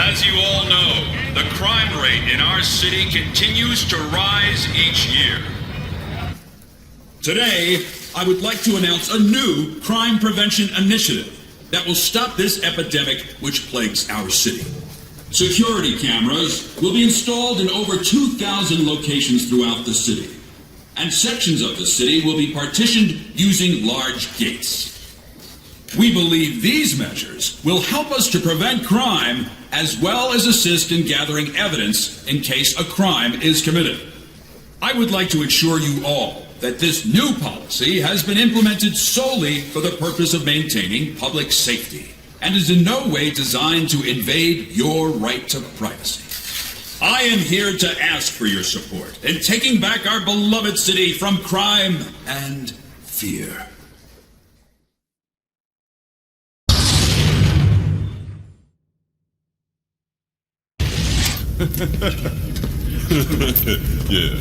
As you all know, the crime rate in our city continues to rise each year. Today, I would like to announce a new crime prevention initiative that will stop this epidemic which plagues our city. Security cameras will be installed in over 2,000 locations throughout the city, and sections of the city will be partitioned using large gates. We believe these measures will help us to prevent crime as well as assist in gathering evidence in case a crime is committed. I would like to assure you all that this new policy has been implemented solely for the purpose of maintaining public safety and is in no way designed to invade your right to privacy. I am here to ask for your support in taking back our beloved city from crime and fear. Yeah,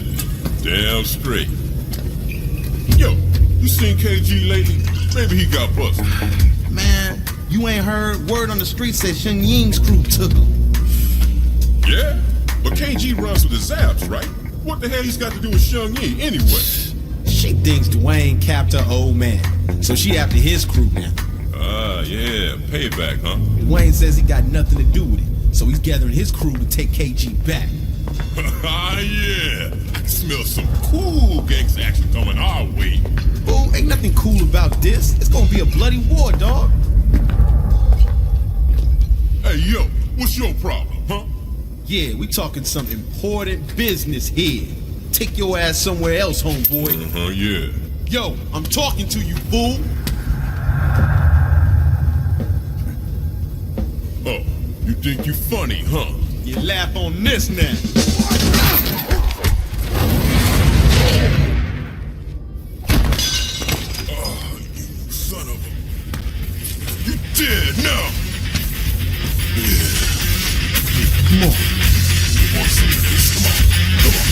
damn straight. Yo, you seen KG lately? Maybe he got busted. Man, you ain't heard? Word on the street said Shun Ying's crew took him. Yeah? But KG runs with his abs, right? What the hell he's got to do with Shun Ying anyway? She thinks Dwayne capped her old man, so she after his crew now. Yeah, payback, huh? Dwayne says he got nothing to do with it, so he's gathering his crew to take KG back. Yeah, I can smell some cool gangsta action coming our way. Fool, ain't nothing cool about this. It's gonna be a bloody war, dog. Hey, yo, what's your problem, huh? Yeah, we talking some important business here. Take your ass somewhere else, homeboy. Yeah. Yo, I'm talking to you, fool. Oh, you think you funny, huh? You laugh on this now. Oh, you son of a... You dead now! Yeah. Come on. You want some of this? Come on. Come on.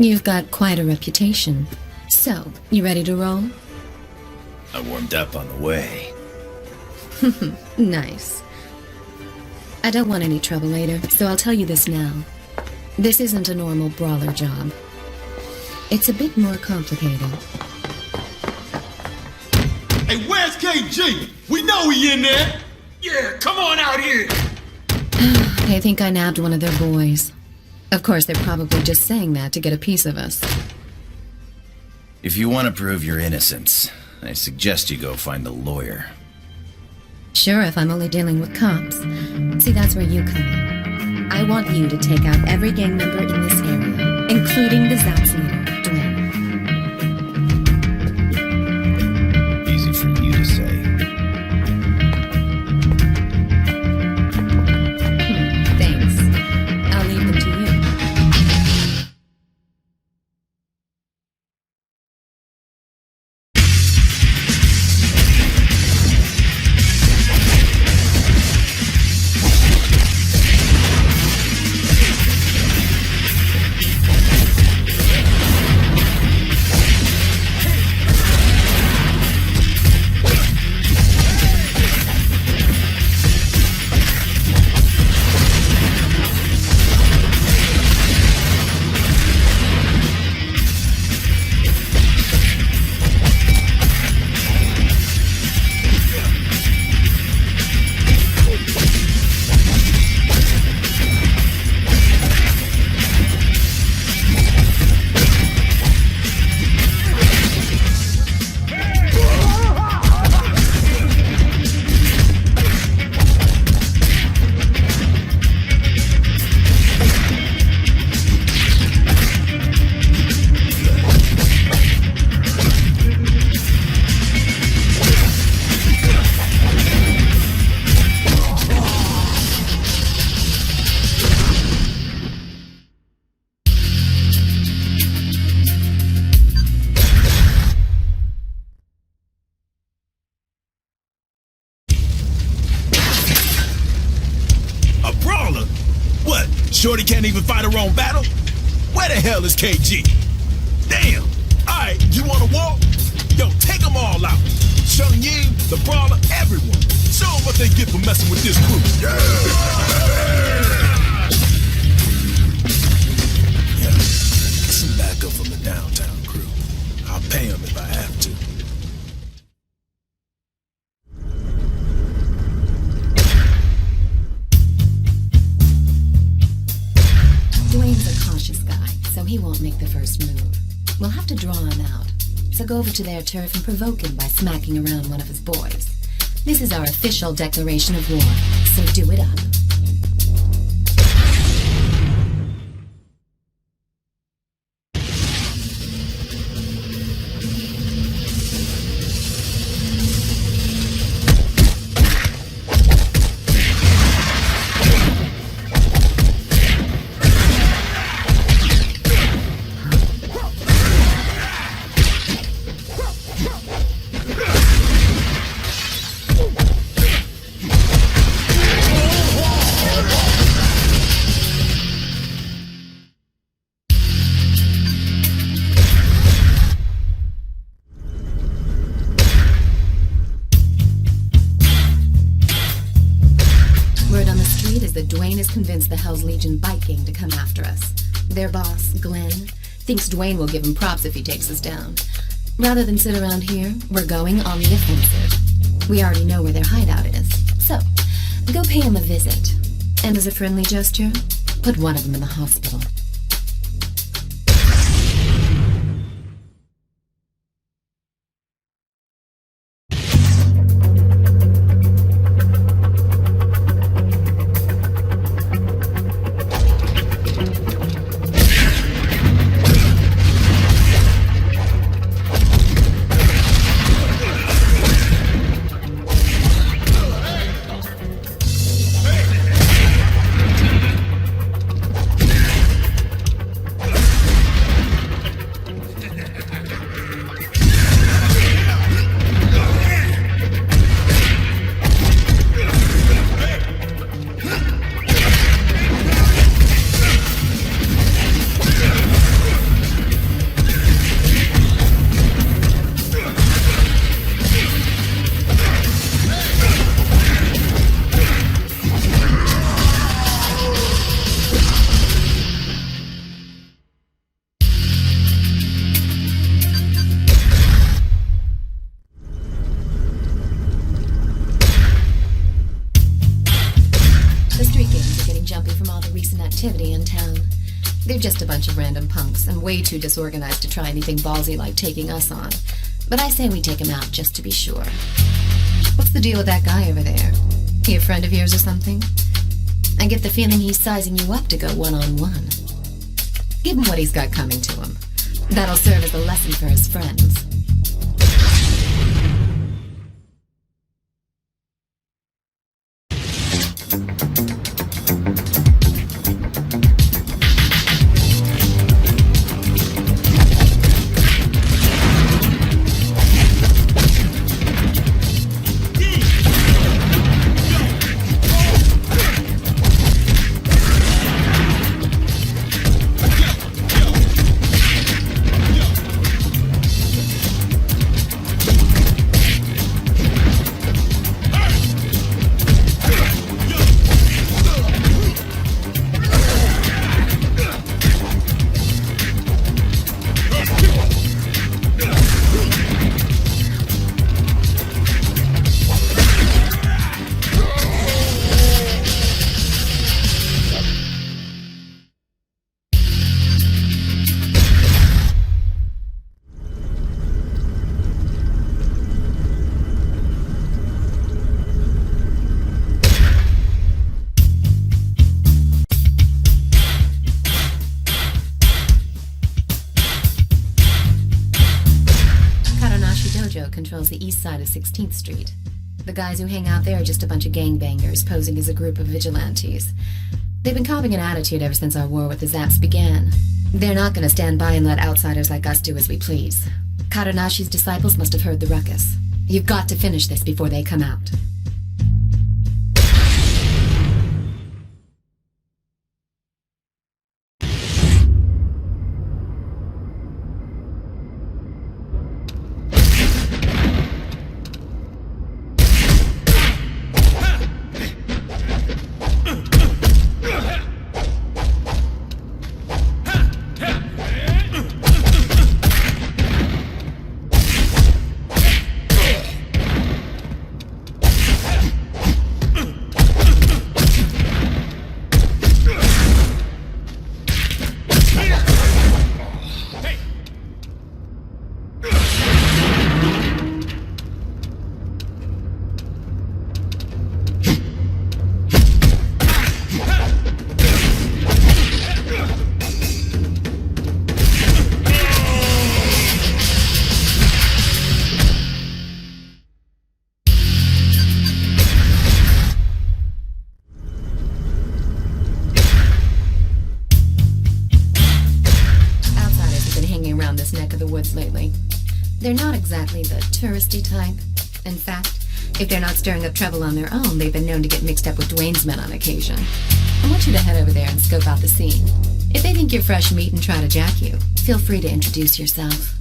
You've got quite a reputation. So, you ready to roll? I warmed up on the way. Nice. I don't want any trouble later, so I'll tell you this now. This isn't a normal brawler job. It's a bit more complicated. Hey, where's KG? We know he in there. Yeah, come on out here! They think I nabbed one of their boys. Of course, they're probably just saying that to get a piece of us. If you want to prove your innocence, I suggest you go find a lawyer. Sure, if I'm only dealing with cops. See, that's where you come in. I want you to take out every gang member in this area, including the Zaps leader, Dwayne. Easy for you to say. Thanks. I'll leave them to you. Shorty can't even fight her own battle? Where the hell is KG? Damn! Alright, you wanna walk? Yo, take them all out. Shun Ying, the brawler, everyone. Show them what they get for messing with this crew. Yeah, get some backup from the downtown crew. I'll pay them if I have to. Dwayne's a cautious guy, so he won't make the first move. We'll have to draw him out. So go over to their turf and provoke him by smacking around one of his boys. This is our official declaration of war, so do it up. Dwayne is convinced the Hell's Legion bike gang to come after us. Their boss, Glenn, thinks Dwayne will give him props if he takes us down. Rather than sit around here, we're going on the offensive. We already know where their hideout is, so go pay him a visit. And as a friendly gesture, put one of them in the hospital. Activity in town. They're just a bunch of random punks and way too disorganized to try anything ballsy like taking us on. But I say we take him out just to be sure. What's the deal with that guy over there? He a friend of yours or something? I get the feeling he's sizing you up to go one-on-one. Give him what he's got coming to him. That'll serve as a lesson for his friends. Controls the east side of 16th Street. The guys who hang out there are just a bunch of gangbangers posing as a group of vigilantes. They've been copping an attitude ever since our war with the Zaps began. They're not going to stand by and let outsiders like us do as we please. Karanashi's disciples must have heard the ruckus. You've got to finish this before they come out. this neck of the woods lately. They're not exactly the touristy type. In fact, if they're not stirring up trouble on their own, they've been known to get mixed up with Dwayne's men on occasion. I want you to head over there and scope out the scene. If they think you're fresh meat and try to jack you, feel free to introduce yourself.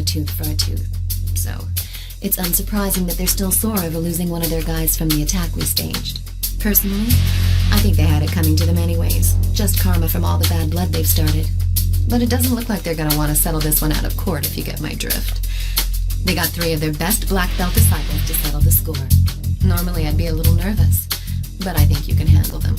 tooth for a tooth. So, it's unsurprising that they're still sore over losing one of their guys from the attack we staged. Personally, I think they had it coming to them anyways. Just karma from all the bad blood they've started. But it doesn't look like they're gonna want to settle this one out of court, if you get my drift. They got 3 of their best black belt disciples to settle the score. Normally I'd be a little nervous, but I think you can handle them.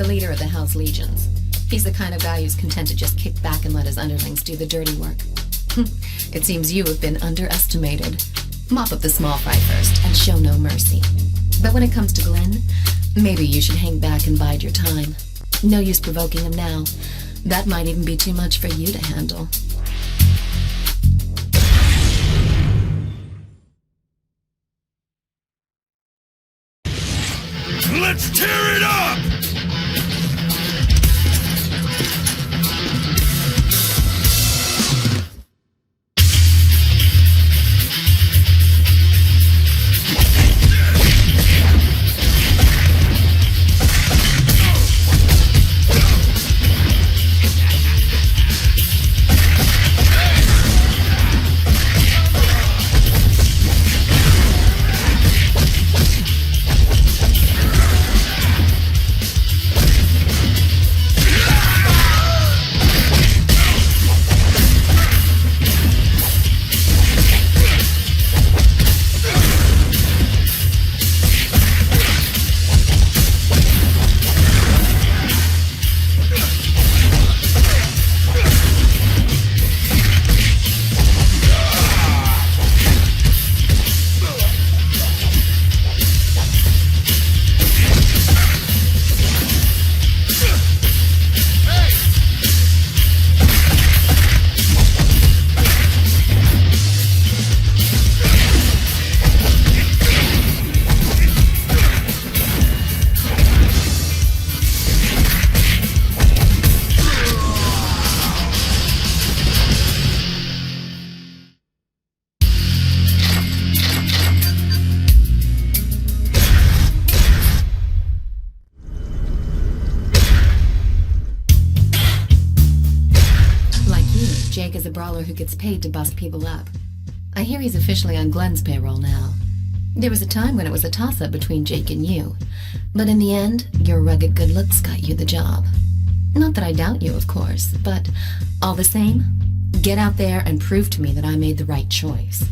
the leader of the Hell's Legions. He's the kind of guy who's content to just kick back and let his underlings do the dirty work. It seems you have been underestimated. Mop up the small fry first and show no mercy. But when it comes to Glenn, maybe you should hang back and bide your time. No use provoking him now. That might even be too much for you to handle. Let's tear it up! Jake is a brawler who gets paid to bust people up. I hear he's officially on Glenn's payroll now. There was a time when it was a toss-up between Jake and you, but in the end, your rugged good looks got you the job. Not that I doubt you, of course, but all the same, get out there and prove to me that I made the right choice.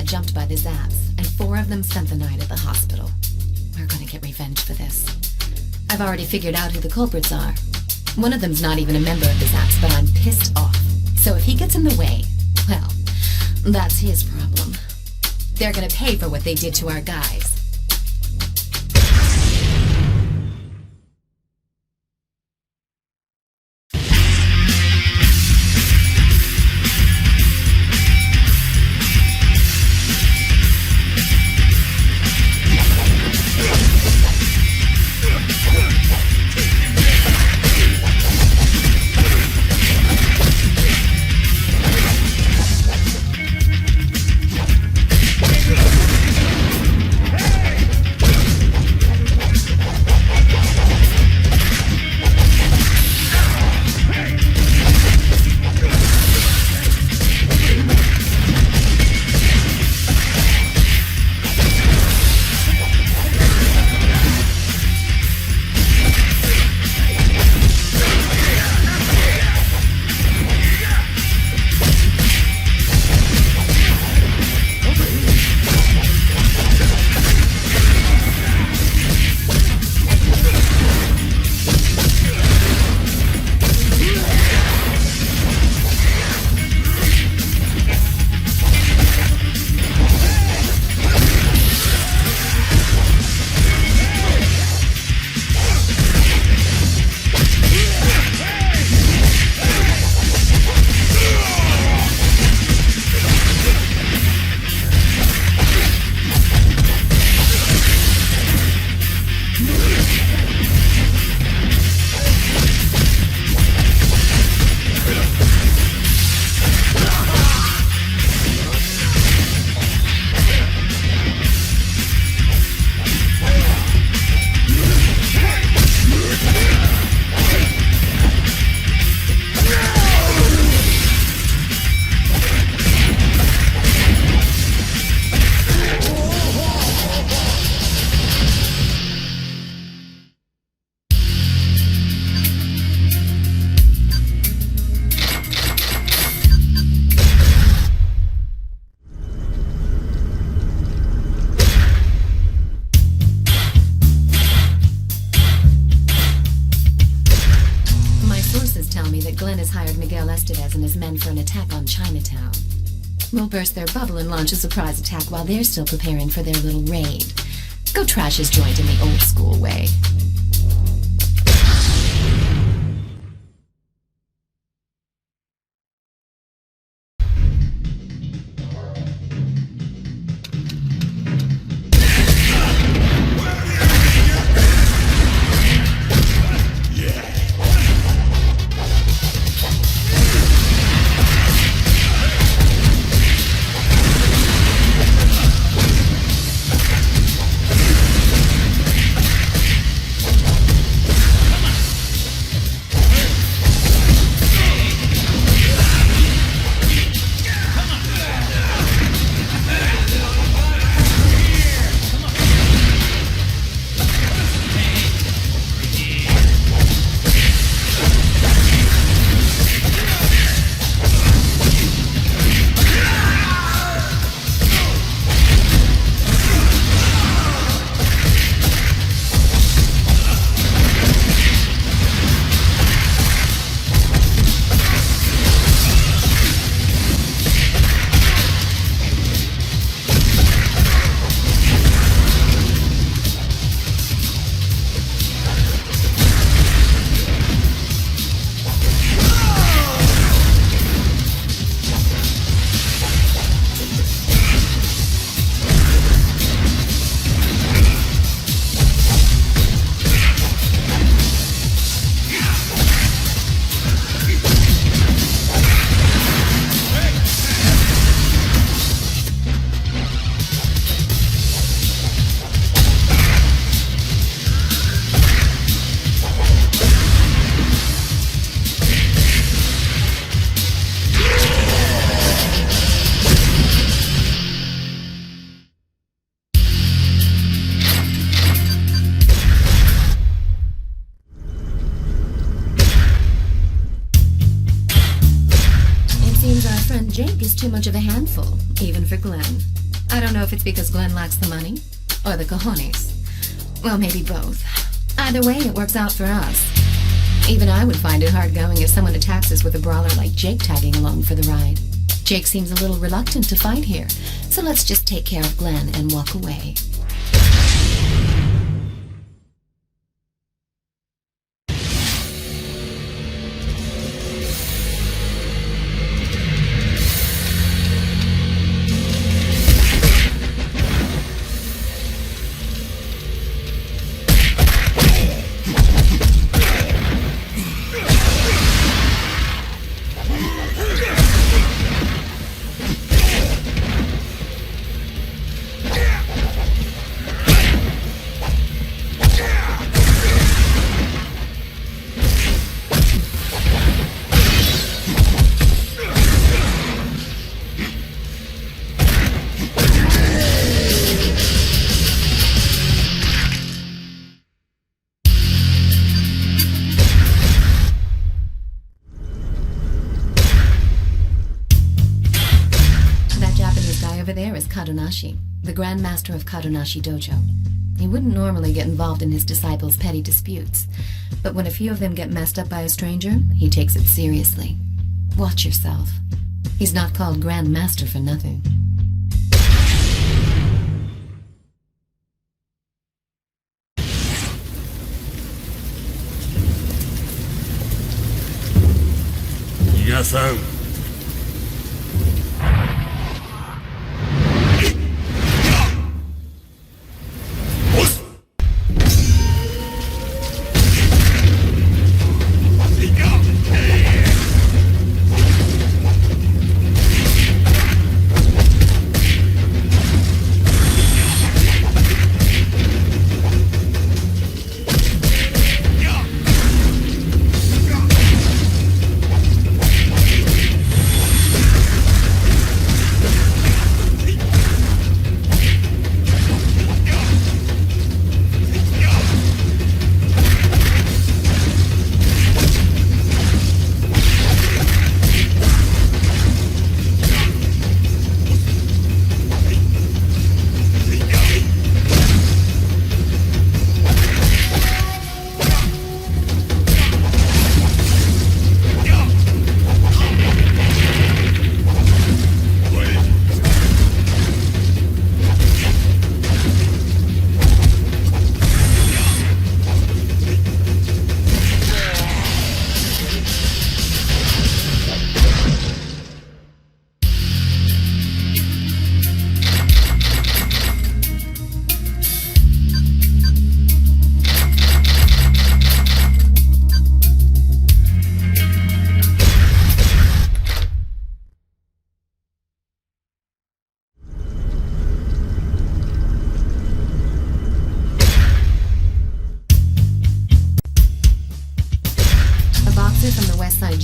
Jumped by the Zaps, and 4 of them spent the night at the hospital. We're gonna get revenge for this. I've already figured out who the culprits are. One of them's not even a member of the Zaps, but I'm pissed off. So if he gets in the way, well, that's his problem. They're gonna pay for what they did to our guys. Estevez and his men for an attack on Chinatown. We'll burst their bubble and launch a surprise attack while they're still preparing for their little raid. Go trash his joint in the old school way. Jake is too much of a handful, even for Glenn. I don't know if it's because Glenn lacks the money, or the cojones. Well, maybe both. Either way, it works out for us. Even I would find it hard going if someone attacks us with a brawler like Jake tagging along for the ride. Jake seems a little reluctant to fight here, so let's just take care of Glenn and walk away. Kadonashi, the Grand Master of Kadonashi Dojo. He wouldn't normally get involved in his disciples' petty disputes, but when a few of them get messed up by a stranger, he takes it seriously. Watch yourself. He's not called Grand Master for nothing. Yes,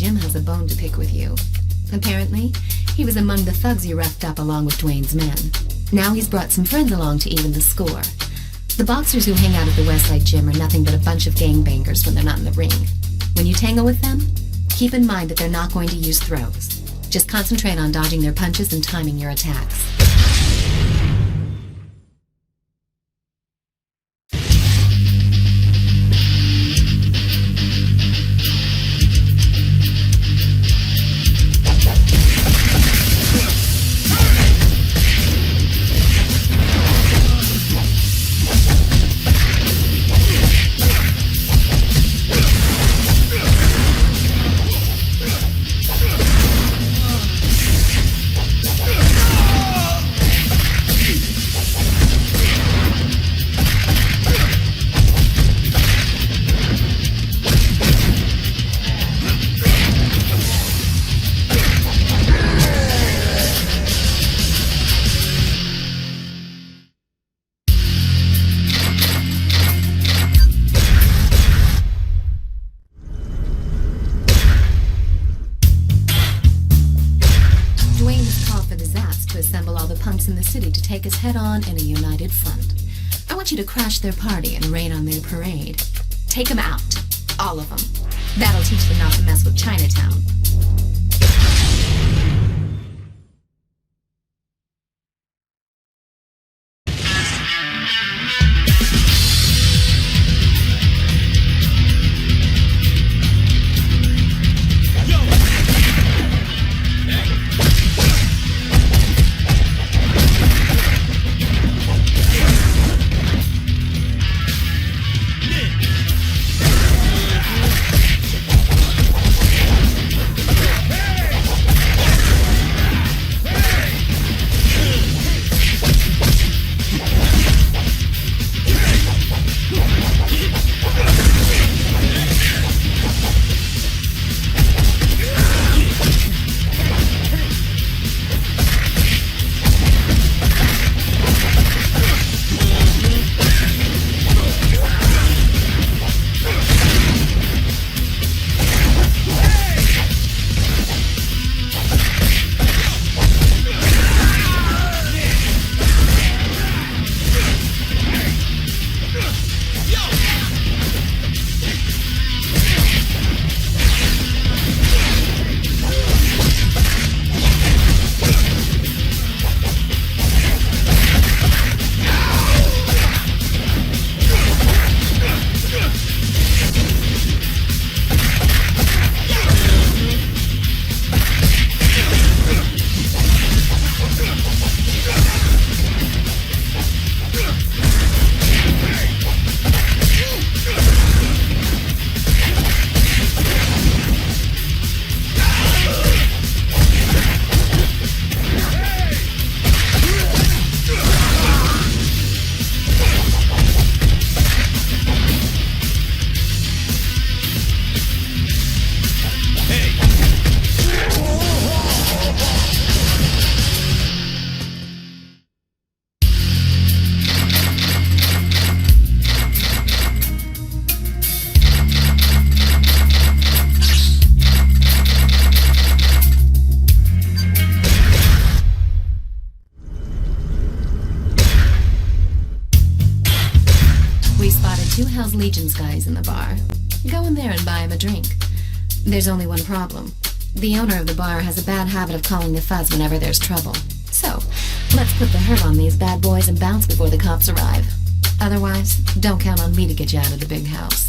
Jim has a bone to pick with you. Apparently, he was among the thugs you roughed up along with Dwayne's men. Now he's brought some friends along to even the score. The boxers who hang out at the Westside Gym are nothing but a bunch of gangbangers when they're not in the ring. When you tangle with them, keep in mind that they're not going to use throws. Just concentrate on dodging their punches and timing your attacks. In the city to take us head-on in a united front. I want you to crash their party and rain on their parade. Take them out. All of them. That'll teach them not to mess with Chinatown. Two Hell's Legions guys in the bar. Go in there and buy him a drink. There's only one problem. The owner of the bar has a bad habit of calling the fuzz whenever there's trouble. So, let's put the hurt on these bad boys and bounce before the cops arrive. Otherwise, don't count on me to get you out of the big house.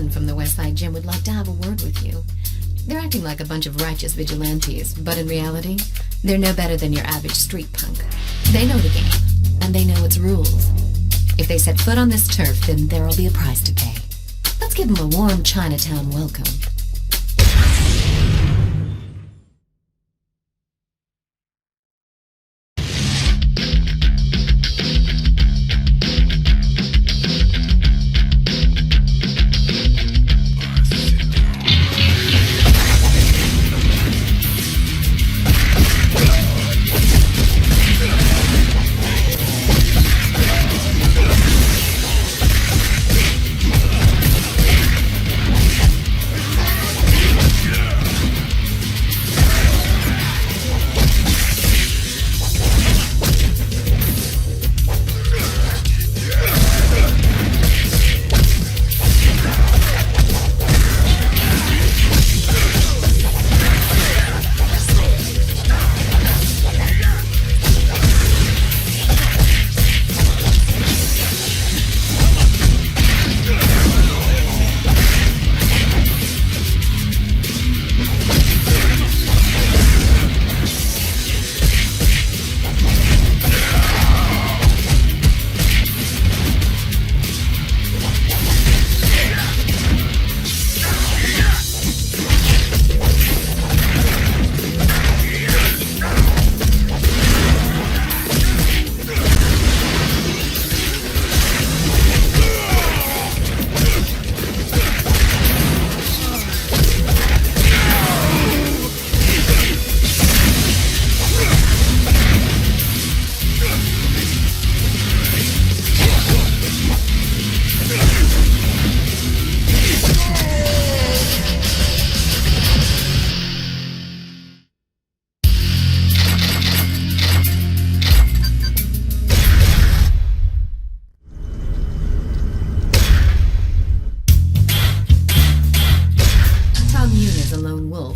gentlemen from the West Side Gym would like to have a word with you. They're acting like a bunch of righteous vigilantes, but in reality, they're no better than your average street punk. They know the game, and they know its rules. If they set foot on this turf, then there'll be a price to pay. Let's give them a warm Chinatown welcome.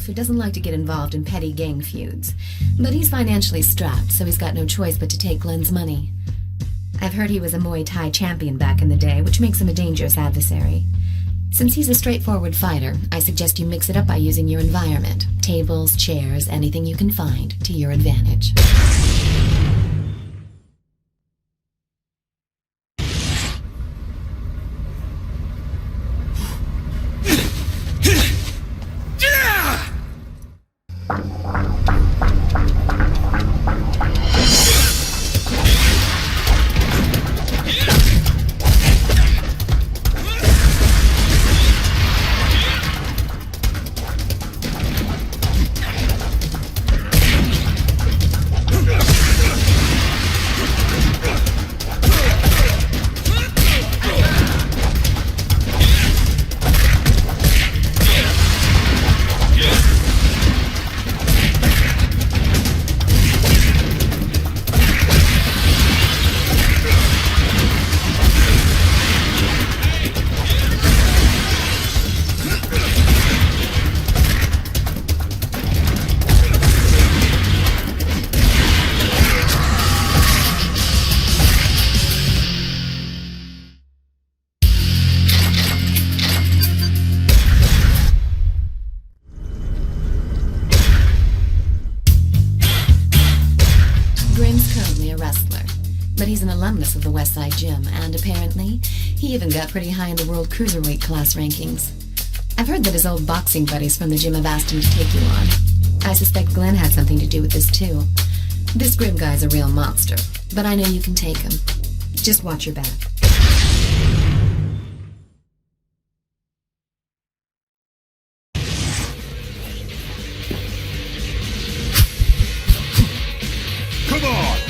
Who doesn't like to get involved in petty gang feuds. But he's financially strapped, so he's got no choice but to take Glenn's money. I've heard he was a Muay Thai champion back in the day, which makes him a dangerous adversary. Since he's a straightforward fighter, I suggest you mix it up by using your environment. Tables, chairs, anything you can find, to your advantage. But he's an alumnus of the West Side Gym, and apparently, he even got pretty high in the world cruiserweight class rankings. I've heard that his old boxing buddies from the gym have asked him to take you on. I suspect Glenn had something to do with this, too. This Grim guy's a real monster, but I know you can take him. Just watch your back. Come on!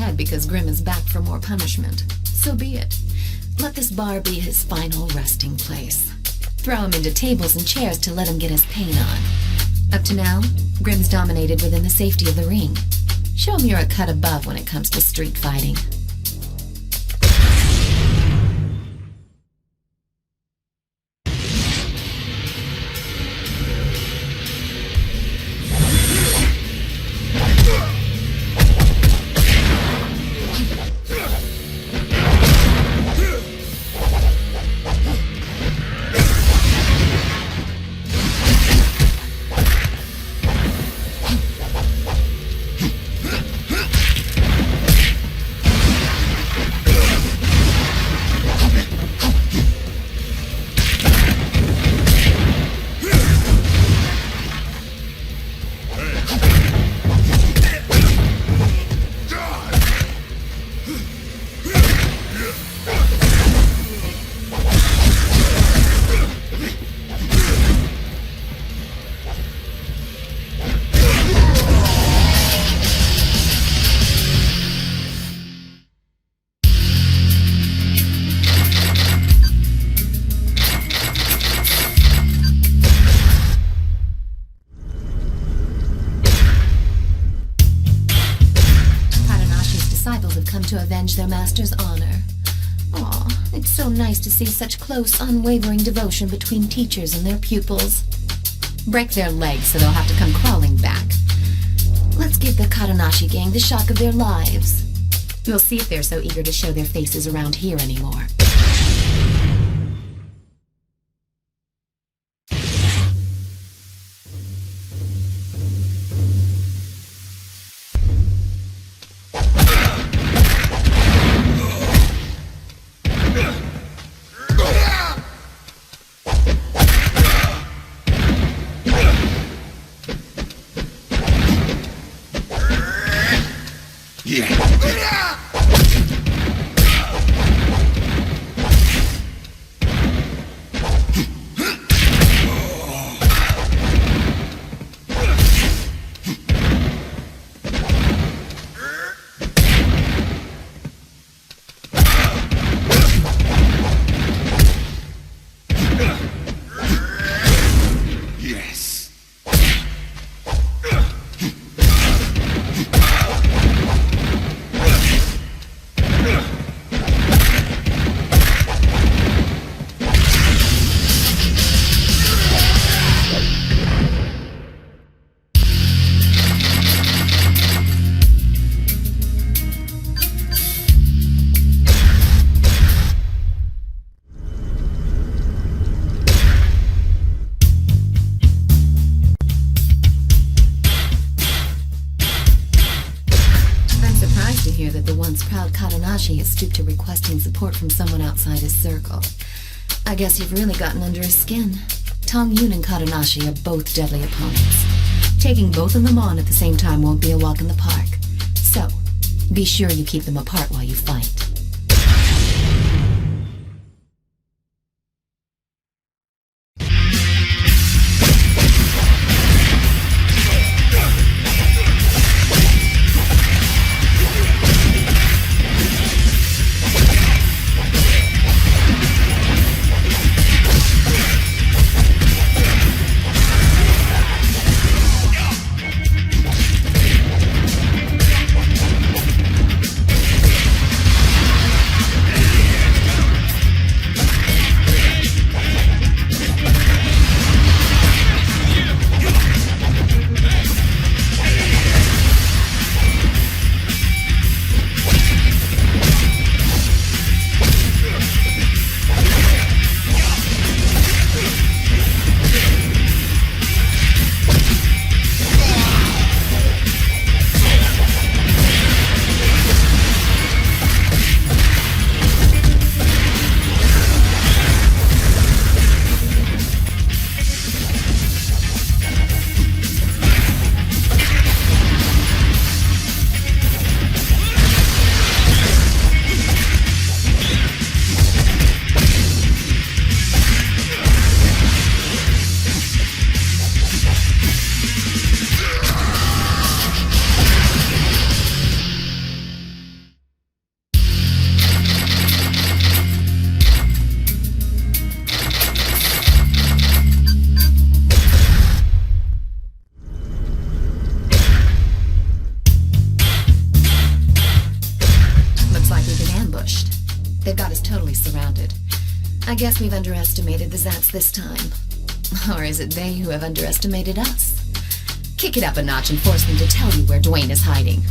head because Grimm is back for more punishment. So be it. Let this bar be his final resting place. Throw him into tables and chairs to let him get his pain on. Up to now, Grimm's dominated within the safety of the ring. Show him you're a cut above when it comes to street fighting. To avenge their master's honor. Aw, it's so nice to see such close, unwavering devotion between teachers and their pupils. Break their legs so they'll have to come crawling back. Let's give the Katanashi gang the shock of their lives. We'll see if they're so eager to show their faces around here anymore. Proud Katanashi has stooped to requesting support from someone outside his circle. I guess you've really gotten under his skin. Tong Yun and Katanashi are both deadly opponents. Taking both of them on at the same time won't be a walk in the park. So, be sure you keep them apart while you fight. guess we've underestimated the Zats this time. Or is it they who have underestimated us? Kick it up a notch and force them to tell you where Dwayne is hiding.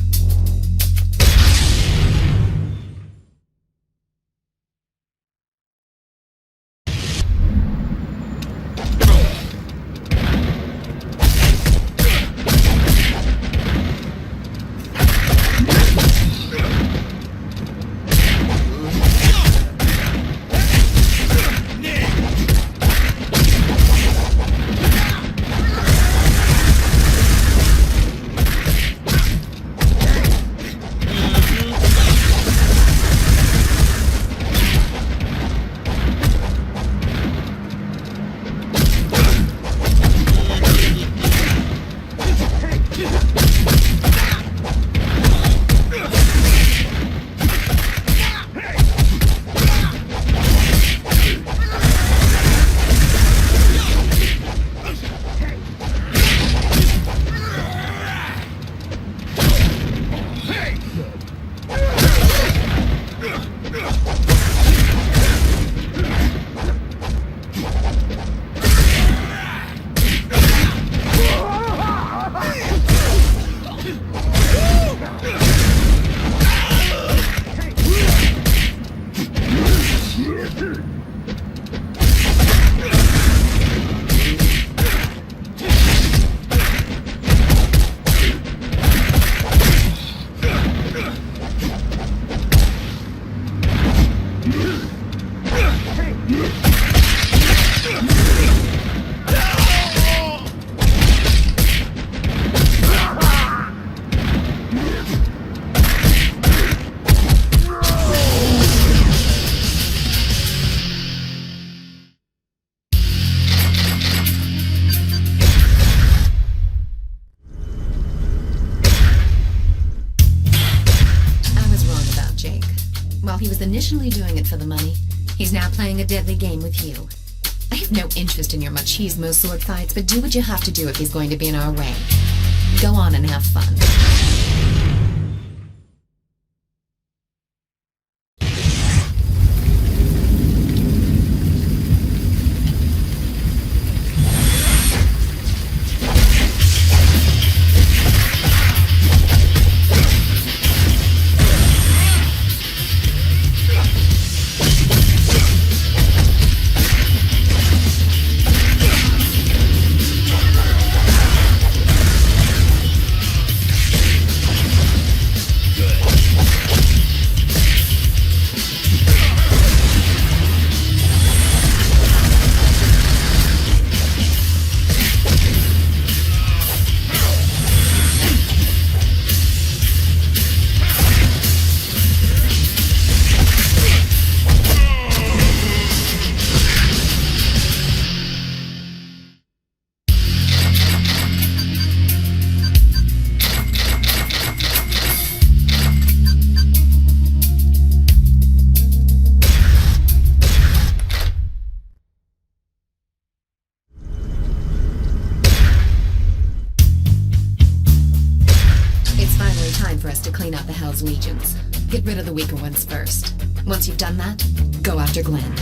While he was initially doing it for the money, he's now playing a deadly game with you. I have no interest in your machismo sword fights, but do what you have to do if he's going to be in our way. Go on and have fun. For us to clean out the Hell's Legions. Get rid of the weaker ones first. Once you've done that, go after Glenn.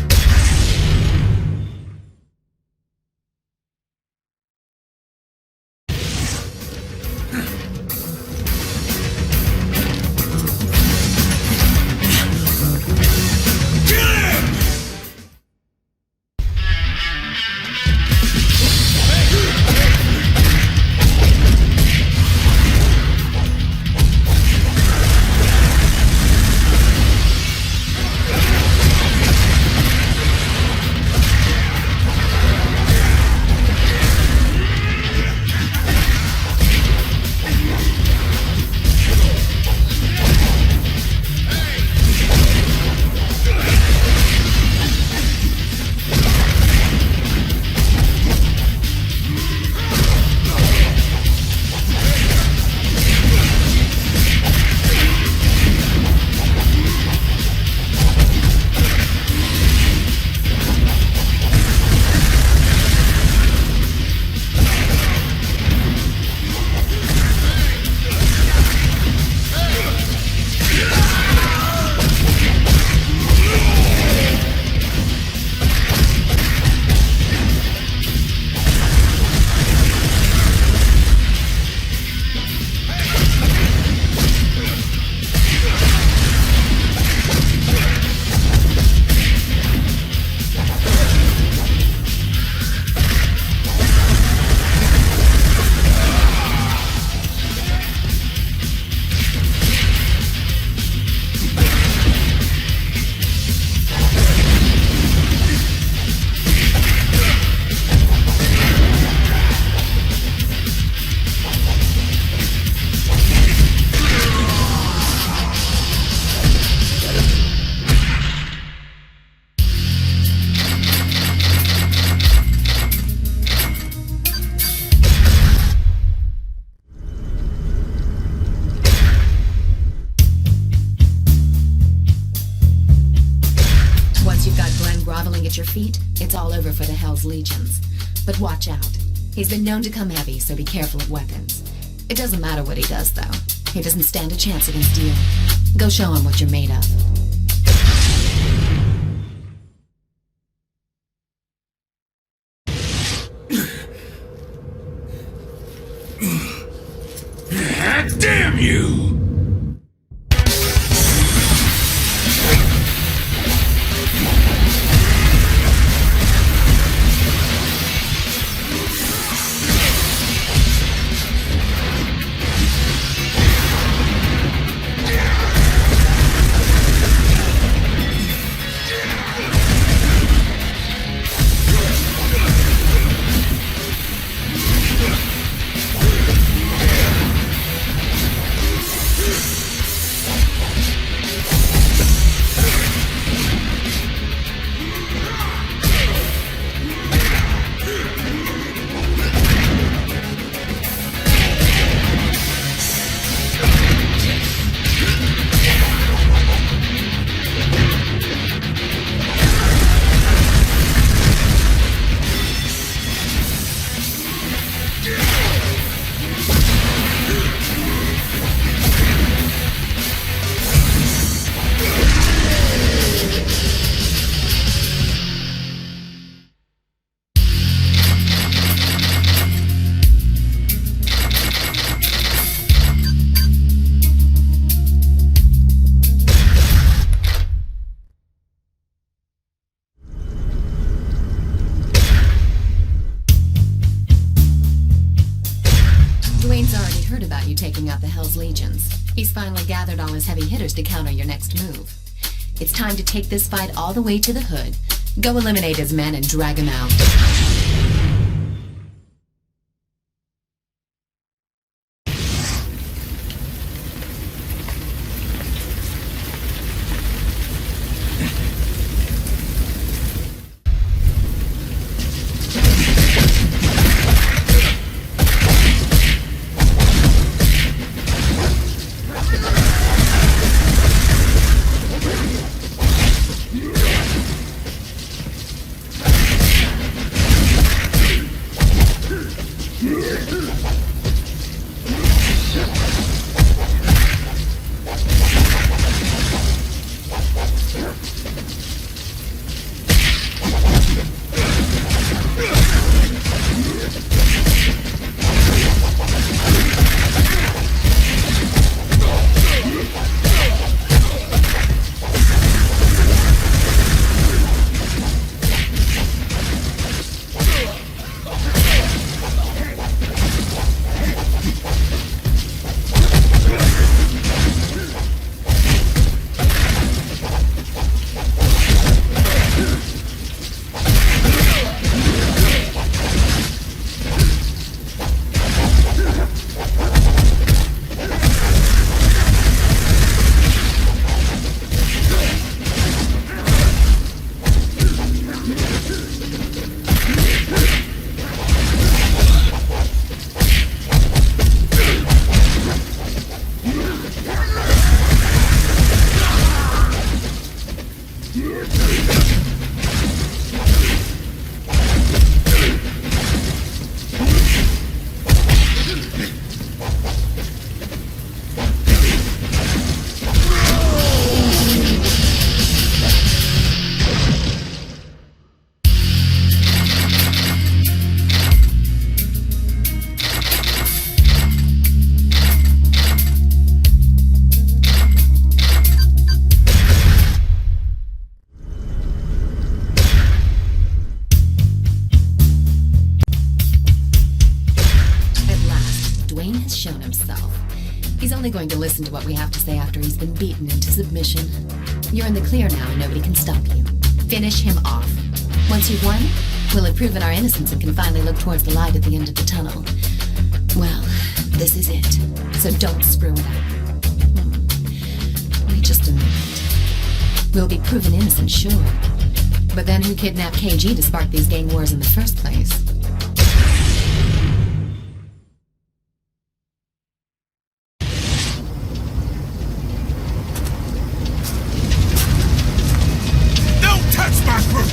Hell's Legions. But watch out. He's been known to come heavy, so be careful of weapons. It doesn't matter what he does, though. He doesn't stand a chance against you. Go show him what you're made of. Damn you! Dwayne's already heard about you taking out the Hell's Legions. He's finally gathered all his heavy hitters to counter your next move. It's time to take this fight all the way to the hood. Go eliminate his men and drag him out. He's only going to listen to what we have to say after he's been beaten into submission. You're in the clear now and nobody can stop you. Finish him off. Once you've won, we'll have proven our innocence and can finally look towards the light at the end of the tunnel. Well, this is it. So don't screw it up. Wait just a minute. We'll be proven innocent, sure. But then who kidnapped KG to spark these gang wars in the first place? Don't touch my group!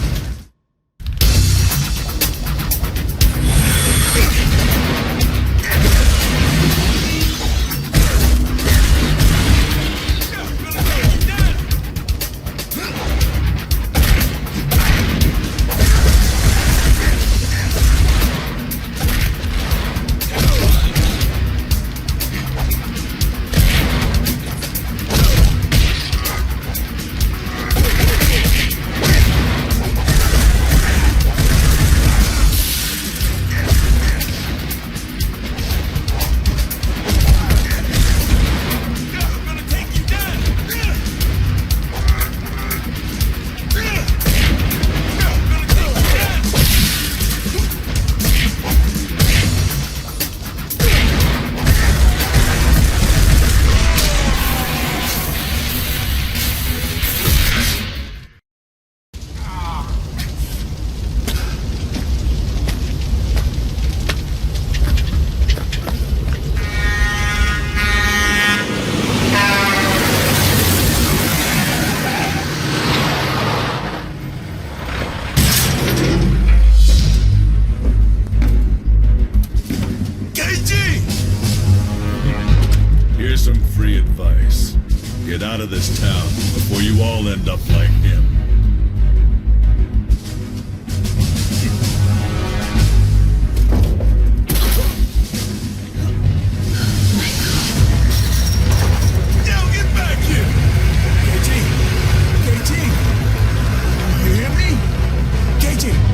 out of this town before you all end up like him. Yo, get back here! KG! You hear me? KG!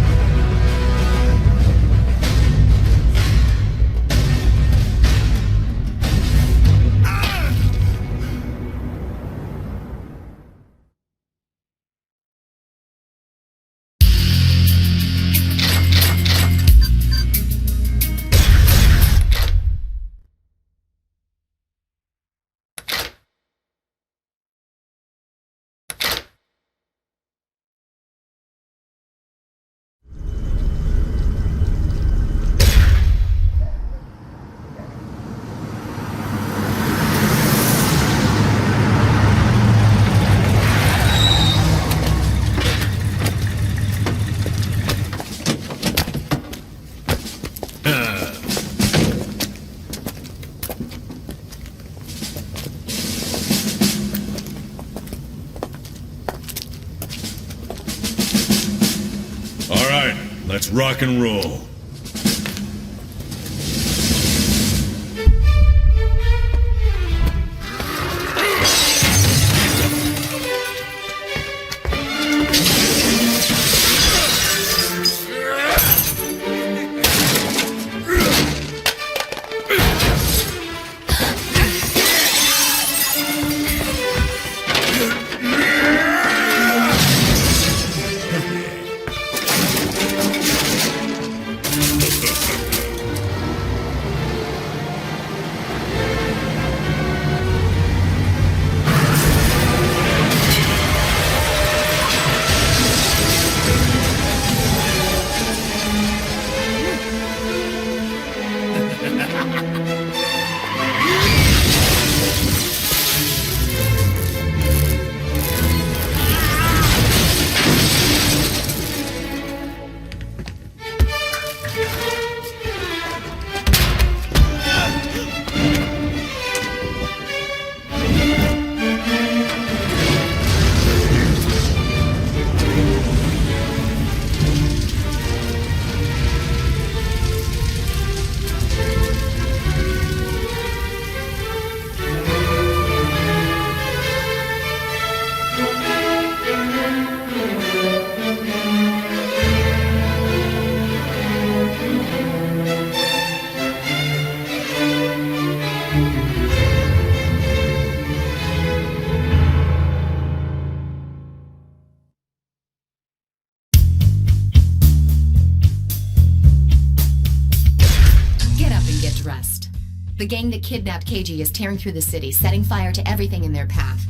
All right, let's rock and roll. The gang that kidnapped KG is tearing through the city, setting fire to everything in their path.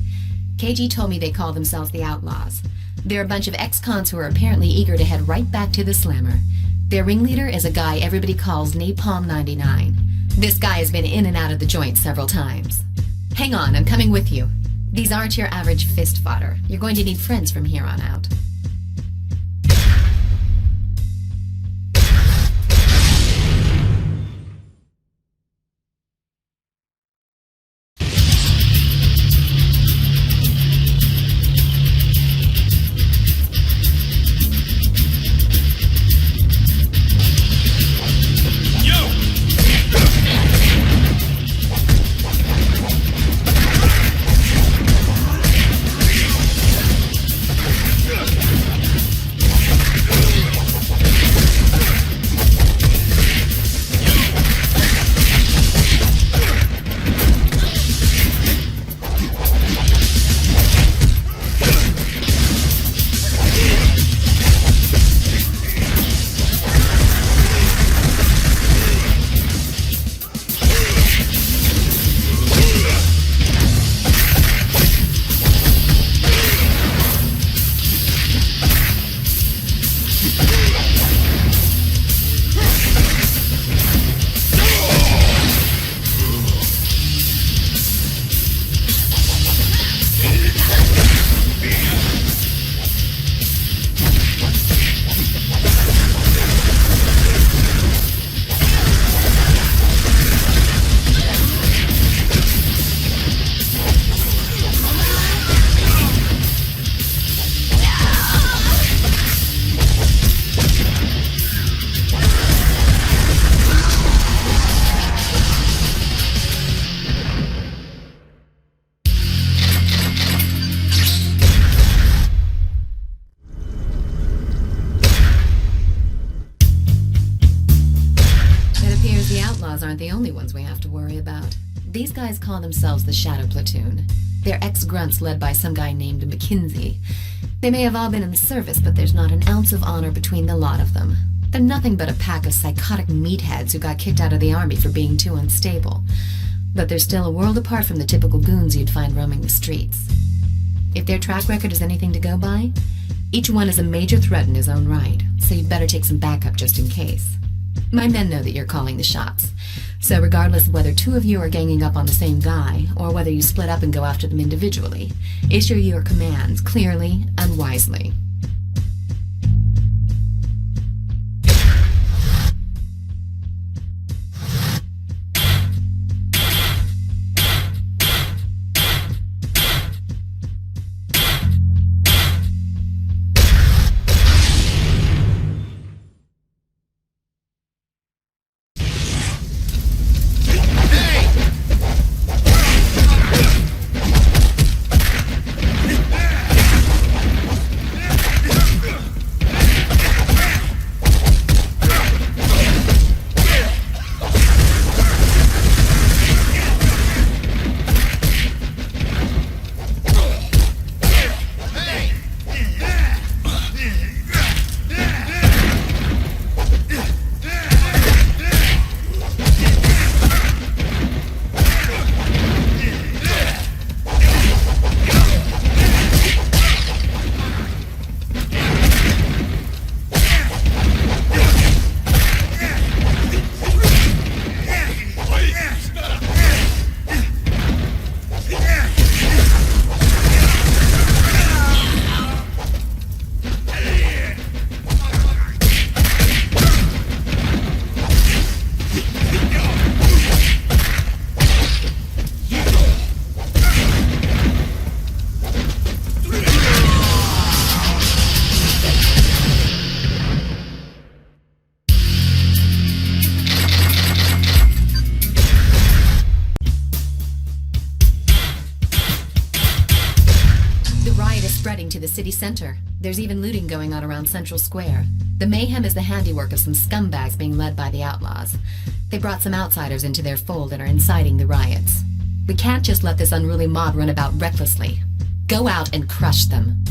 KG told me they call themselves the Outlaws. They're a bunch of ex-cons who are apparently eager to head right back to the Slammer. Their ringleader is a guy everybody calls Napalm 99. This guy has been in and out of the joint several times. Hang on, I'm coming with you. These aren't your average fist fodder. You're going to need friends from here on out. Ugh! outlaws aren't the only ones we have to worry about. These guys call themselves the Shadow Platoon. They're ex-grunts led by some guy named McKinsey. They may have all been in the service, but there's not an ounce of honor between the lot of them. They're nothing but a pack of psychotic meatheads who got kicked out of the army for being too unstable. But they're still a world apart from the typical goons you'd find roaming the streets. If their track record is anything to go by, each one is a major threat in his own right, so you'd better take some backup just in case. My men know that you're calling the shots, so regardless of whether two of you are ganging up on the same guy, or whether you split up and go after them individually, issue your commands clearly and wisely. To the city center. There's even looting going on around Central Square. The mayhem is the handiwork of some scumbags being led by the outlaws. They brought some outsiders into their fold and are inciting the riots. We can't just let this unruly mob run about recklessly. Go out and crush them.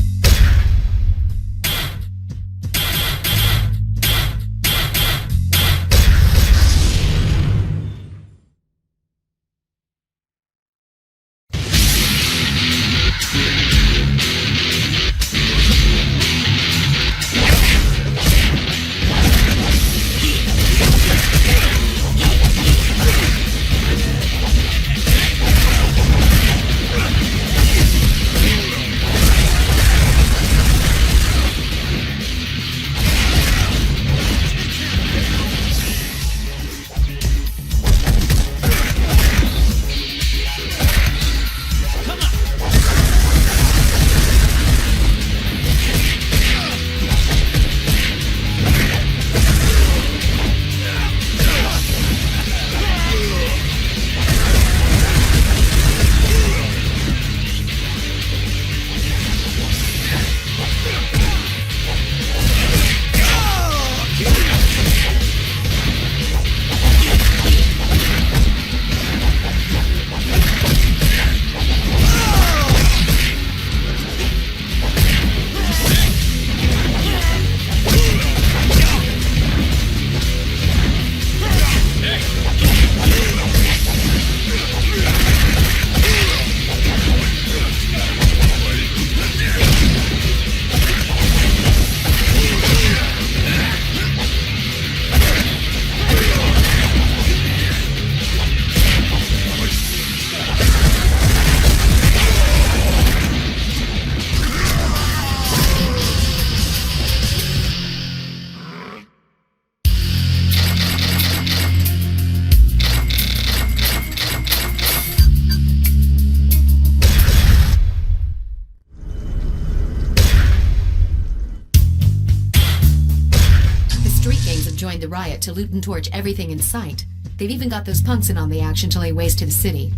Joined the riot to loot and torch everything in sight. They've even got those punks in on the action till they waste to the city.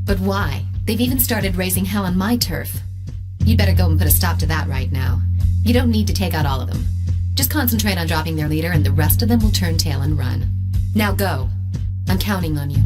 But why? They've even started raising hell on my turf. You'd better go and put a stop to that right now. You don't need to take out all of them. Just concentrate on dropping their leader and the rest of them will turn tail and run. Now go. I'm counting on you.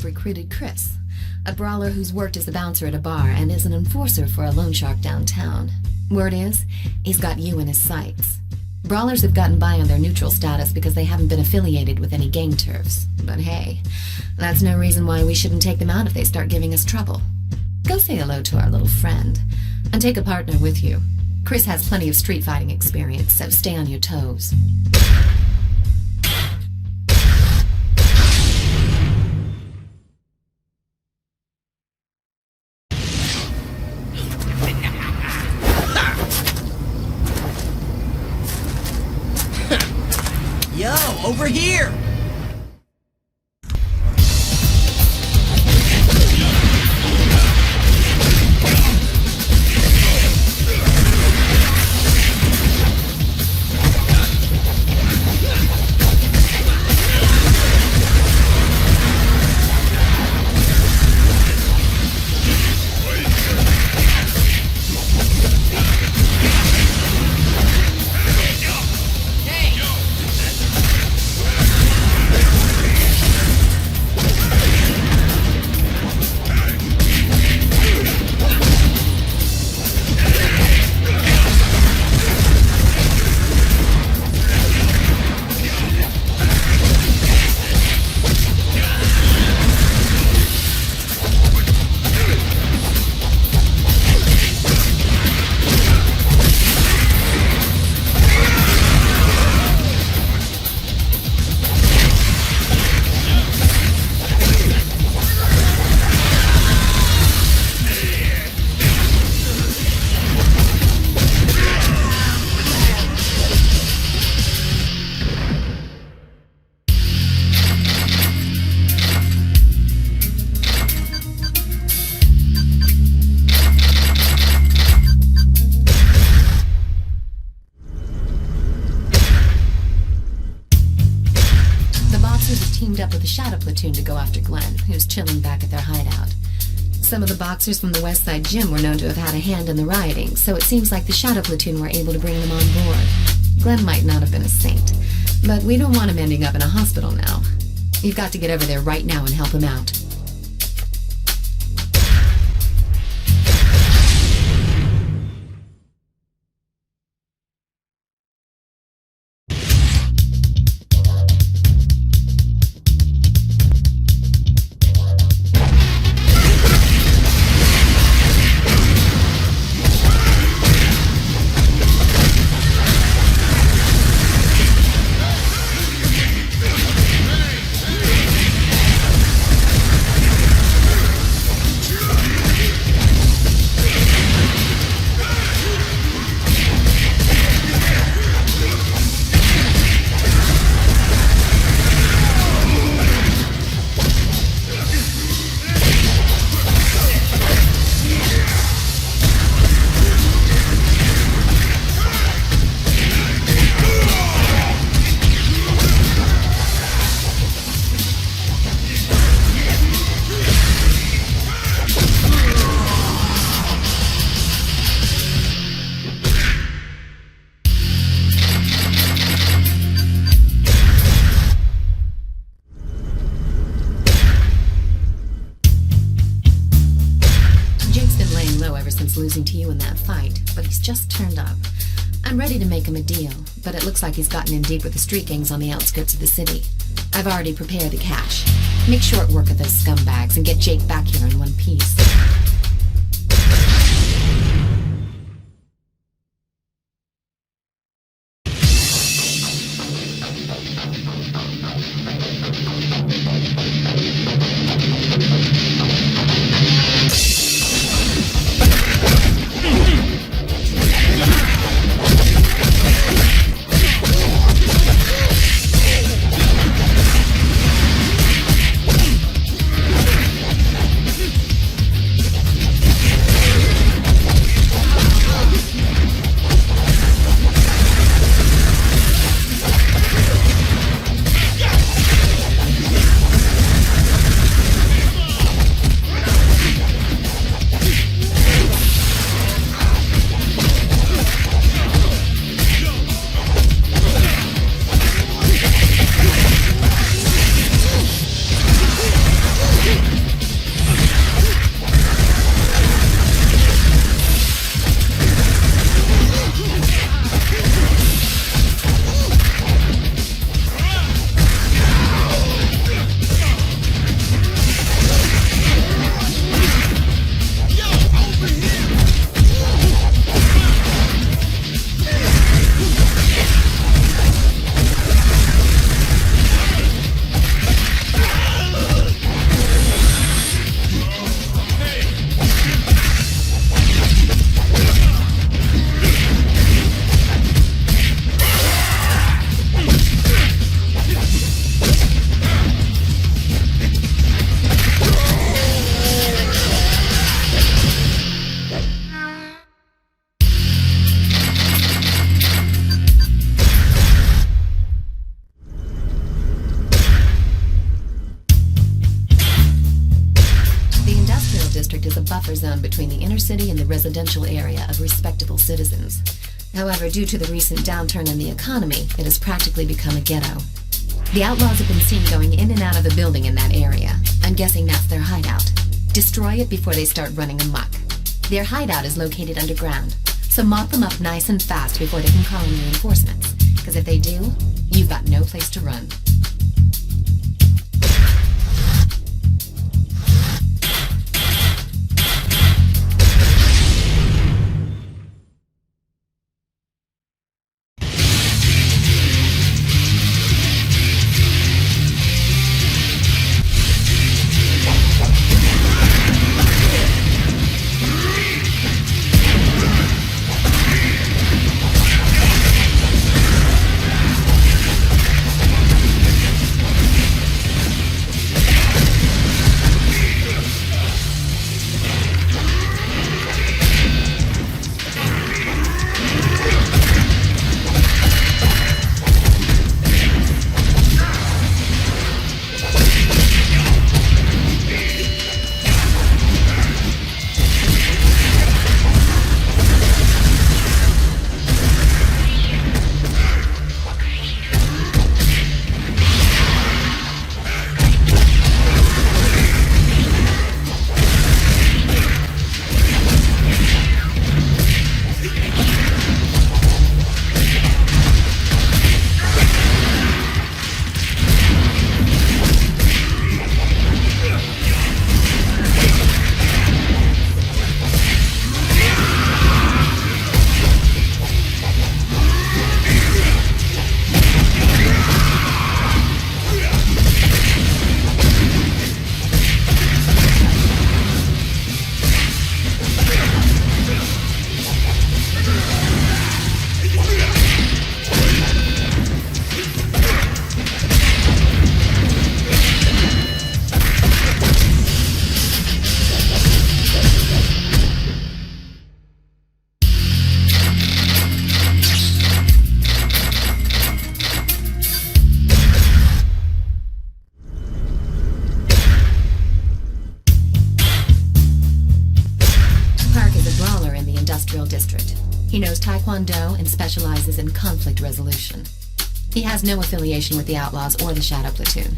Recruited Chris, a brawler who's worked as a bouncer at a bar and is an enforcer for a loan shark downtown. Word is, he's got you in his sights. Brawlers have gotten by on their neutral status because they haven't been affiliated with any gang turfs. But hey, that's no reason why we shouldn't take them out if they start giving us trouble. Go say hello to our little friend, and take a partner with you. Chris has plenty of street fighting experience, so stay on your toes. Yo, over here! Teamed up with the Shadow Platoon to go after Glenn, who's chilling back at their hideout. Some of the boxers from the West Side Gym were known to have had a hand in the rioting, so it seems like the Shadow Platoon were able to bring them on board. Glenn might not have been a saint, but we don't want him ending up in a hospital now. You've got to get over there right now and help him out. losing to you in that fight, but he's just turned up. I'm ready to make him a deal, but it looks like he's gotten in deep with the street gangs on the outskirts of the city. I've already prepared the cash. Make short work of those scumbags and get Jake back here in one piece. Zone between the inner city and the residential area of respectable citizens. However, due to the recent downturn in the economy, it has practically become a ghetto. The outlaws have been seen going in and out of the building in that area. I'm guessing that's their hideout. Destroy it before they start running amok. Their hideout is located underground, so mop them up nice and fast before they can call in reinforcements. Because if they do, you've got no place to run. He knows Taekwondo and specializes in conflict resolution. He has no affiliation with the Outlaws or the Shadow Platoon.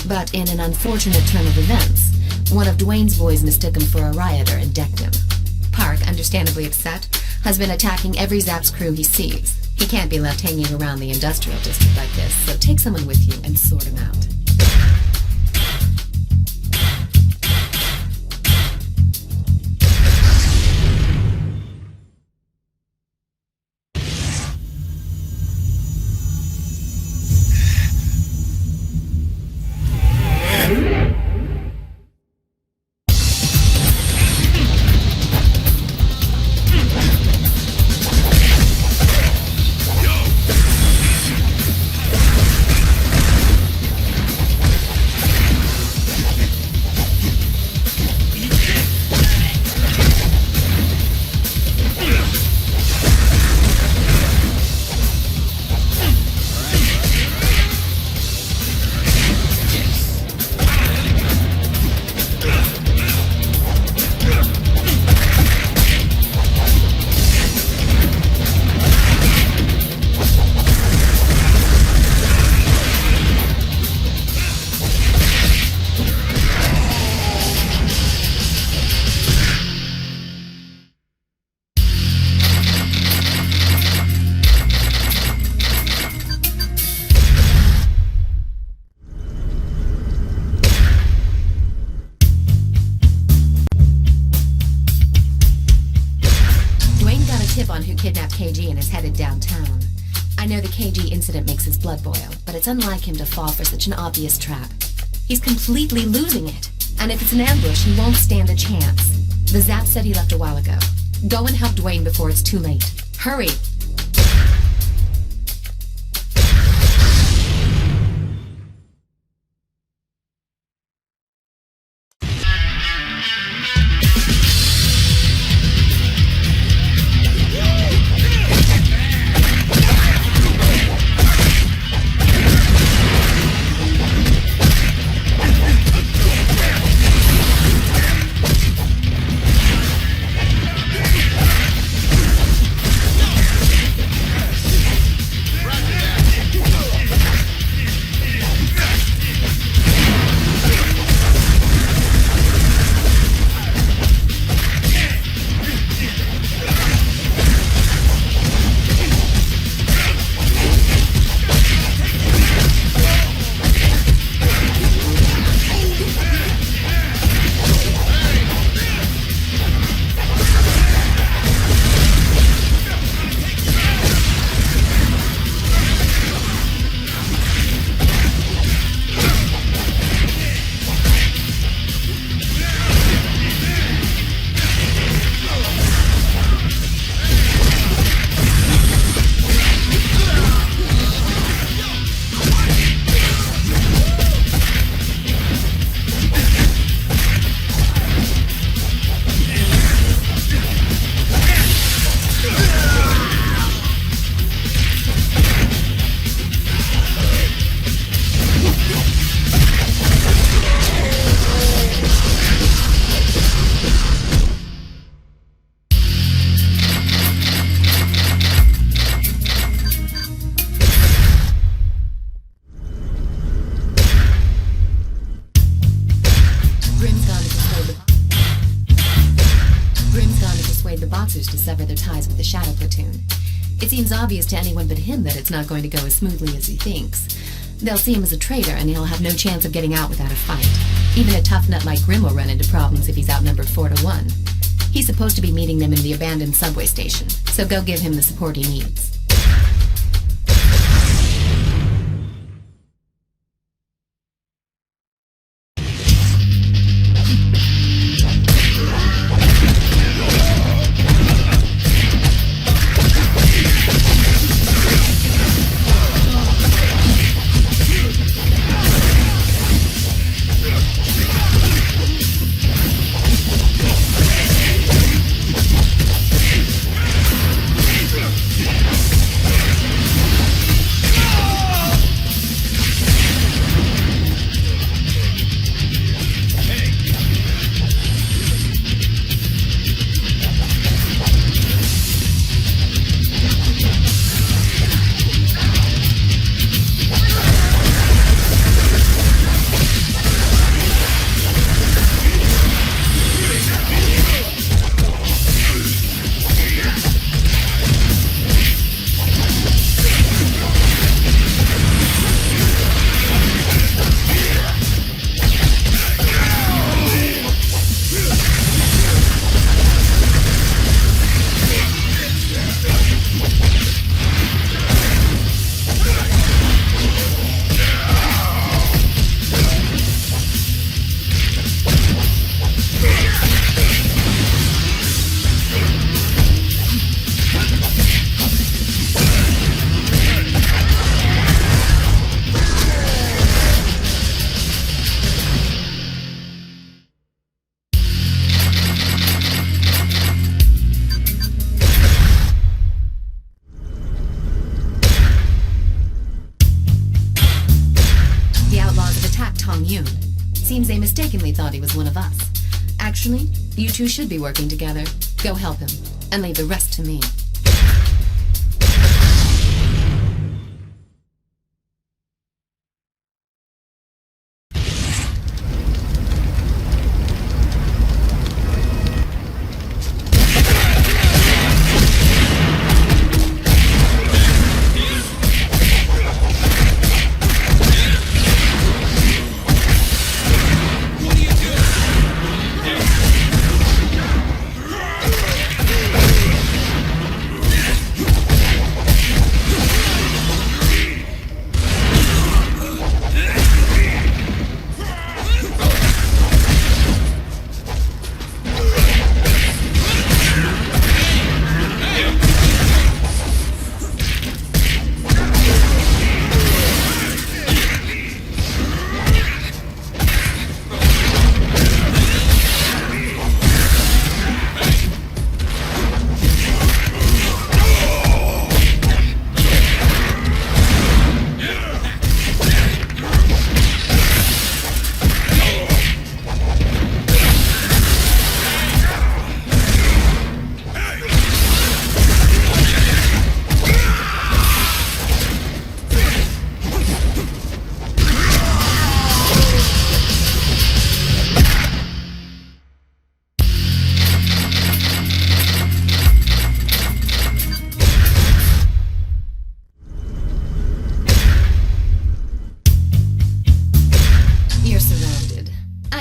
But in an unfortunate turn of events, one of Dwayne's boys mistook him for a rioter and decked him. Park, understandably upset, has been attacking every Zapp's crew he sees. He can't be left hanging around the industrial district like this, so take someone with you and sort him out. KG and is headed downtown. I know the KG incident makes his blood boil, but it's unlike him to fall for such an obvious trap. He's completely losing it, and if it's an ambush, he won't stand a chance. The Zap said he left a while ago. Go and help Dwayne before it's too late. Hurry! To sever their ties with the Shadow Platoon. It seems obvious to anyone but him that it's not going to go as smoothly as he thinks. They'll see him as a traitor, and he'll have no chance of getting out without a fight. Even a tough nut like Grim will run into problems if he's outnumbered 4-1. He's supposed to be meeting them in the abandoned subway station, so go give him the support he needs. Seems they mistakenly thought he was one of us. Actually, you two should be working together. Go help him, and leave the rest to me.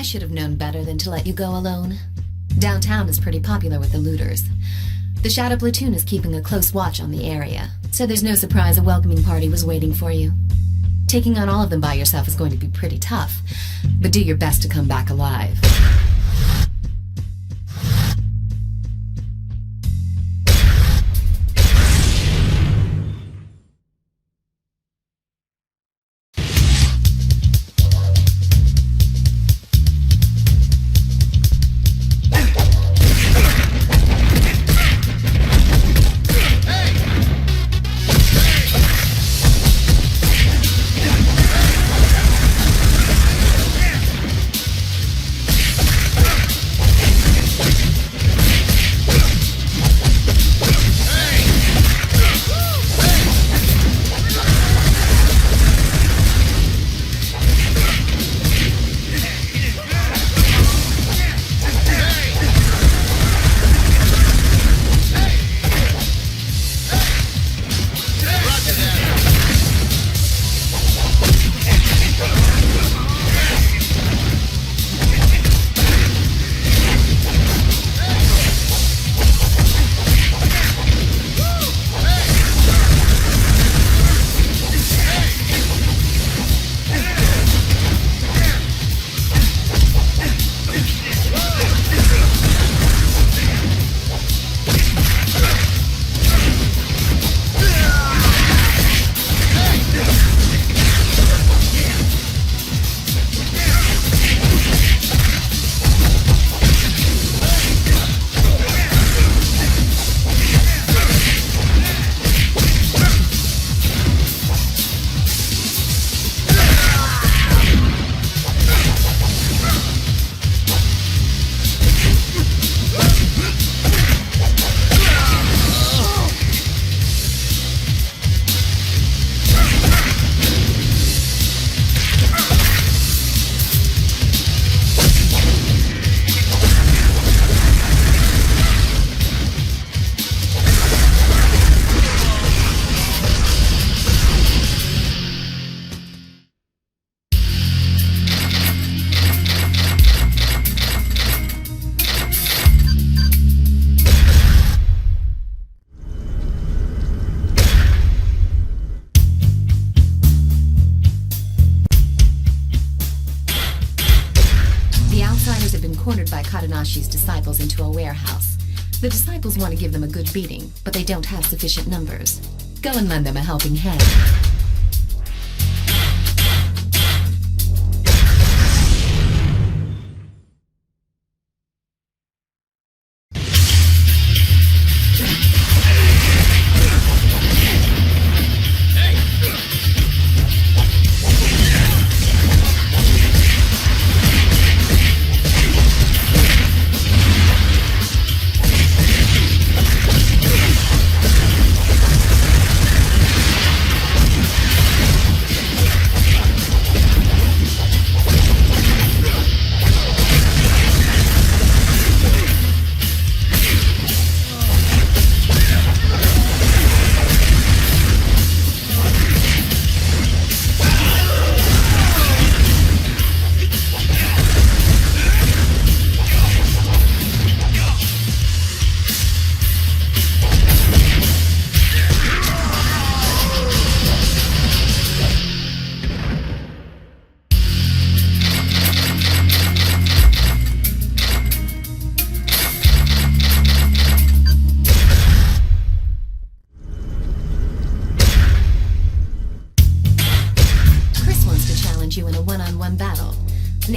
Should have known better than to let you go alone. Downtown is pretty popular with the looters. The Shadow Platoon is keeping a close watch on the area, so there's no surprise a welcoming party was waiting for you. Taking on all of them by yourself is going to be pretty tough, but do your best to come back alive. cornered by Katanashi's disciples into a warehouse. The disciples want to give them a good beating, but they don't have sufficient numbers. Go and lend them a helping hand.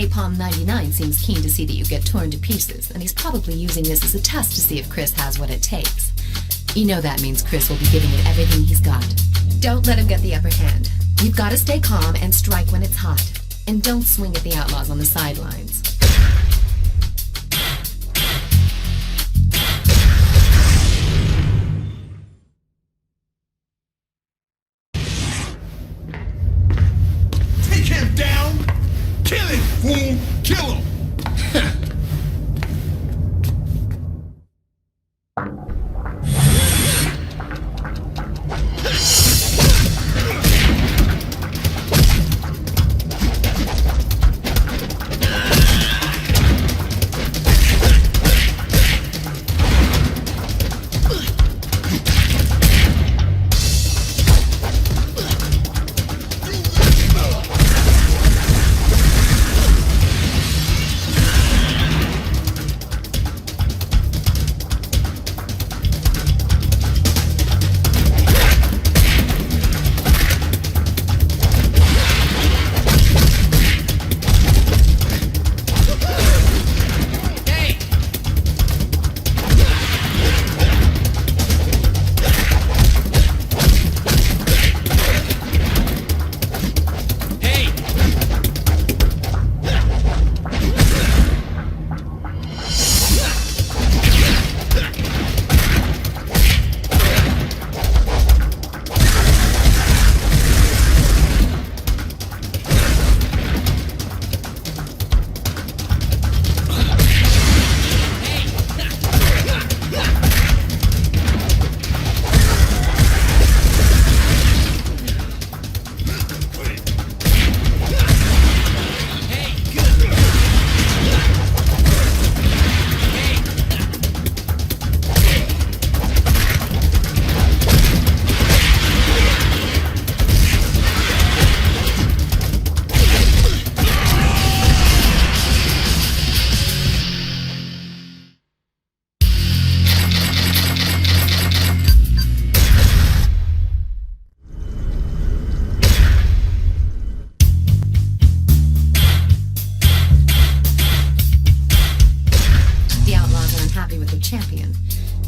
Napalm 99 seems keen to see that you get torn to pieces, and he's probably using this as a test to see if Chris has what it takes. You know that means Chris will be giving it everything he's got. Don't let him get the upper hand. You've got to stay calm and strike when it's hot. And don't swing at the outlaws on the sidelines. Take him down! Kill him, fool! Kill him!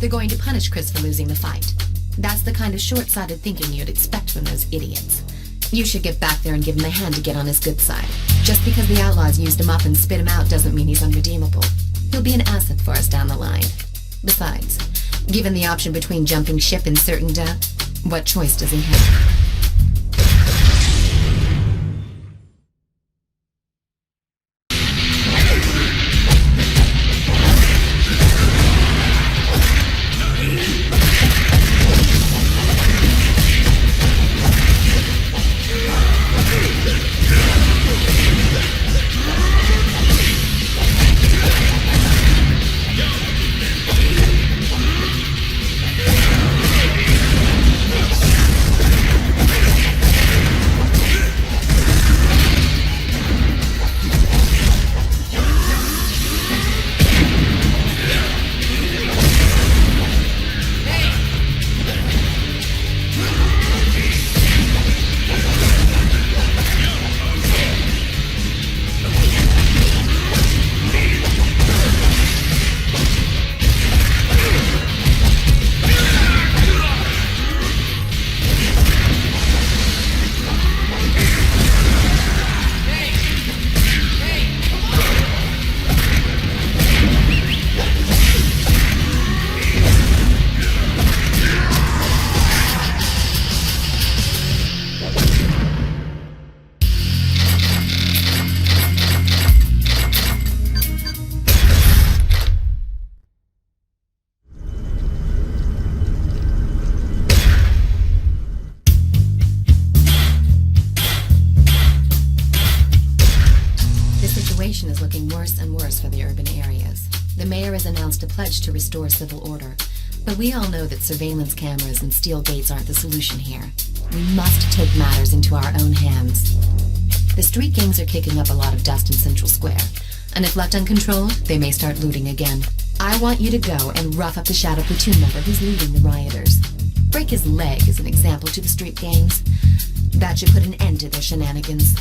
They're going to punish Chris for losing the fight. That's the kind of short-sighted thinking you'd expect from those idiots. You should get back there and give him a hand to get on his good side. Just because the outlaws used him up and spit him out doesn't mean he's unredeemable. He'll be an asset for us down the line. Besides, given the option between jumping ship and certain death, what choice does he have? Is looking worse and worse for the urban areas. The mayor has announced a pledge to restore civil order, but we all know that surveillance cameras and steel gates aren't the solution here. We must take matters into our own hands. The street gangs are kicking up a lot of dust in Central Square, and if left uncontrolled, they may start looting again. I want you to go and rough up the Shadow Platoon member who's leading the rioters. Break his leg as an example to the street gangs. That should put an end to their shenanigans.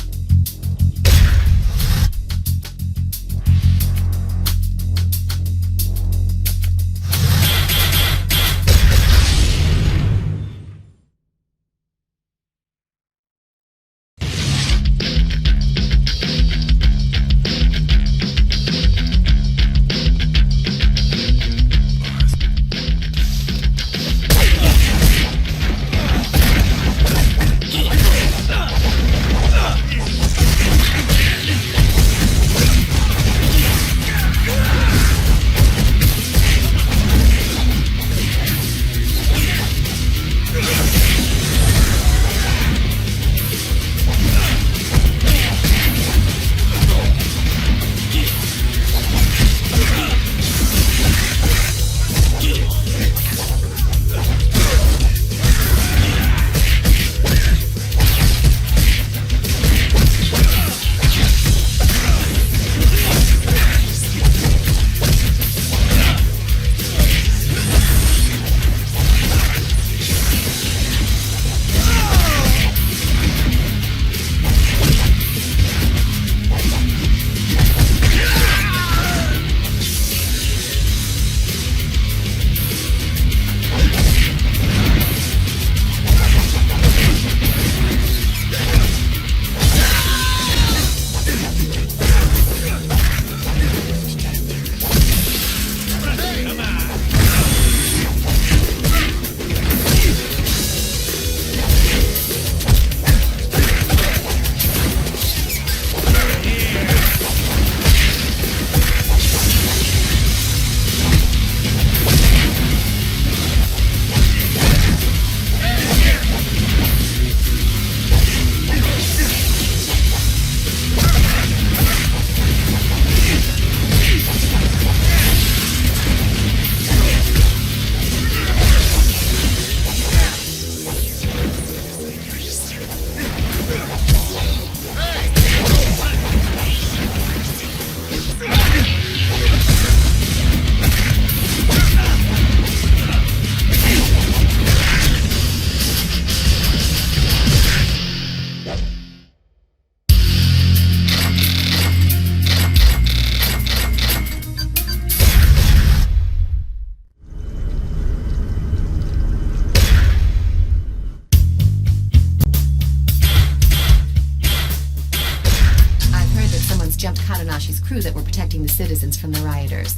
protecting the citizens from the rioters.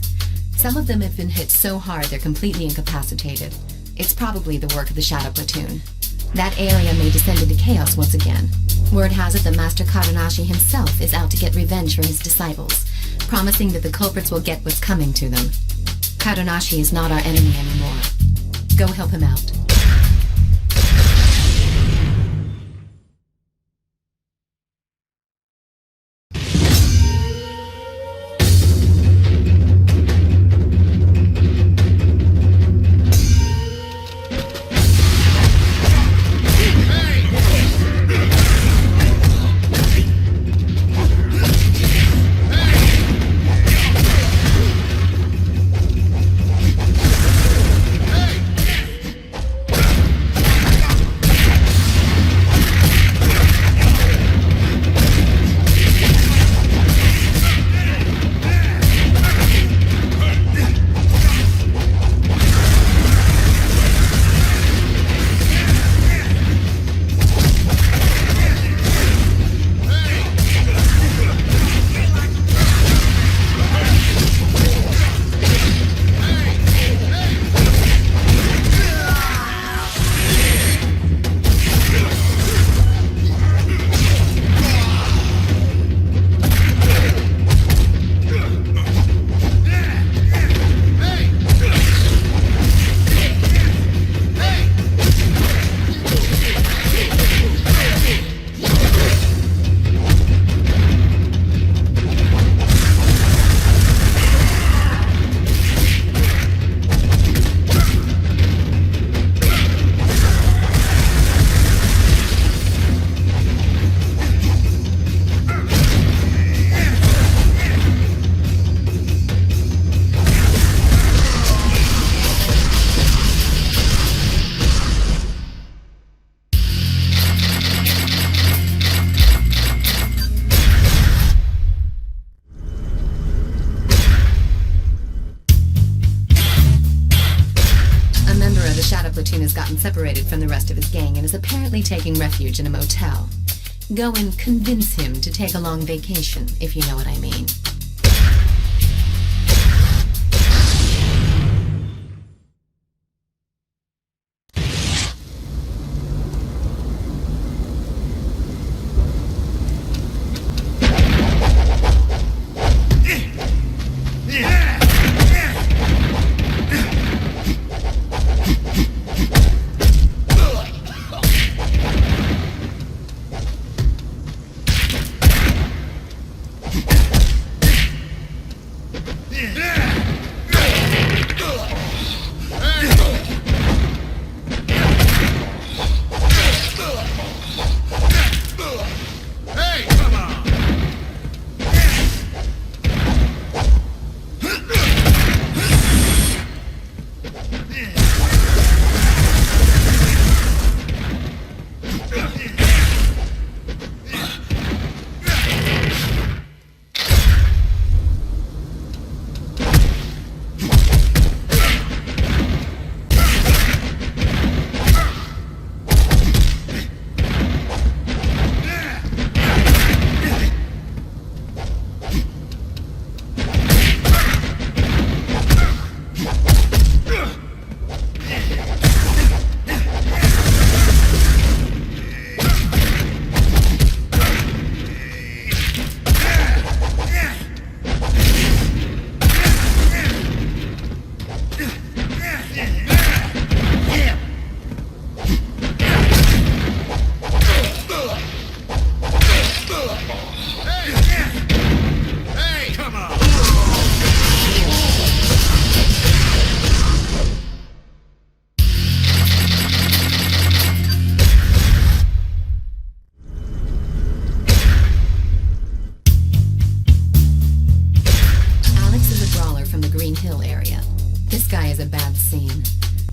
Some of them have been hit so hard they're completely incapacitated. It's probably the work of the Shadow Platoon. That area may descend into chaos once again. Word has it that Master Kadonashi himself is out to get revenge for his disciples, promising that the culprits will get what's coming to them. Kadonashi is not our enemy anymore. Go help him out. Has gotten separated from the rest of his gang and is apparently taking refuge in a motel. Go and convince him to take a long vacation, if you know what I mean.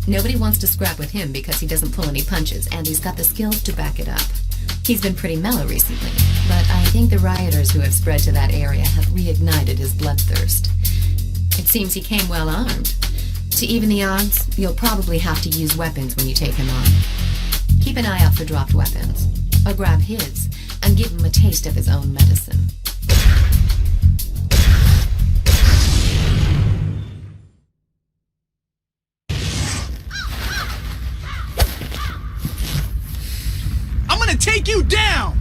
Nobody wants to scrap with him because he doesn't pull any punches, and he's got the skills to back it up. He's been pretty mellow recently, but I think the rioters who have spread to that area have reignited his bloodthirst. It seems he came well armed. To even the odds, you'll probably have to use weapons when you take him on. Keep an eye out for dropped weapons, or grab his, and give him a taste of his own medicine. take you down!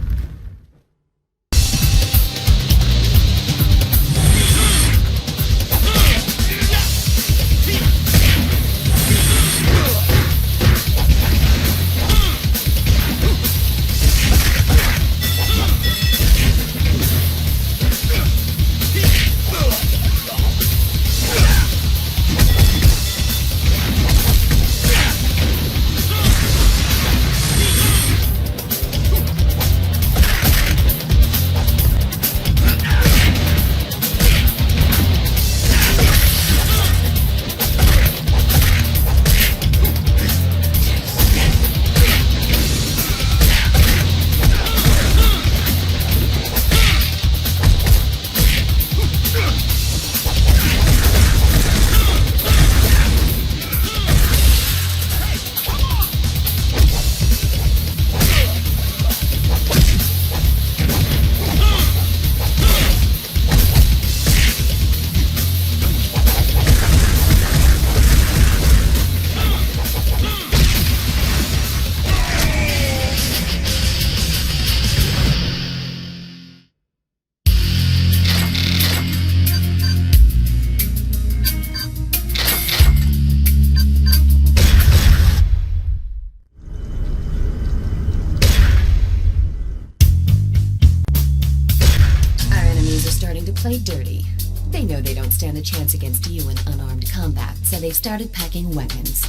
Play dirty. They know they don't stand a chance against you in unarmed combat, so they've started packing weapons.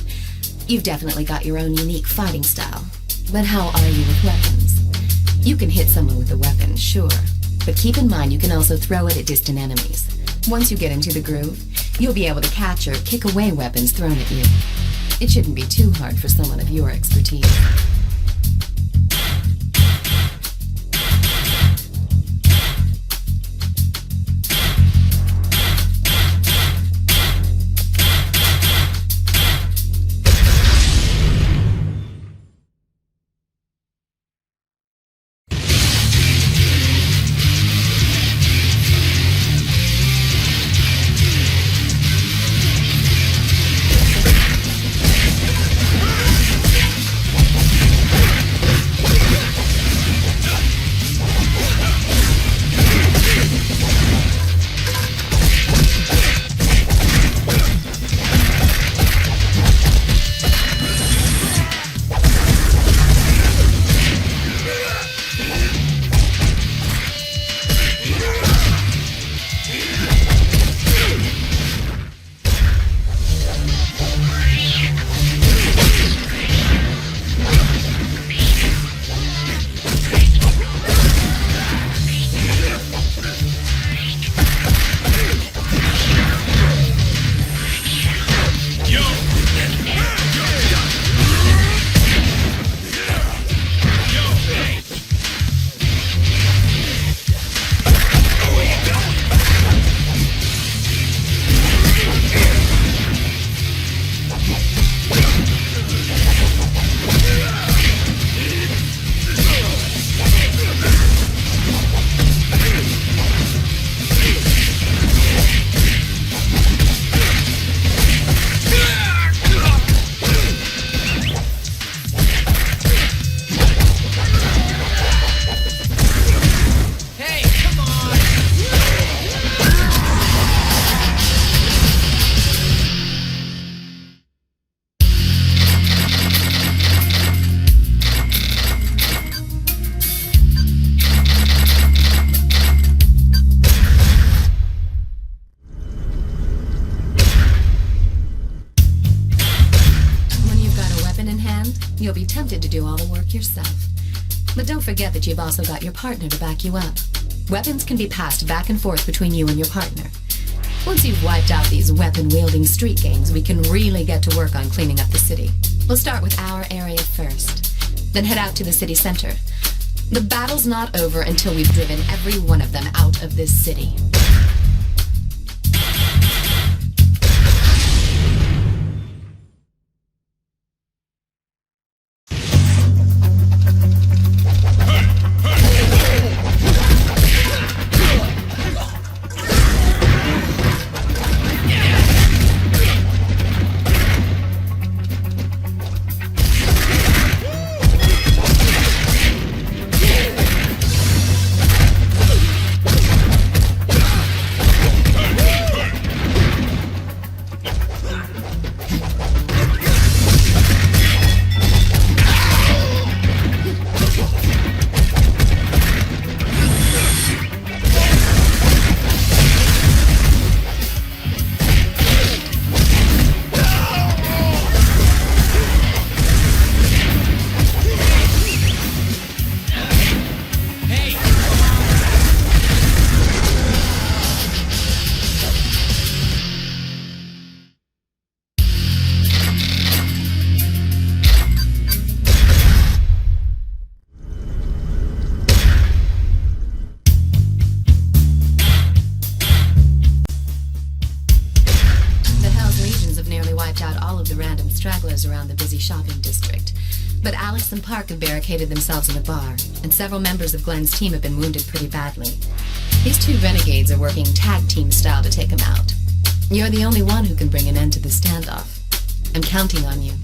You've definitely got your own unique fighting style. But how are you with weapons? You can hit someone with a weapon, sure. But keep in mind you can also throw it at distant enemies. Once you get into the groove, you'll be able to catch or kick away weapons thrown at you. It shouldn't be too hard for someone of your expertise. You'll be tempted to do all the work yourself. But don't forget that you've also got your partner to back you up. Weapons can be passed back and forth between you and your partner. Once you've wiped out these weapon-wielding street gangs, we can really get to work on cleaning up the city. We'll start with our area first, then head out to the city center. The battle's not over until we've driven every one of them out of this city. stragglers around the busy shopping district. But Alex and Park have barricaded themselves in a bar, and several members of Glenn's team have been wounded pretty badly. These two renegades are working tag team style to take him out. You're the only one who can bring an end to the standoff. I'm counting on you.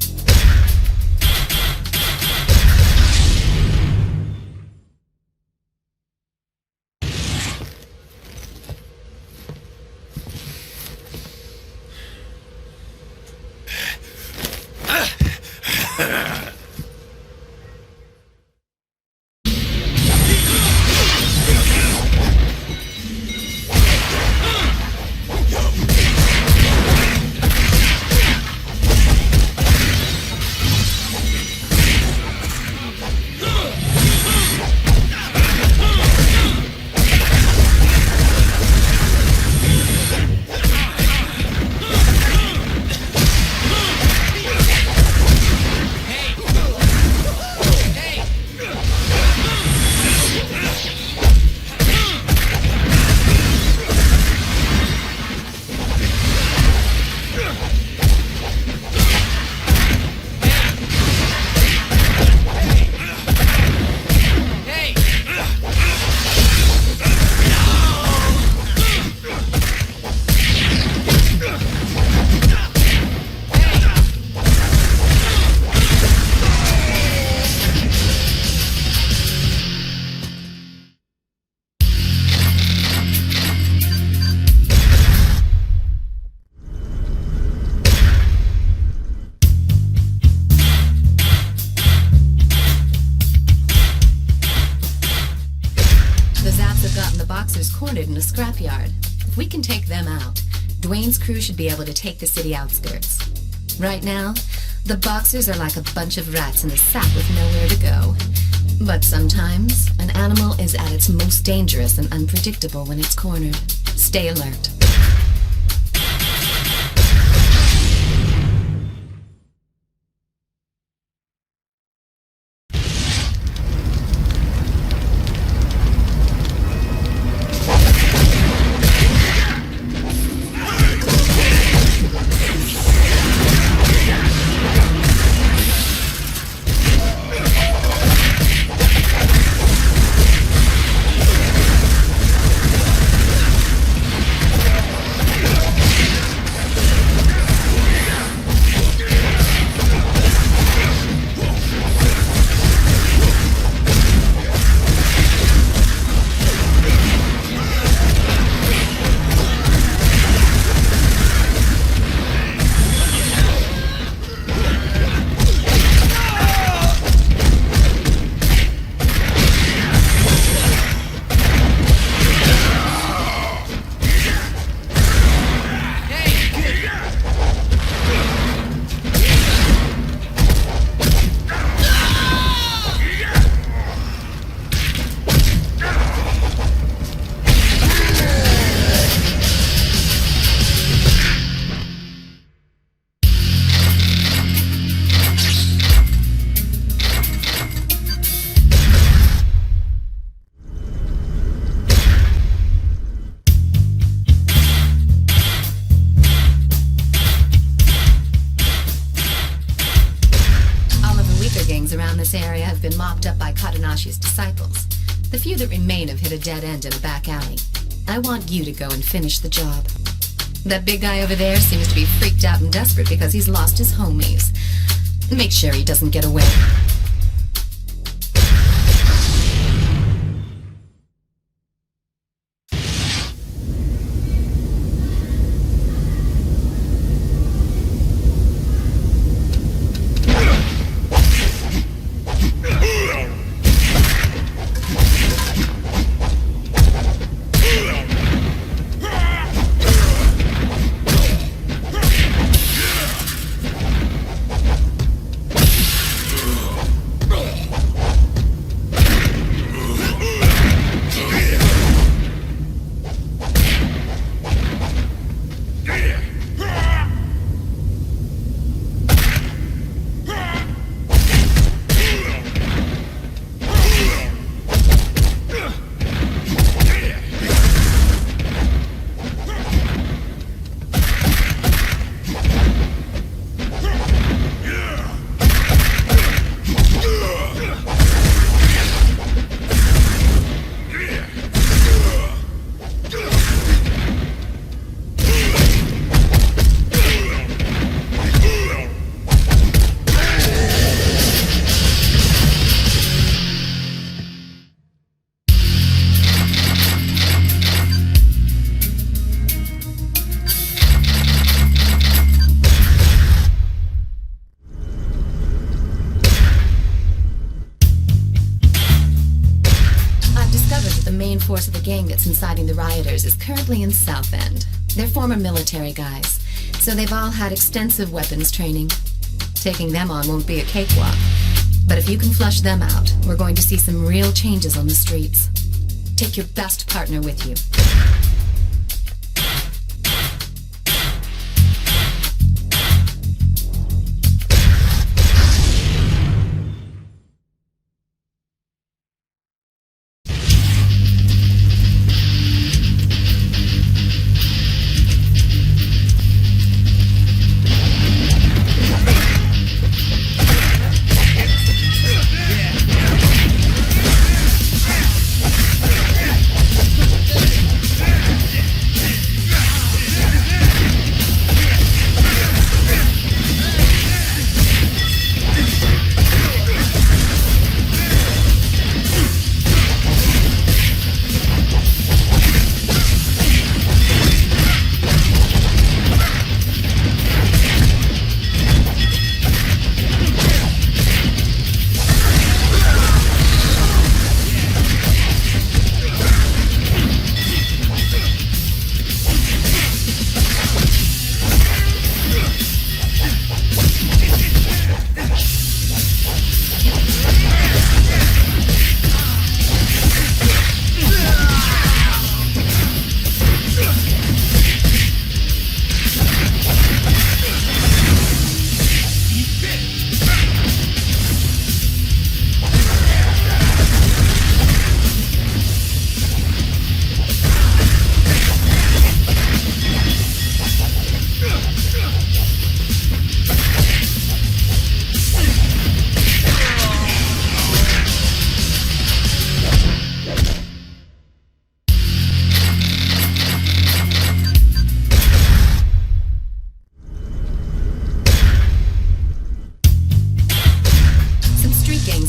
Cornered in a scrapyard. If we can take them out, Dwayne's crew should be able to take the city outskirts. Right now, the Boxers are like a bunch of rats in a sack with nowhere to go. But sometimes, an animal is at its most dangerous and unpredictable when it's cornered. Stay alert. Mopped up by Katanashi's disciples. The few that remain have hit a dead end in a back alley. I want you to go and finish the job. That big guy over there seems to be freaked out and desperate because he's lost his homies. Make sure he doesn't get away. gang that's inciting the rioters is currently in South End. They're former military guys, so they've all had extensive weapons training. Taking them on won't be a cakewalk, but if you can flush them out, we're going to see some real changes on the streets. Take your best partner with you.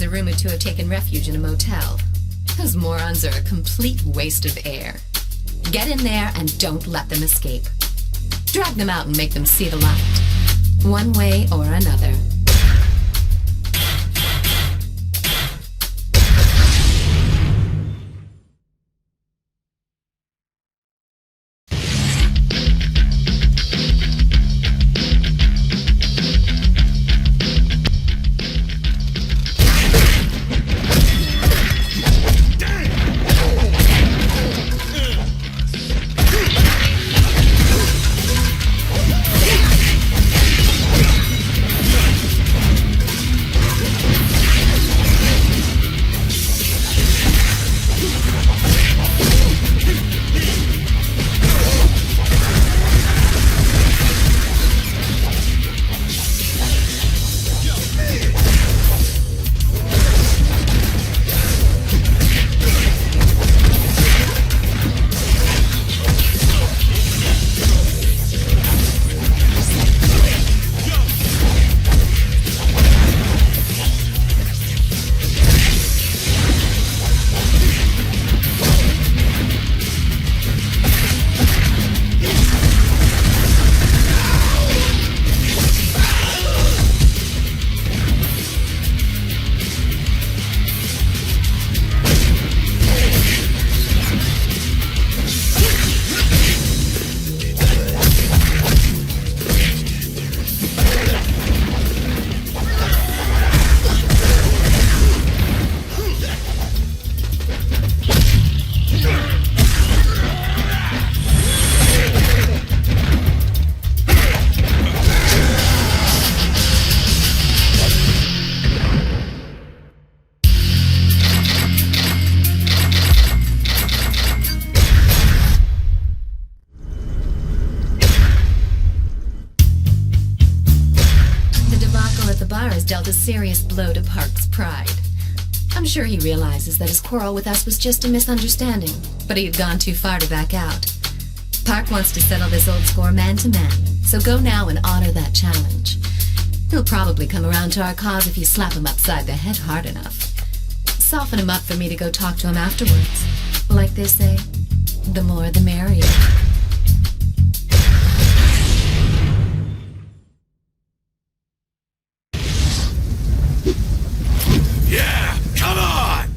Rumored to have taken refuge in a motel. Those morons are a complete waste of air. Get in there and don't let them escape. Drag them out and make them see the light. One way or another. Dealt a serious blow to Park's pride. I'm sure he realizes that his quarrel with us was just a misunderstanding, but he had gone too far to back out. Park wants to settle this old score man to man, so go now and honor that challenge. He'll probably come around to our cause if you slap him upside the head hard enough. Soften him up for me to go talk to him afterwards. Like they say, the more the merrier. Yeah, come on!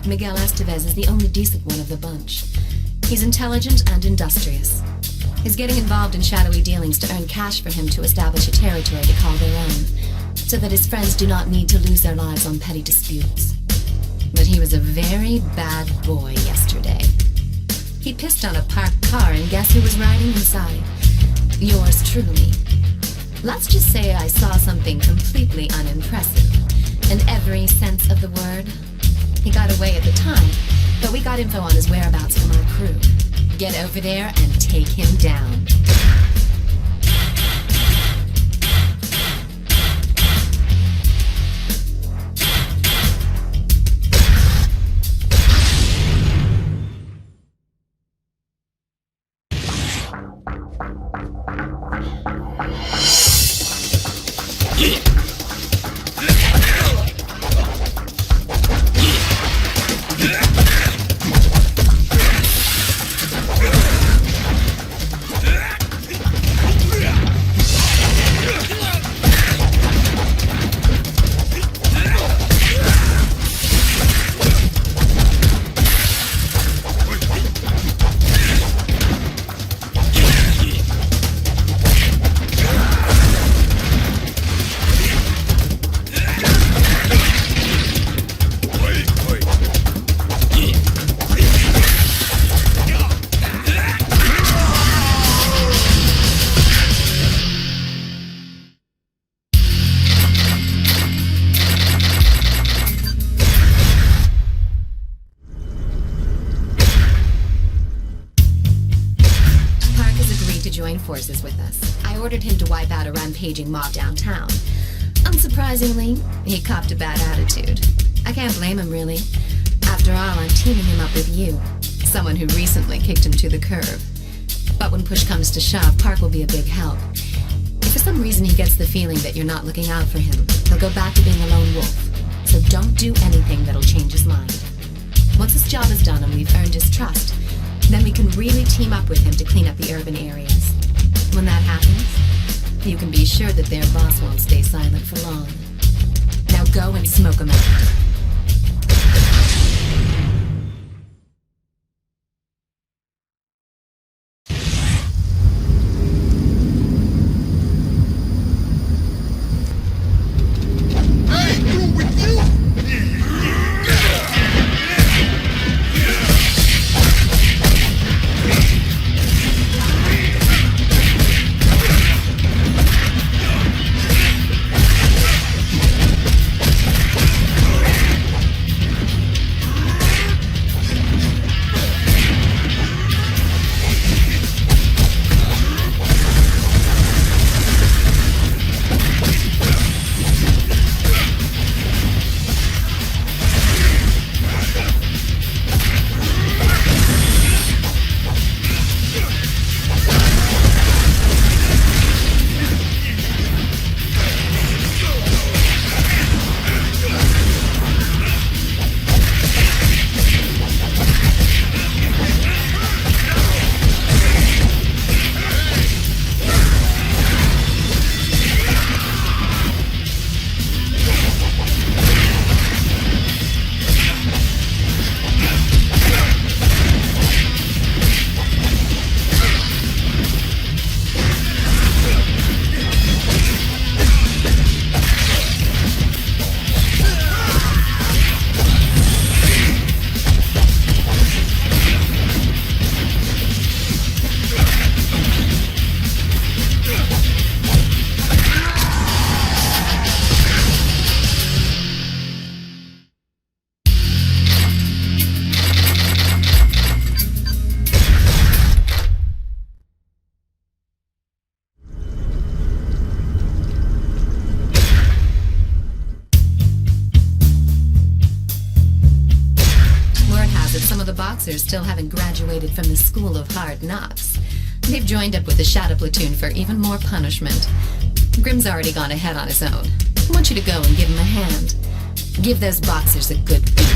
Miguel Estevez is the only decent one of the bunch. He's intelligent and industrious. His getting involved in shadowy dealings to earn cash for him to establish a territory to call their own, so that his friends do not need to lose their lives on petty disputes. But he was a very bad boy yesterday. He pissed on a parked car, and guess who was riding inside? Yours truly. Let's just say I saw something completely unimpressive, in every sense of the word. He got away at the time, but we got info on his whereabouts from our crew. Get over there and take him down. Forces with us. I ordered him to wipe out a rampaging mob downtown. Unsurprisingly, he copped a bad attitude. I can't blame him, really. After all, I'm teaming him up with you, someone who recently kicked him to the curb. But when push comes to shove, Park will be a big help. If for some reason he gets the feeling that you're not looking out for him, he'll go back to being a lone wolf. So don't do anything that'll change his mind. Once this job is done and we've earned his trust, then we can really team up with him to clean up the urban areas. When that happens, you can be sure that their boss won't stay silent for long. Now go and smoke him out. Still haven't graduated from the School of Hard Knocks. They've joined up with the Shadow Platoon for even more punishment. Grimm's already gone ahead on his own. I want you to go and give him a hand. Give those boxers a good beating.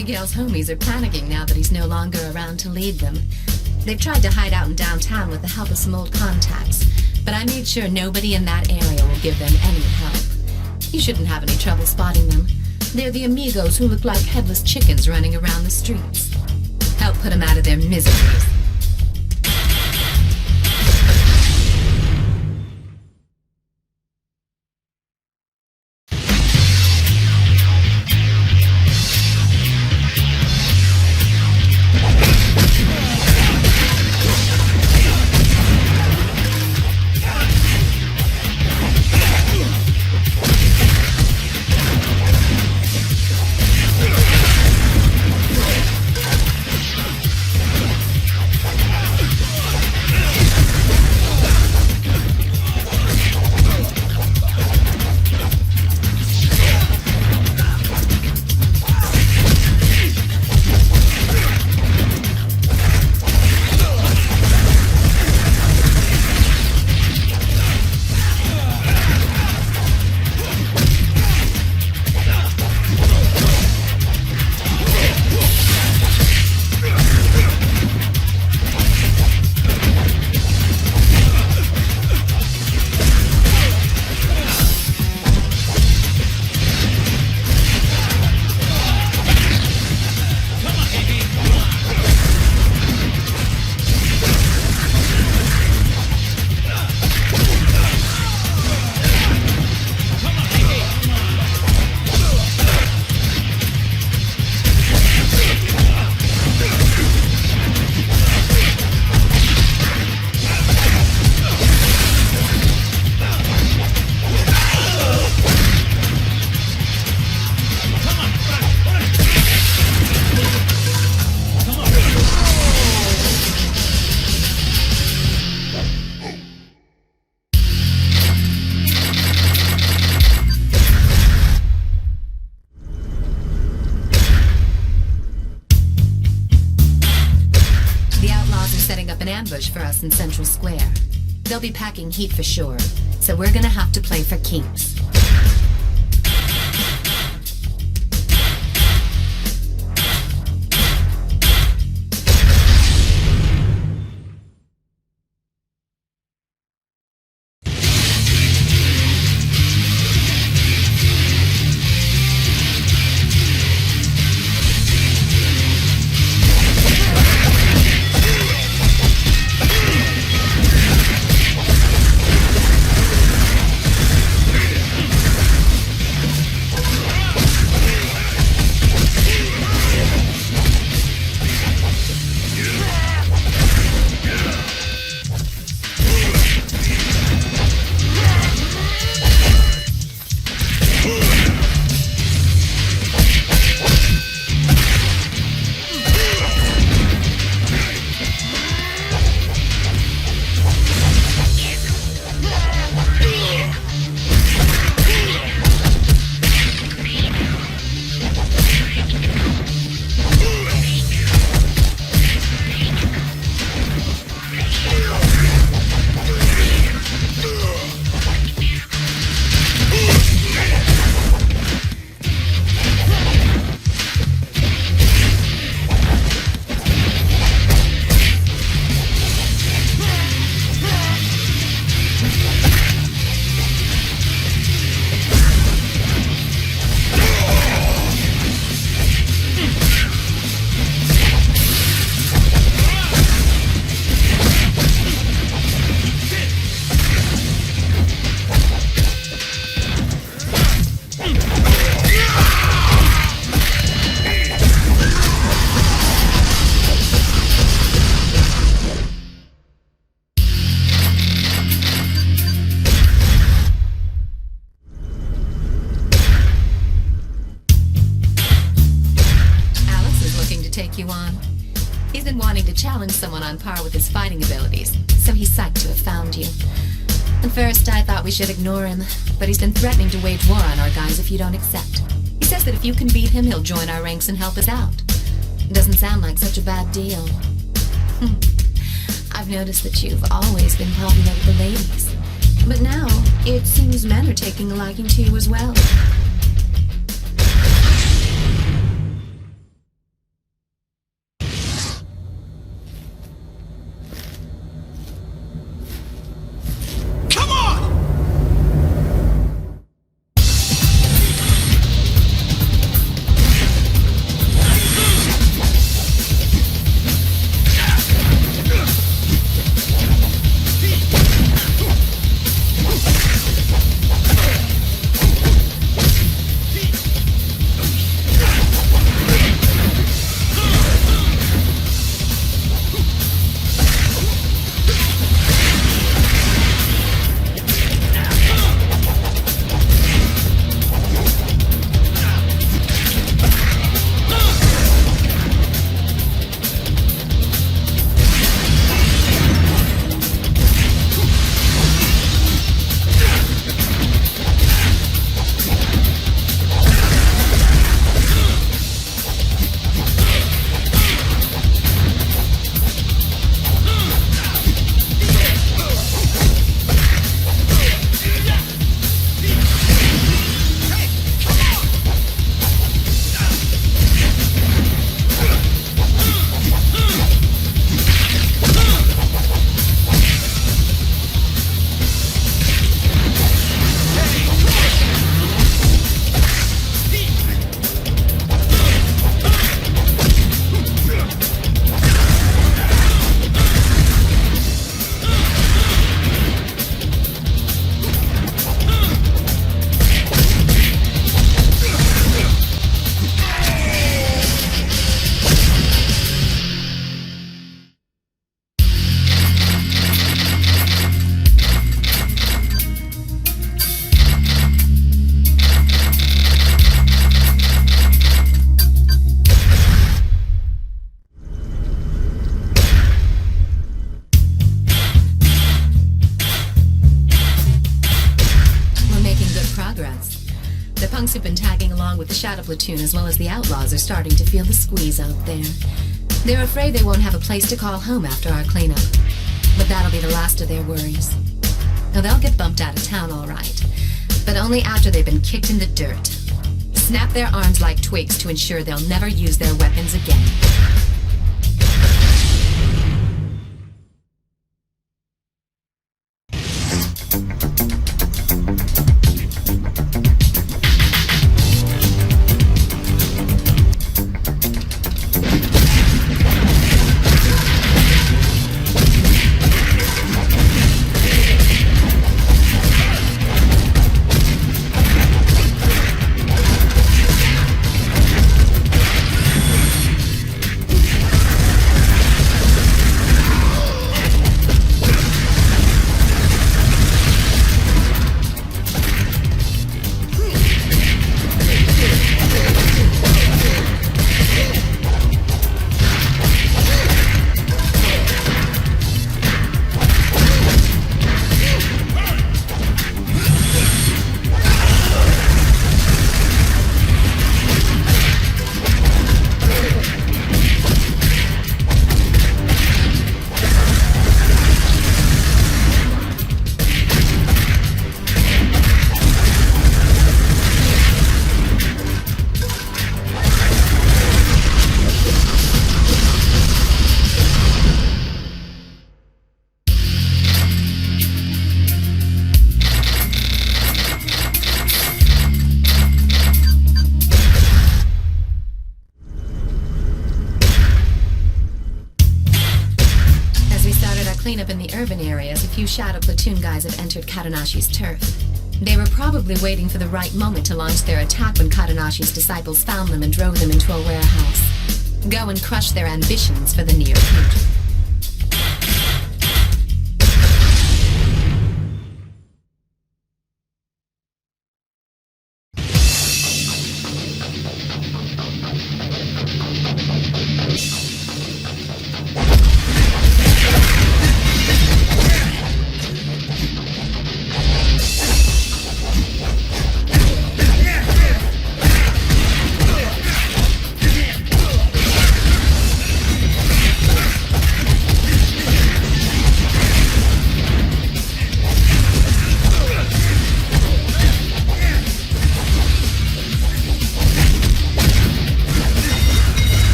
Miguel's homies are panicking now that he's no longer around to lead them. They've tried to hide out in downtown with the help of some old contacts, but I made sure nobody in that area will give them any help. You shouldn't have any trouble spotting them. They're the amigos who look like headless chickens running around the streets. Help put them out of their miseries. Ambush for us in Central Square. They'll be packing heat for sure, so we're gonna have to play for keeps. You on. He's been wanting to challenge someone on par with his fighting abilities, so he's psyched to have found you. At first, I thought we should ignore him, but he's been threatening to wage war on our guys if you don't accept. He says that if you can beat him, he'll join our ranks and help us out. Doesn't sound like such a bad deal. I've noticed that you've always been popular with the ladies, but now it seems men are taking a liking to you as well. platoon as well as the outlaws are starting to feel the squeeze out there. They're afraid they won't have a place to call home after our cleanup. But that'll be the last of their worries. Now, they'll get bumped out of town all right, but only after they've been kicked in the dirt. Snap their arms like twigs to ensure they'll never use their weapons again. Cleanup in the urban areas, a few shadow platoon guys have entered Katanashi's turf. They were probably waiting for the right moment to launch their attack when Katanashi's disciples found them and drove them into a warehouse. Go and crush their ambitions for the near future.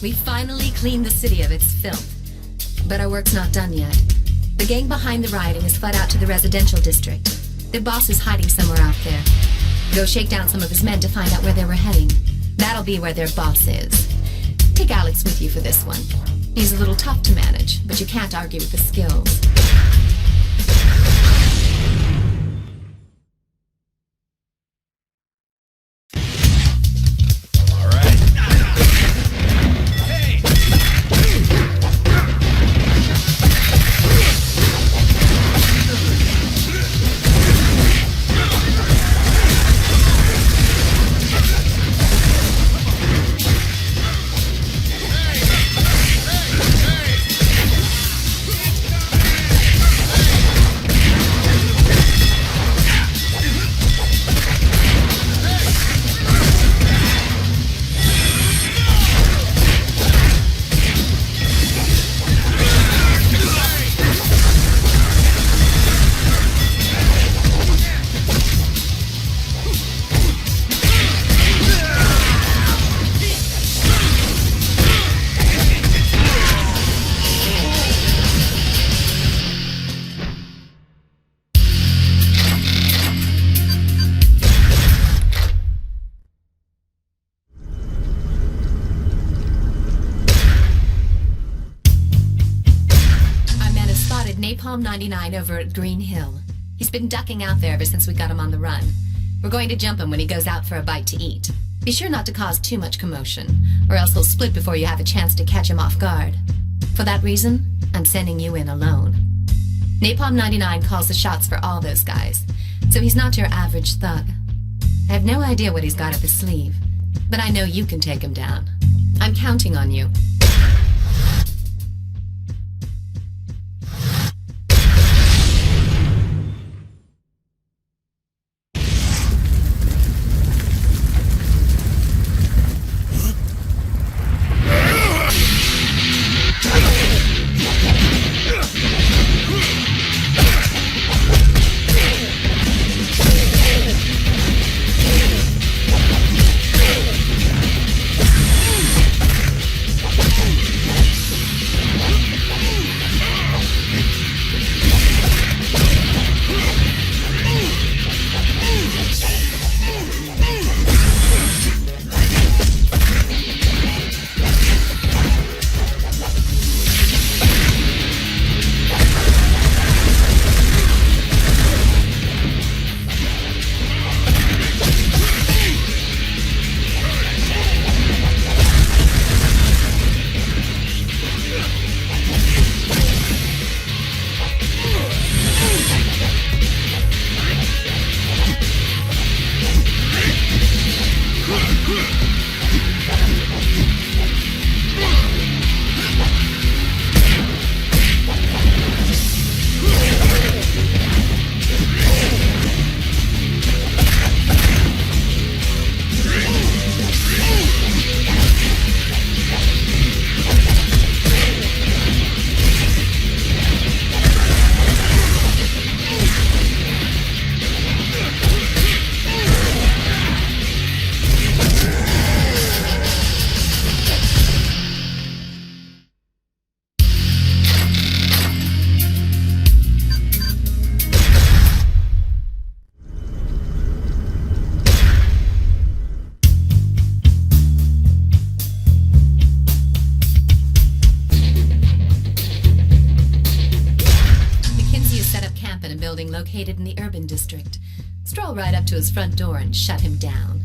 We finally cleaned the city of its filth. But our work's not done yet. The gang behind the rioting has fled out to the residential district. Their boss is hiding somewhere out there. Go shake down some of his men to find out where they were heading. That'll be where their boss is. Take Alex with you for this one. He's a little tough to manage, but you can't argue with the skills. Napalm 99 over at Green Hill. He's been ducking out there ever since we got him on the run. We're going to jump him when he goes out for a bite to eat. Be sure not to cause too much commotion, or else he'll split before you have a chance to catch him off guard. For that reason, I'm sending you in alone. Napalm 99 calls the shots for all those guys, so he's not your average thug. I have no idea what he's got up his sleeve, but I know you can take him down. I'm counting on you. Located in the urban district. Stroll right up to his front door and shut him down.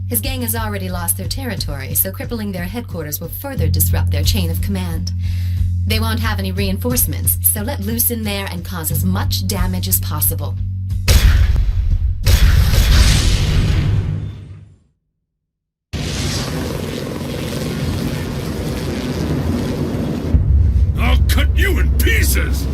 His gang has already lost their territory, so crippling their headquarters will further disrupt their chain of command. They won't have any reinforcements, so let loose in there and cause as much damage as possible. I'll cut you in pieces!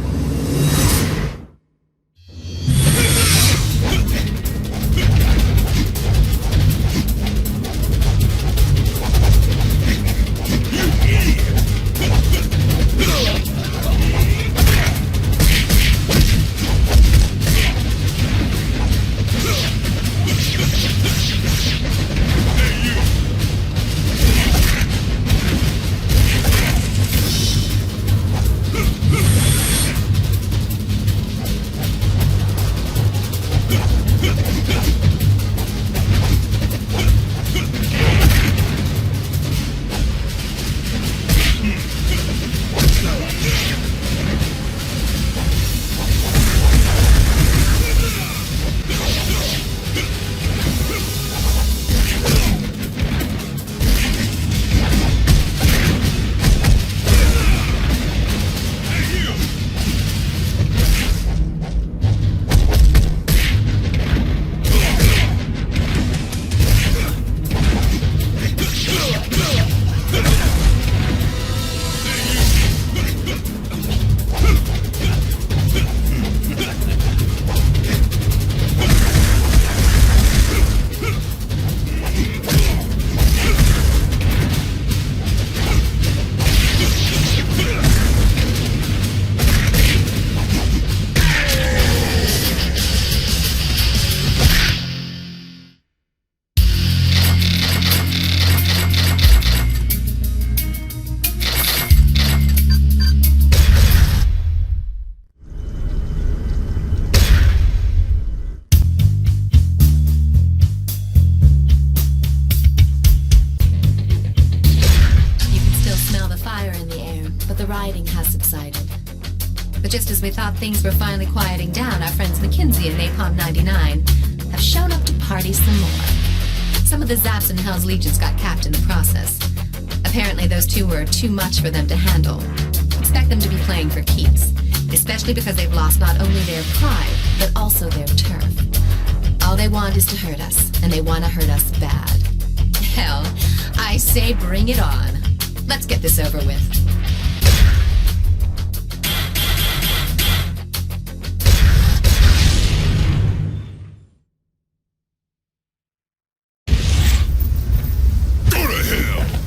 as we thought things were finally quieting down, our friends McKinsey and Napalm 99 have shown up to party some more. Some of the Zaps and Hell's Legions got capped in the process. Apparently those two were too much for them to handle. Expect them to be playing for keeps, especially because they've lost not only their pride, but also their turf. All they want is to hurt us, and they want to hurt us bad. Hell, I say bring it on. Let's get this over with. Go to hell!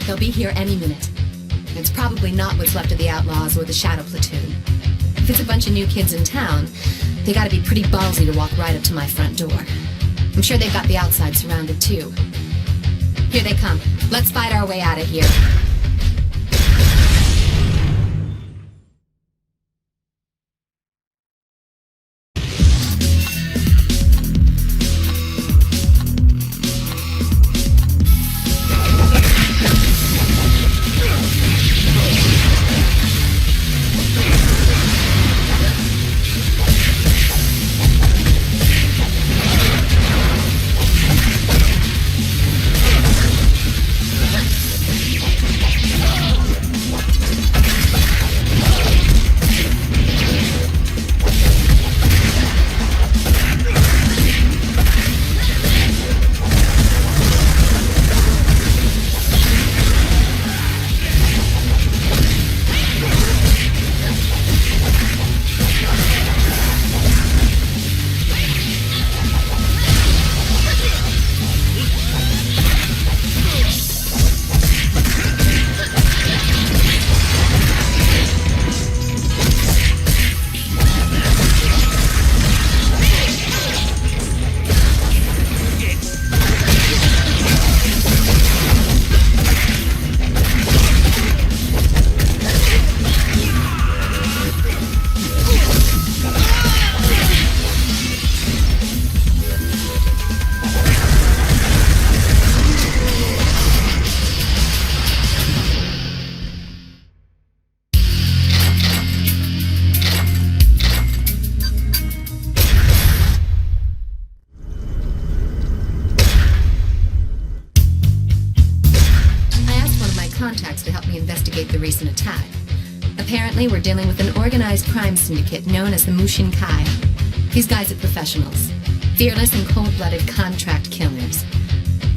They'll be here any minute. It's probably not what's left of the Outlaws or the Shadow Platoon. If it's a bunch of new kids in town, they gotta be pretty ballsy to walk right up to my front door. I'm sure they've got the outside surrounded too. Here they come. Let's fight our way out of here. contacts to help me investigate the recent attack. Apparently, we're dealing with an organized crime syndicate known as the Mushin Kai. These guys are professionals, fearless and cold-blooded contract killers.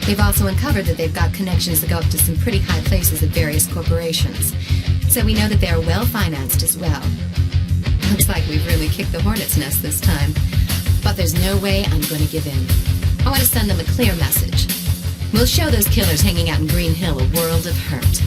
We've also uncovered that they've got connections that go up to some pretty high places at various corporations. So we know that they're well-financed as well. Looks like we've really kicked the hornet's nest this time. But there's no way I'm going to give in. I want to send them a clear message. We'll show those killers hanging out in Green Hill a world of hurt.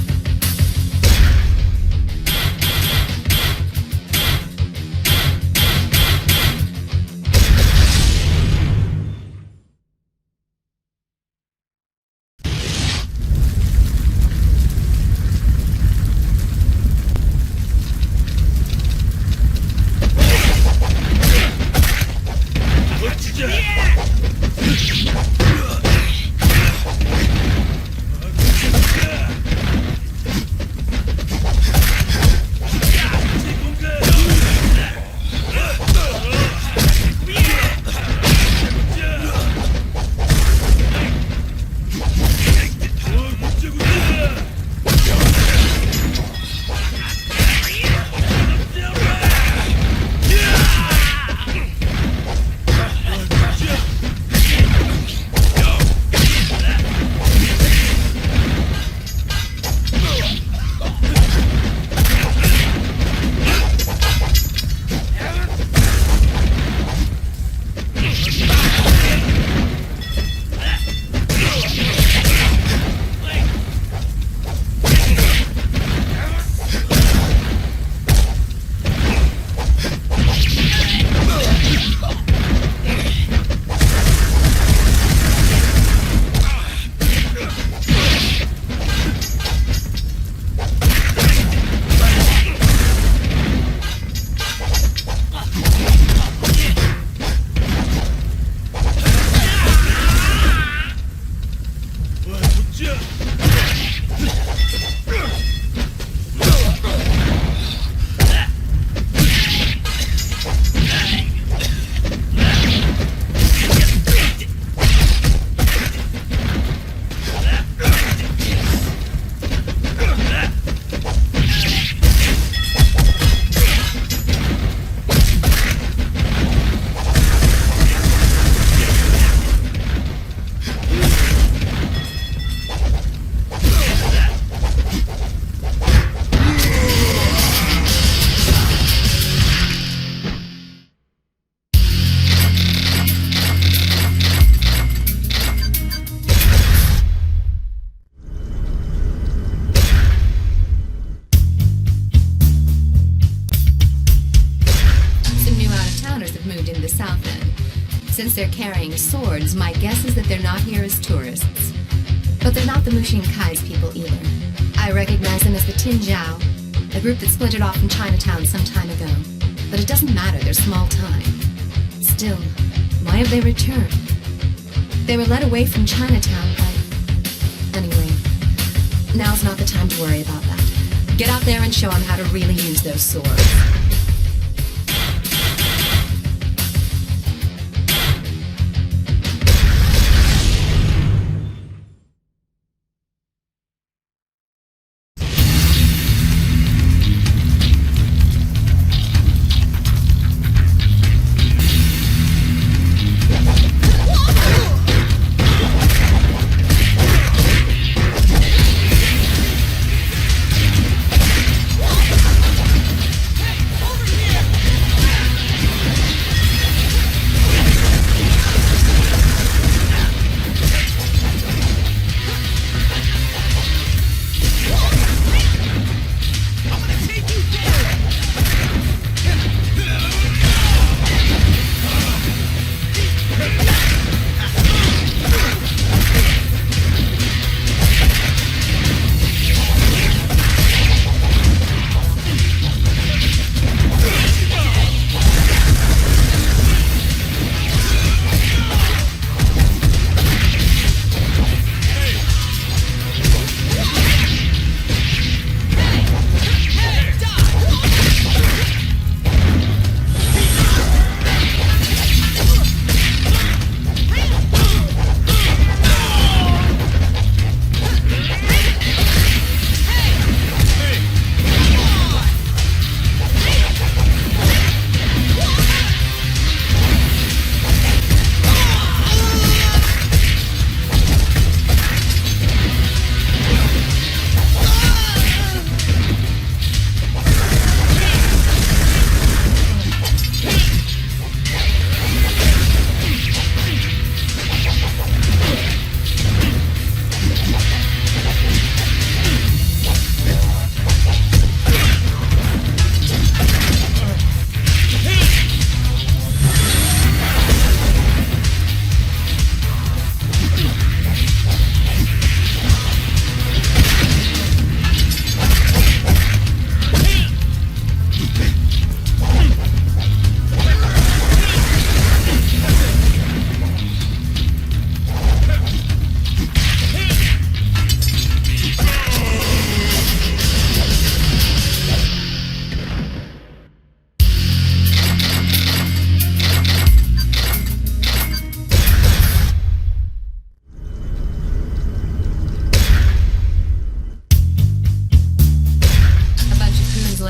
Since they're carrying swords, my guess is that they're not here as tourists. But they're not the Mushin Kai's people either. I recognize them as the Tin Jiao, a group that splintered off from Chinatown some time ago. But it doesn't matter, they're small time. Still, why have they returned? They were led away from Chinatown by... Anyway, now's not the time to worry about that. Get out there and show them how to really use those swords.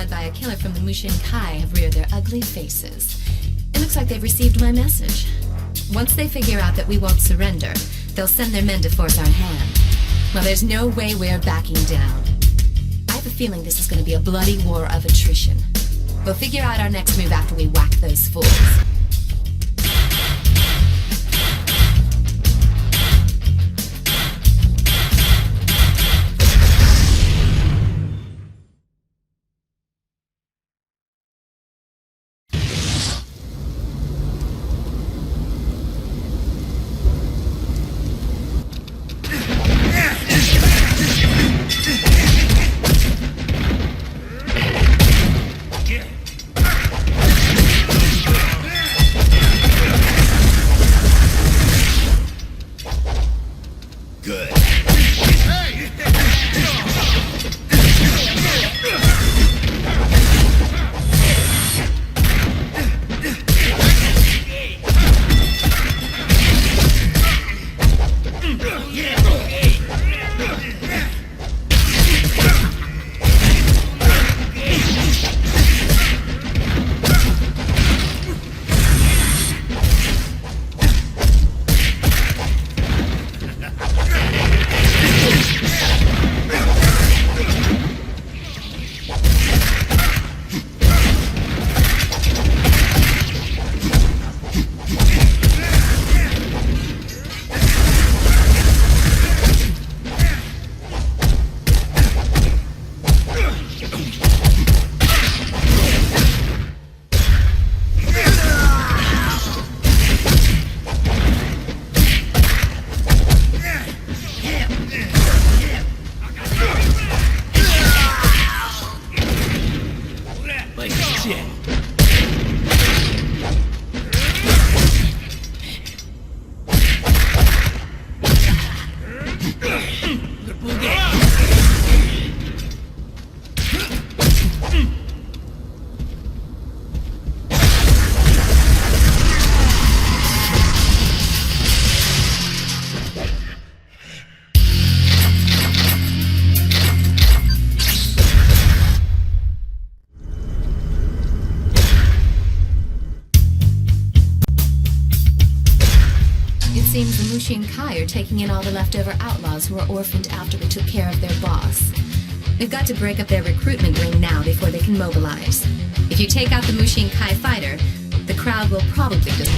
led by a killer from the Mushin Kai have reared their ugly faces. It looks like they've received my message. Once they figure out that we won't surrender, they'll send their men to force our hand. Well, there's no way we're backing down. I have a feeling this is going to be a bloody war of attrition. We'll figure out our next move after we whack those fools. Seems the Mushin Kai are taking in all the leftover outlaws who were orphaned after we took care of their boss. We've got to break up their recruitment ring now before they can mobilize. If you take out the Mushin Kai fighter, the crowd will probably just...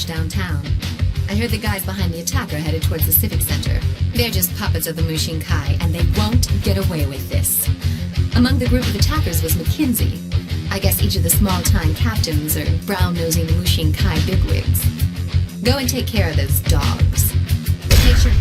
downtown. I heard the guys behind the attack are headed towards the Civic Center. They're just puppets of the Mushin Kai, and they won't get away with this. Among the group of attackers was McKinsey. I guess each of the small-time captains are brown-nosing the Mushin Kai bigwigs. Go and take care of those dogs. Make sure...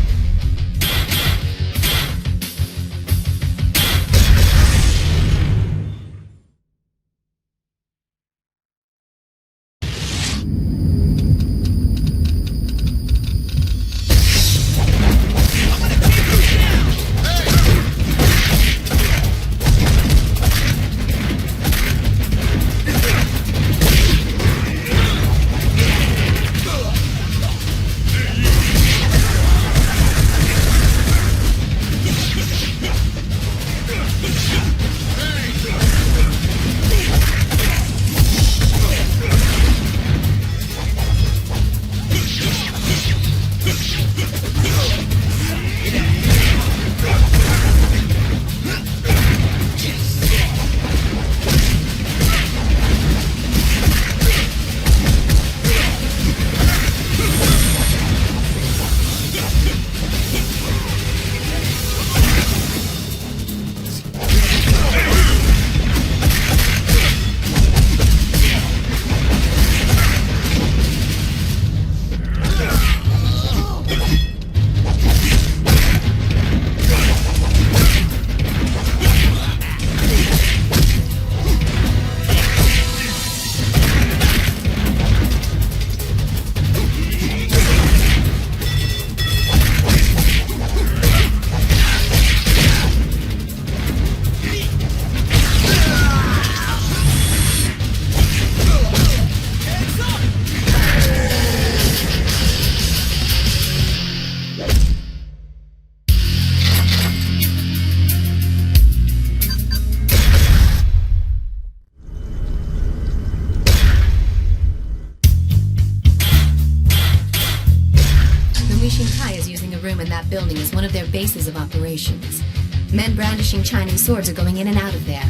building is one of their bases of operations. Men brandishing Chinese swords are going in and out of there.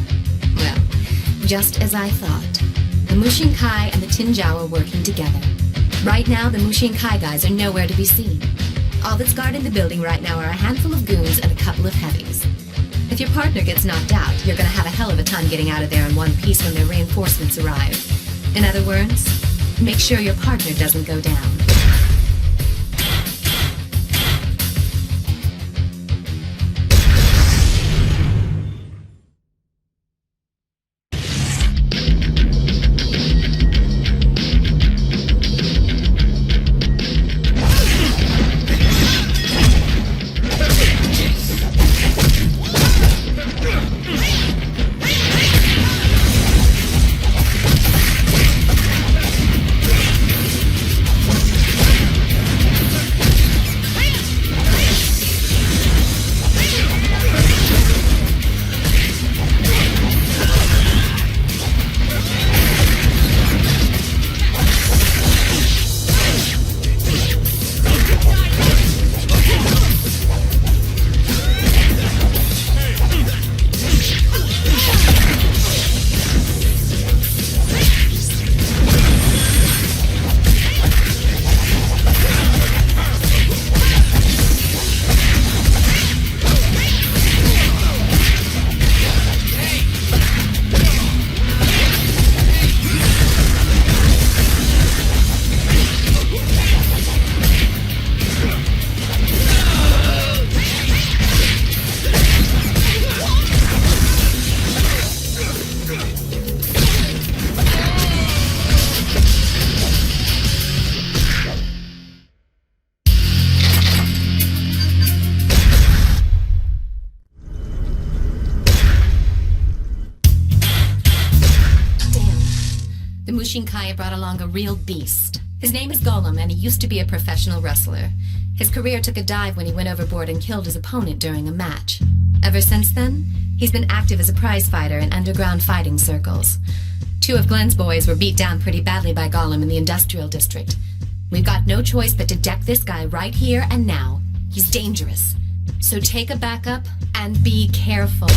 Well, just as I thought. The Mushin Kai and the Tinjiao are working together. Right now, the Mushin Kai guys are nowhere to be seen. All that's guarding the building right now are a handful of goons and a couple of heavies. If your partner gets knocked out, you're gonna have a hell of a time getting out of there in one piece when their reinforcements arrive. In other words, make sure your partner doesn't go down. Mushin brought along a real beast. His name is Golem, and he used to be a professional wrestler. His career took a dive when he went overboard and killed his opponent during a match. Ever since then, he's been active as a prize fighter in underground fighting circles. 2 of Glenn's boys were beat down pretty badly by Golem in the industrial district. We've got no choice but to deck this guy right here and now. He's dangerous. So take a backup and be careful.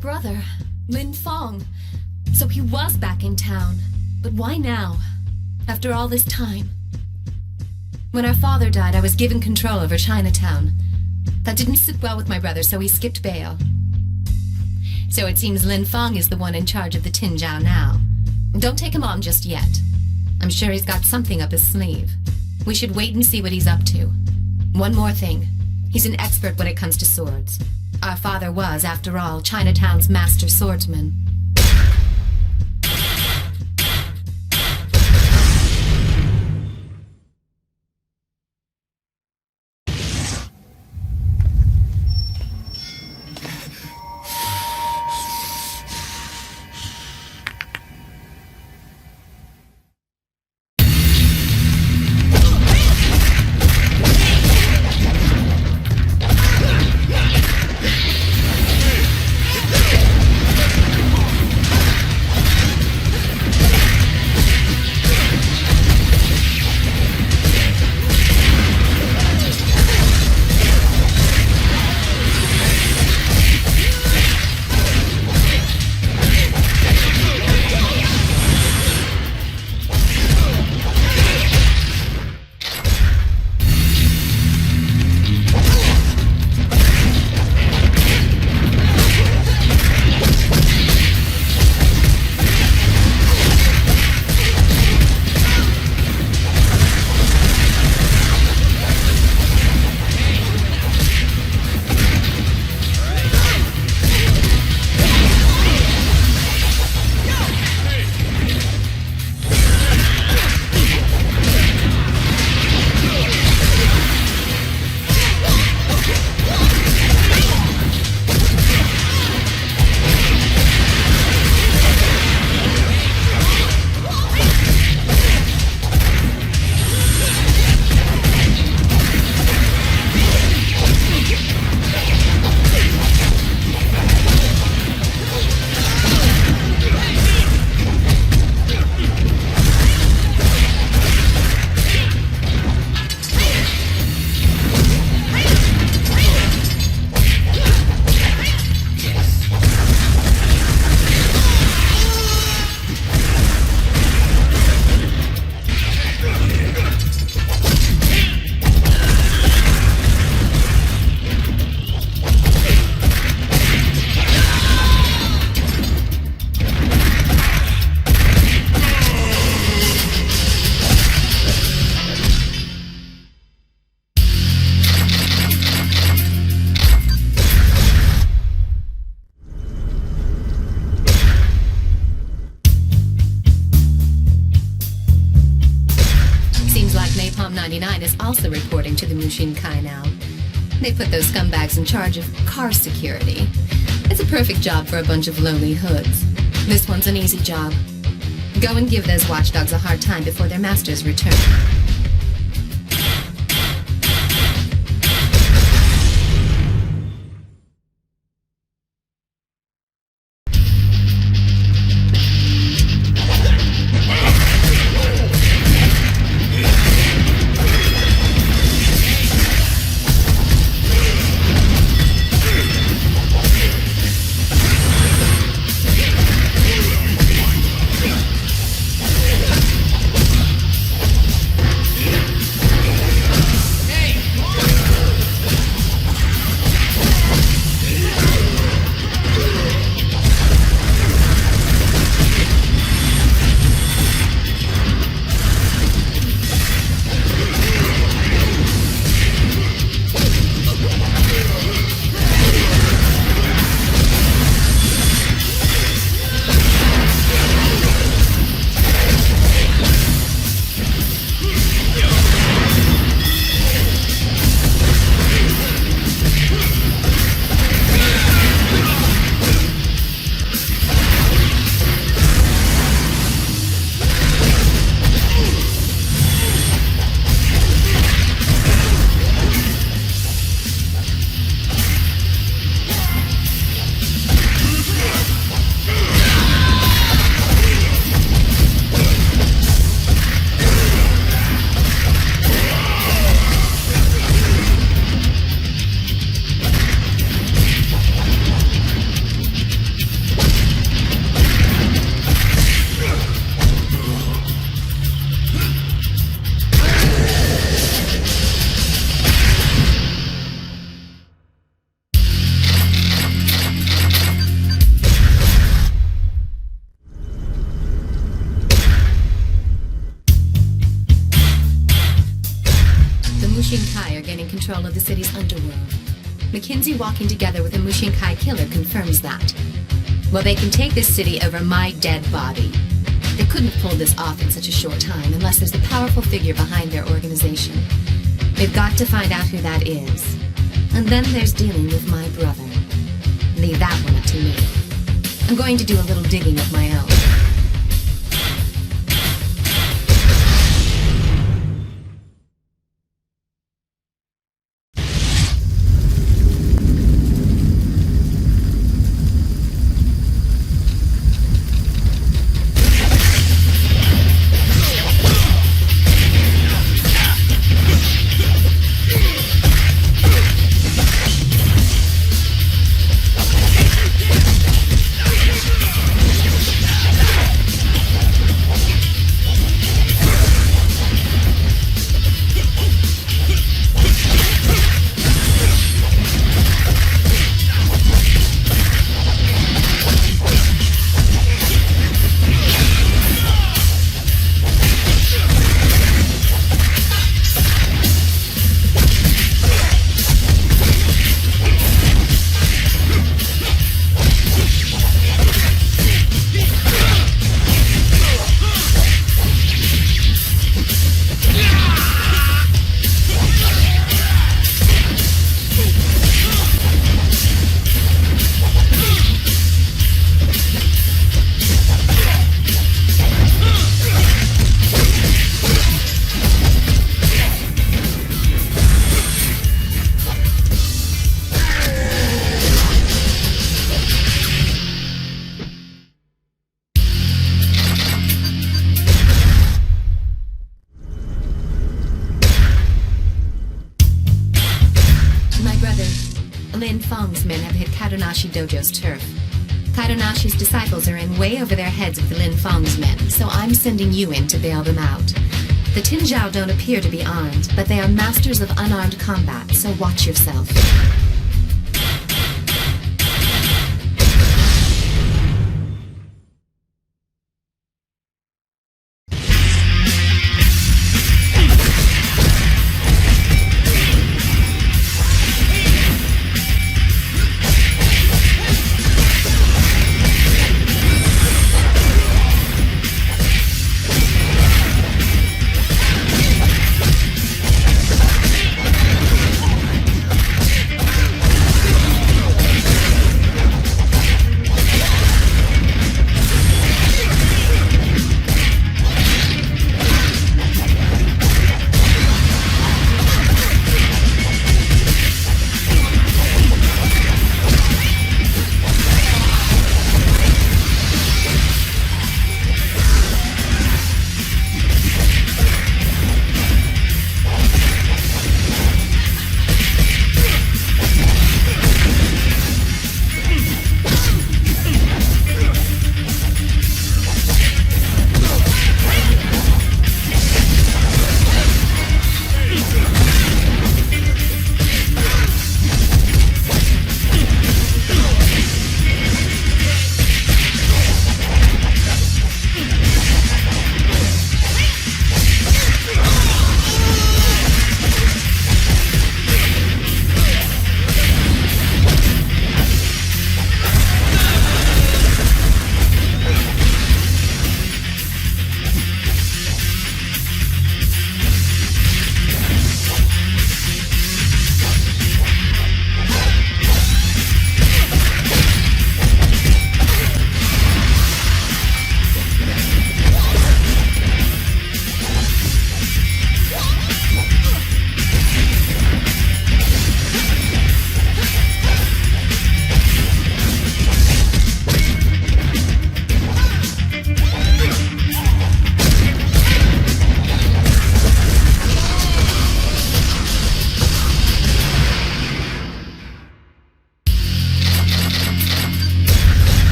Brother, Lin Fong. So he was back in town. But why now? After all this time? When our father died, I was given control over Chinatown. That didn't sit well with my brother, so he skipped bail. So it seems Lin Fong is the one in charge of the Tinjiao now. Don't take him on just yet. I'm sure he's got something up his sleeve. We should wait and see what he's up to. One more thing. He's an expert when it comes to swords. Our father was, after all, Chinatown's master swordsman. Napalm 99 is also reporting to the Mushin Kai now. They put those scumbags in charge of car security. It's a perfect job for a bunch of lonely hoods. This one's an easy job. Go and give those watchdogs a hard time before their masters return. control of the city's underworld. McKinsey walking together with a Mushinkai killer confirms that. Well, they can take this city over my dead body. They couldn't have pulled this off in such a short time unless there's a powerful figure behind their organization. They've got to find out who that is. And then there's dealing with my brother. Leave that one up to me. I'm going to do a little digging of my own. Men have hit Kadonashi Dojo's turf. Kadonashi's disciples are in way over their heads with the Lin Feng's men, so I'm sending you in to bail them out. The Tinjiao don't appear to be armed, but they are masters of unarmed combat, so watch yourself.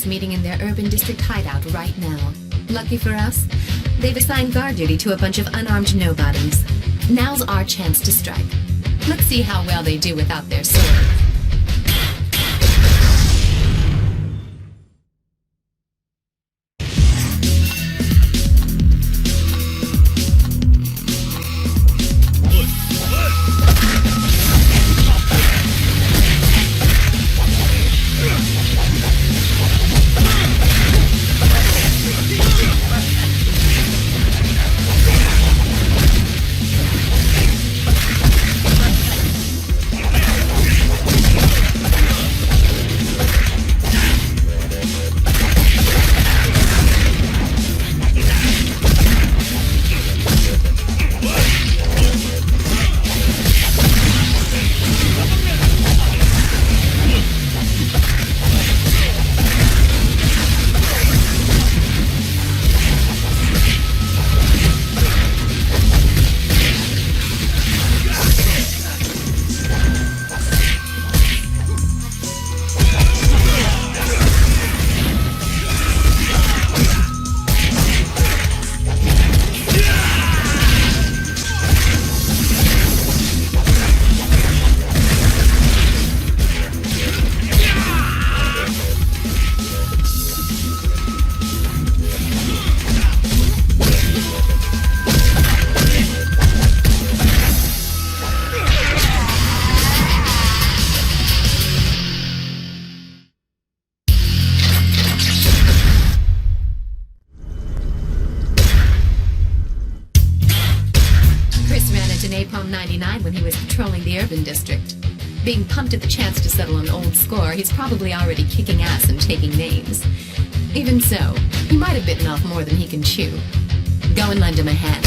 Meeting in their urban district hideout right now. Lucky for us, they've assigned guard duty to a bunch of unarmed nobodies. Now's our chance to strike. Let's see how well they do without their swords. in Napalm 99 when he was patrolling the urban district. Being pumped at the chance to settle an old score, he's probably already kicking ass and taking names. Even so, he might have bitten off more than he can chew. Go and lend him a hand.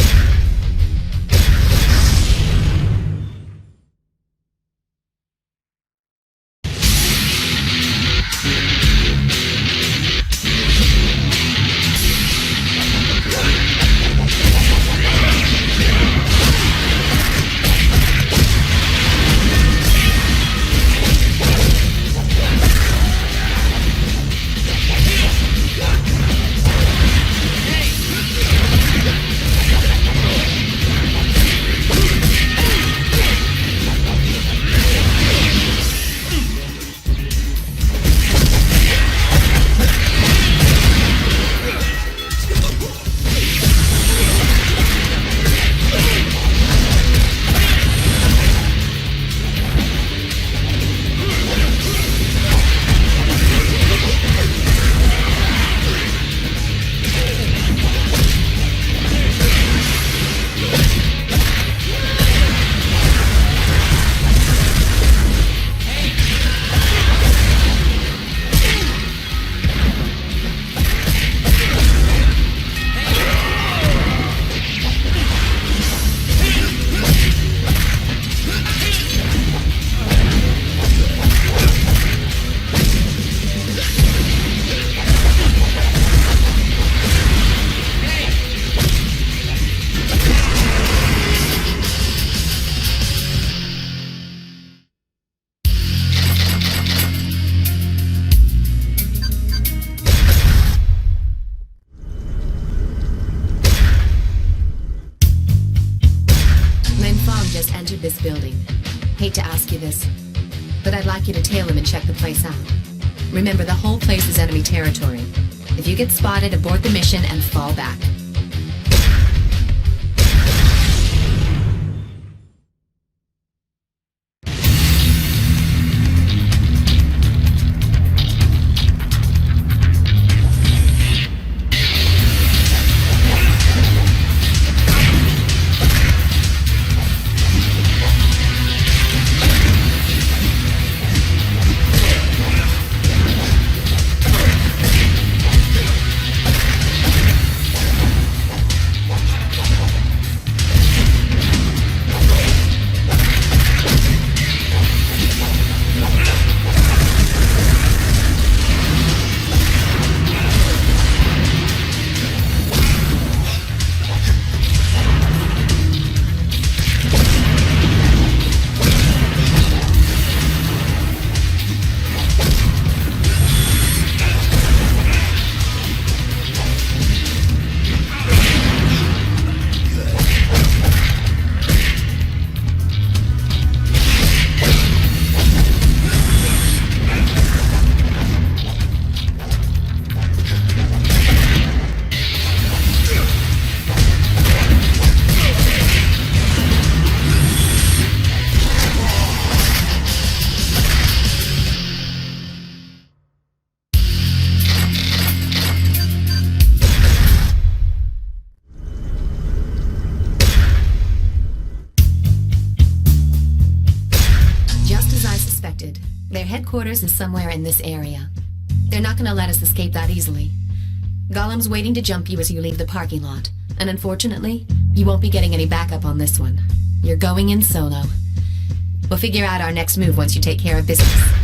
This building. Hate to ask you this, but I'd like you to tail him and check the place out. Remember, the whole place is enemy territory. If you get spotted, abort the mission and fall back. Their headquarters is somewhere in this area. They're not gonna let us escape that easily. Golem's waiting to jump you as you leave the parking lot, and unfortunately, you won't be getting any backup on this one. You're going in solo. We'll figure out our next move once you take care of business.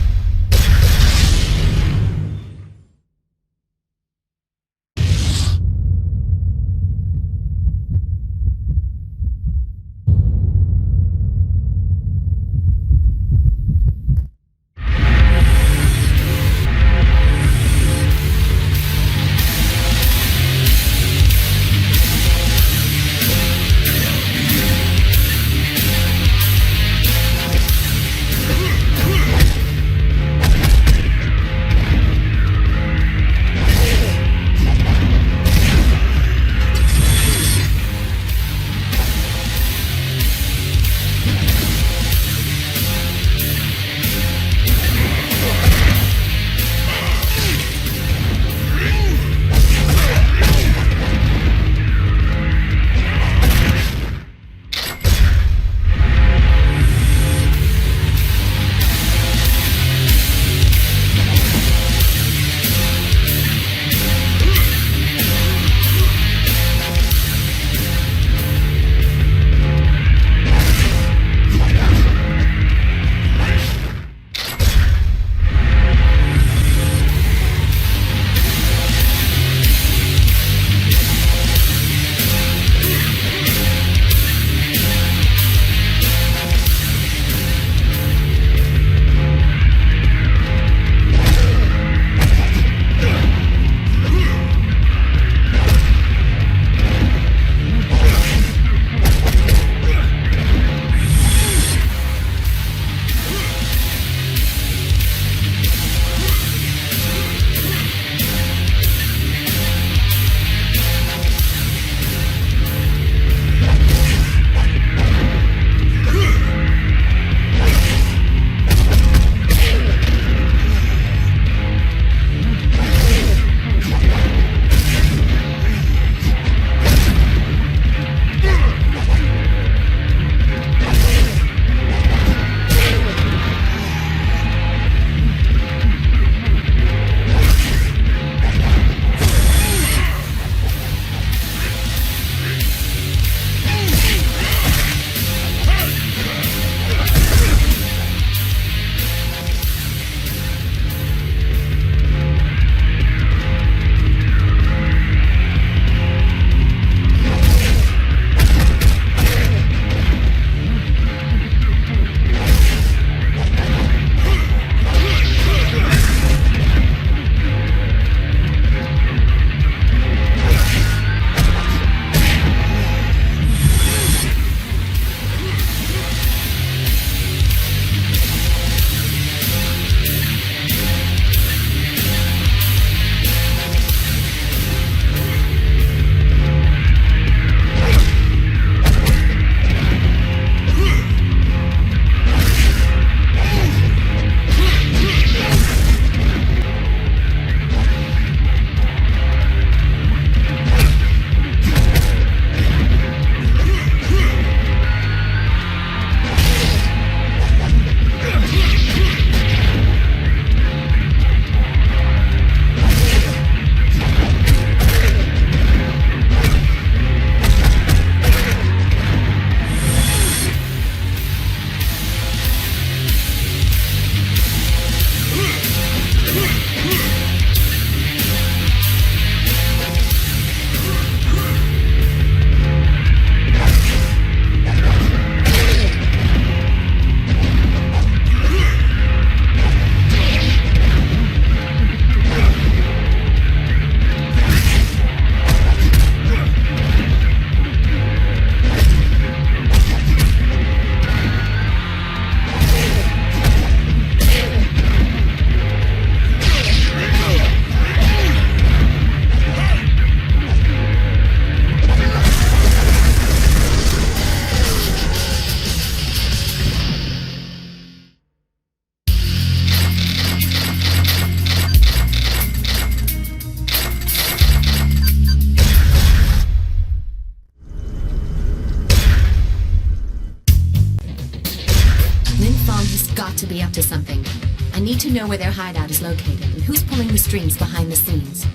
got to be up to something. I need to know where their hideout is located and who's pulling the strings behind the scenes.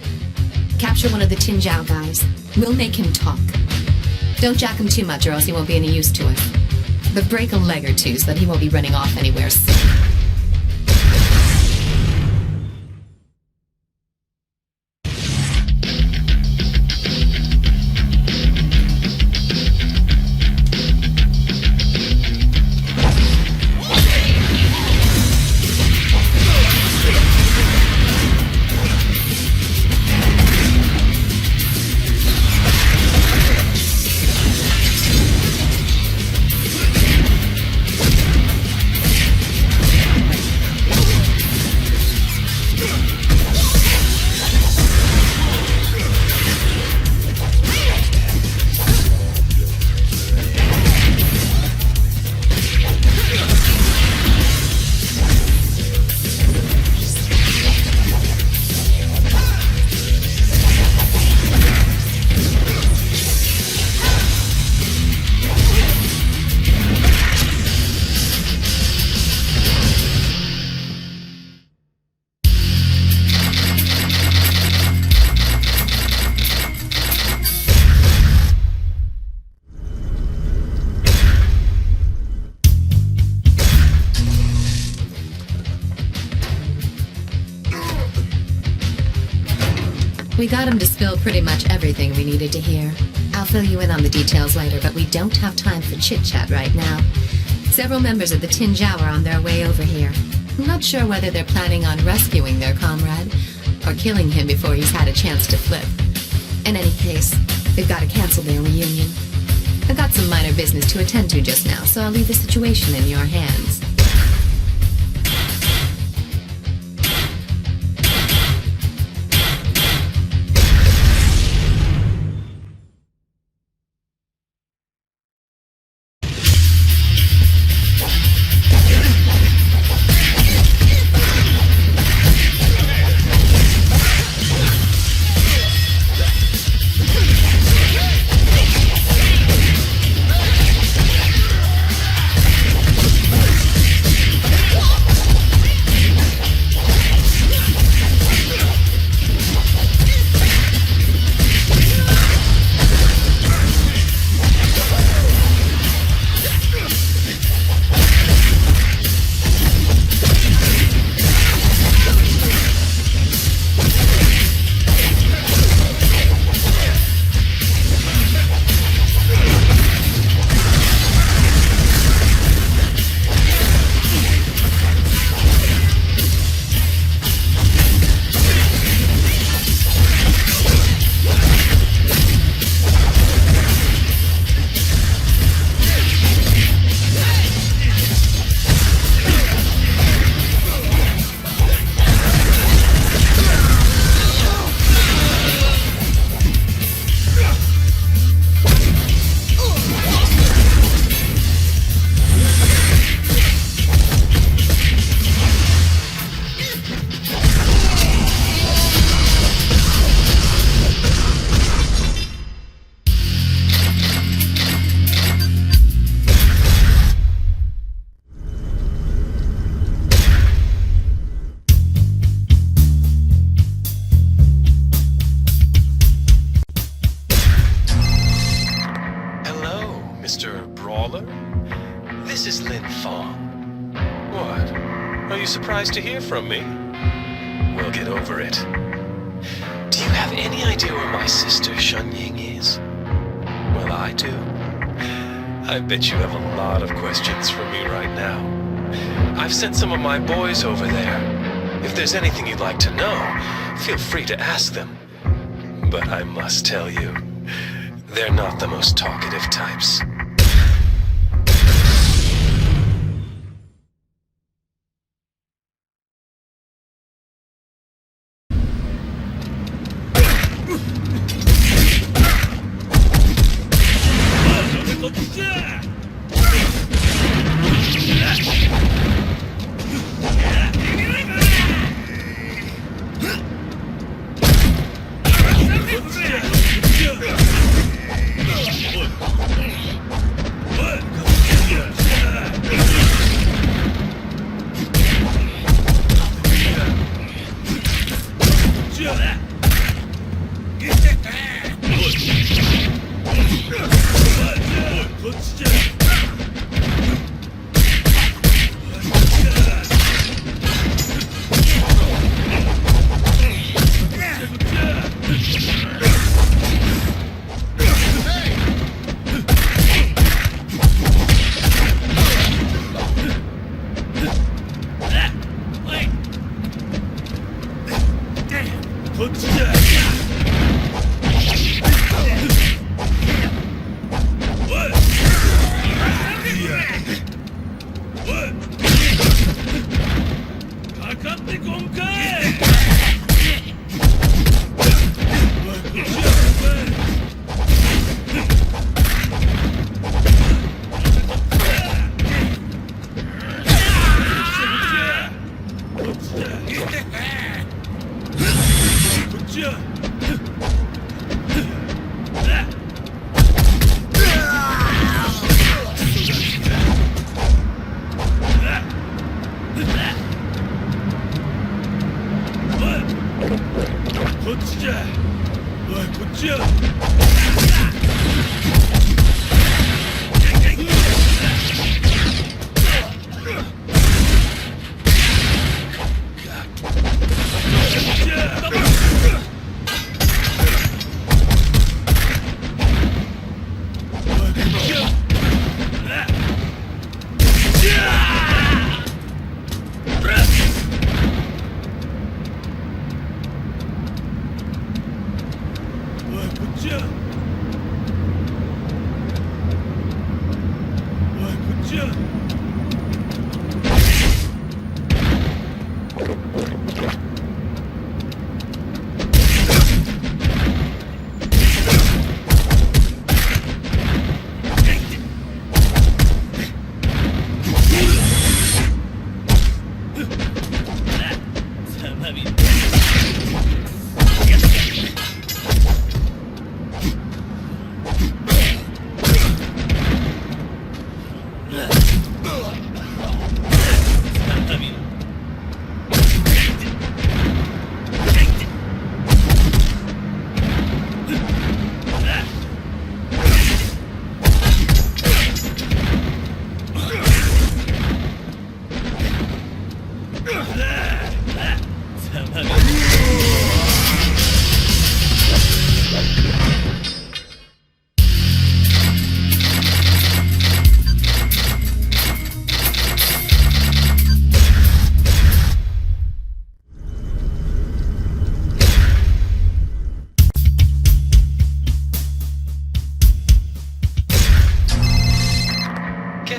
Capture one of the Tin Zhao guys. We'll make him talk. Don't jack him too much or else he won't be any use to us. But break a leg or two so that he won't be running off anywhere soon. We got him to spill pretty much everything we needed to hear. I'll fill you in on the details later, but we don't have time for chit-chat right now. Several members of the Tin Zhao are on their way over here. I'm not sure whether they're planning on rescuing their comrade or killing him before he's had a chance to flip. In any case, they've got to cancel their reunion. I've got some minor business to attend to just now, so I'll leave the situation in your hands. Surprised to hear from me? We'll get over it. Do you have any idea where my sister Shun Ying is? Well, I do. I bet you have a lot of questions for me right now. I've sent some of my boys over there. If there's anything you'd like to know, feel free to ask them. But I must tell you, they're not the most talkative types.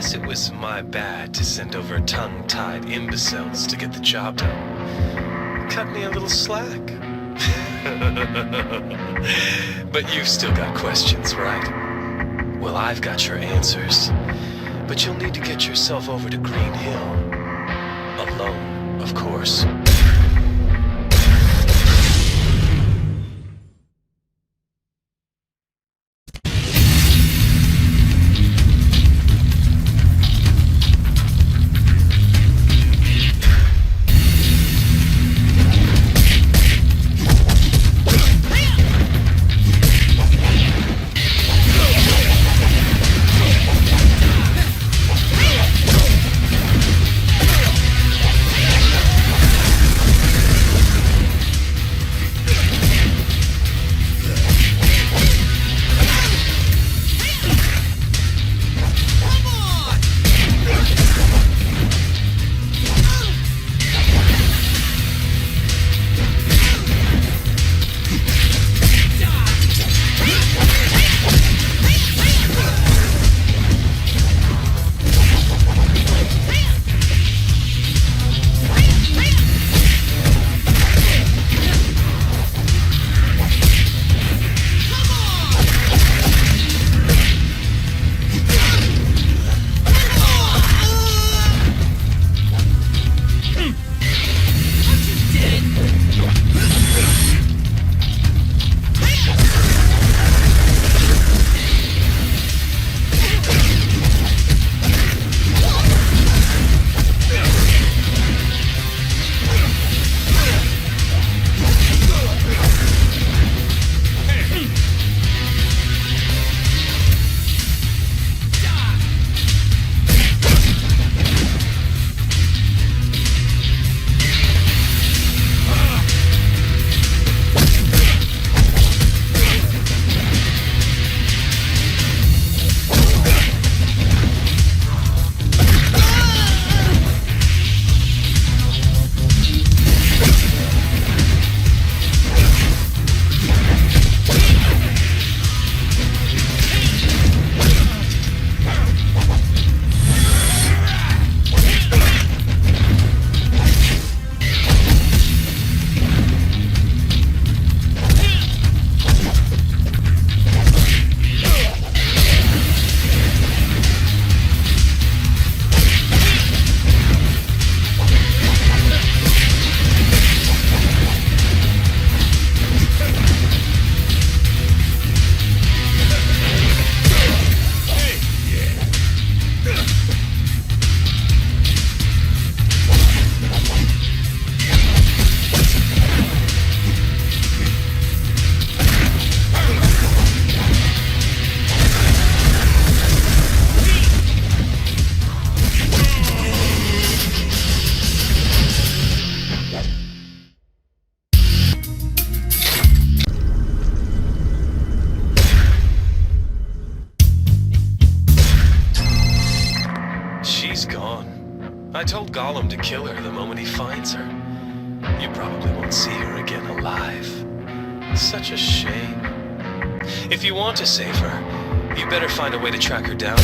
Guess it was my bad to send over tongue-tied imbeciles to get the job done. Cut me a little slack. But you've still got questions, right? Well, I've got your answers. But you'll need to get yourself over to Green Hill. Alone, of course. I told Gollum to kill her the moment he finds her. You probably won't see her again alive. Such a shame. If you want to save her, you better find a way to track her down.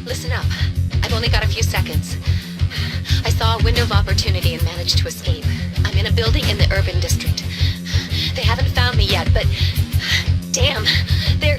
Listen up. I've only got a few seconds. I saw a window of opportunity and managed to escape. I'm in a building in the urban district. They haven't found me yet, but... damn, they're...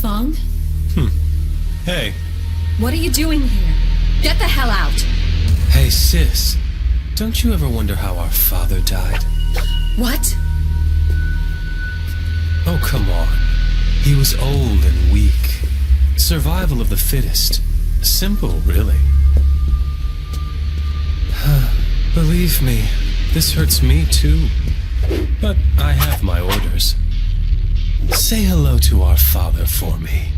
Fong? Hey. What are you doing here? Get the hell out! Hey, sis. Don't you ever wonder how our father died? What? Oh, come on. He was old and weak. Survival of the fittest. Simple, really. Believe me, this hurts me too. But I have my orders. Say hello to our father for me.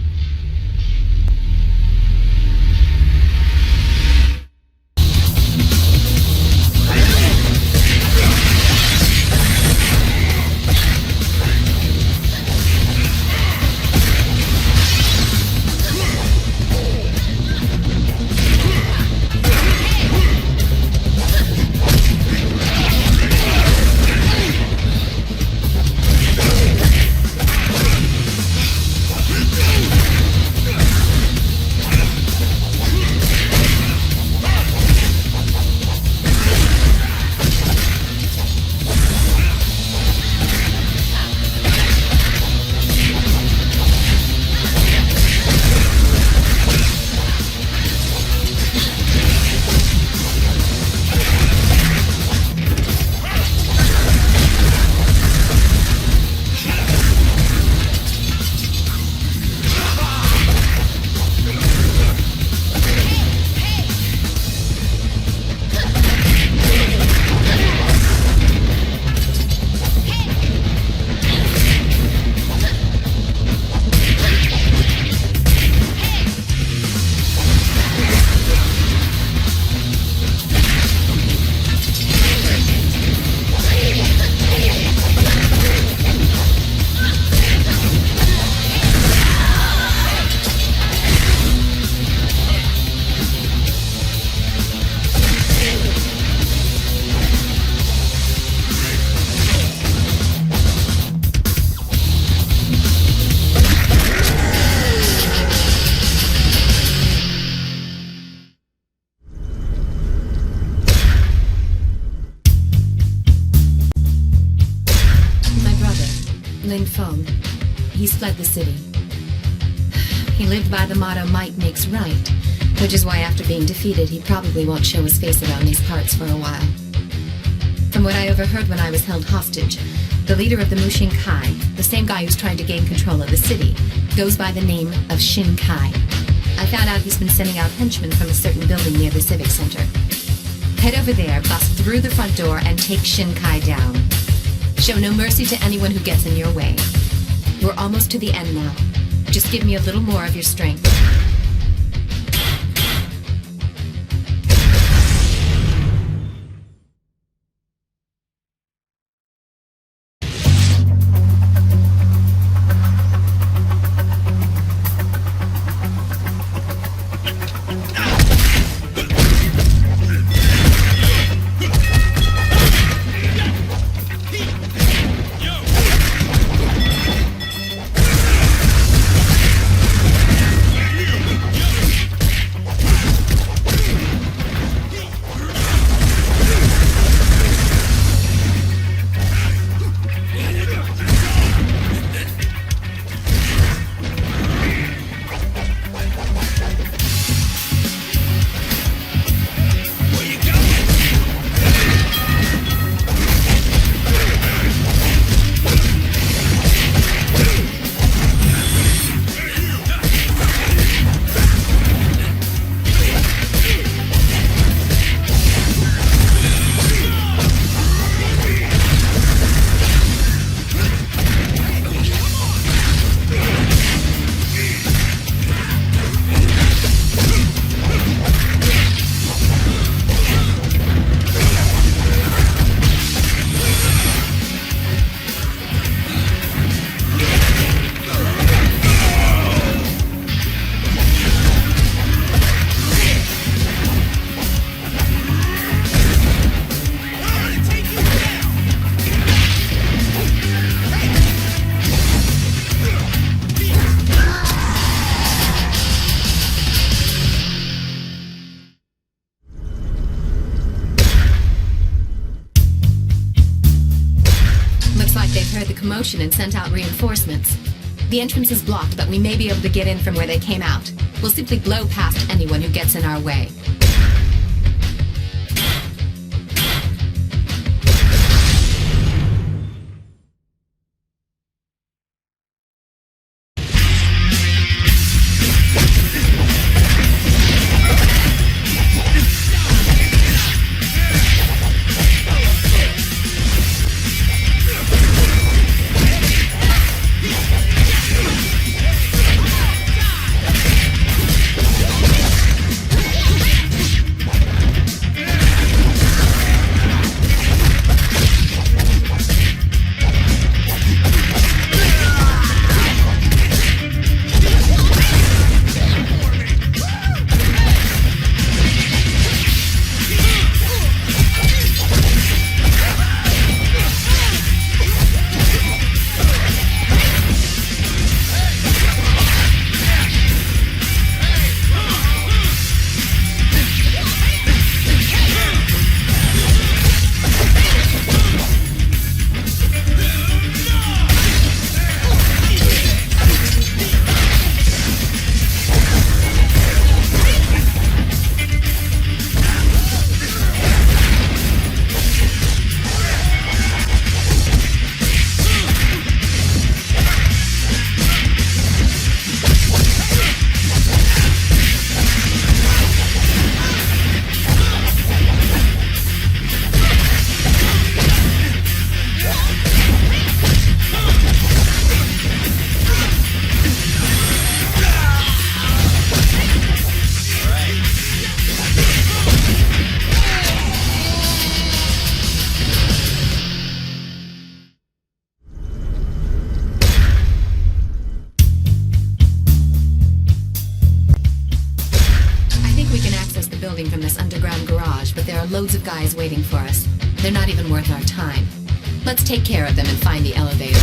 He's fled the city. He lived by the motto, might makes right, which is why after being defeated, he probably won't show his face around these parts for a while. From what I overheard when I was held hostage, the leader of the Mushin Kai, the same guy who's trying to gain control of the city, goes by the name of Shin Kai. I found out he's been sending out henchmen from a certain building near the Civic Center. Head over there, bust through the front door, and take Shinkai down. Show no mercy to anyone who gets in your way. We're almost to the end now. Just give me a little more of your strength. And sent out reinforcements. The entrance is blocked, but we may be able to get in from where they came out. We'll simply blow past anyone who gets in our way. From this underground garage, but there are loads of guys waiting for us. They're not even worth our time. Let's take care of them and find the elevator.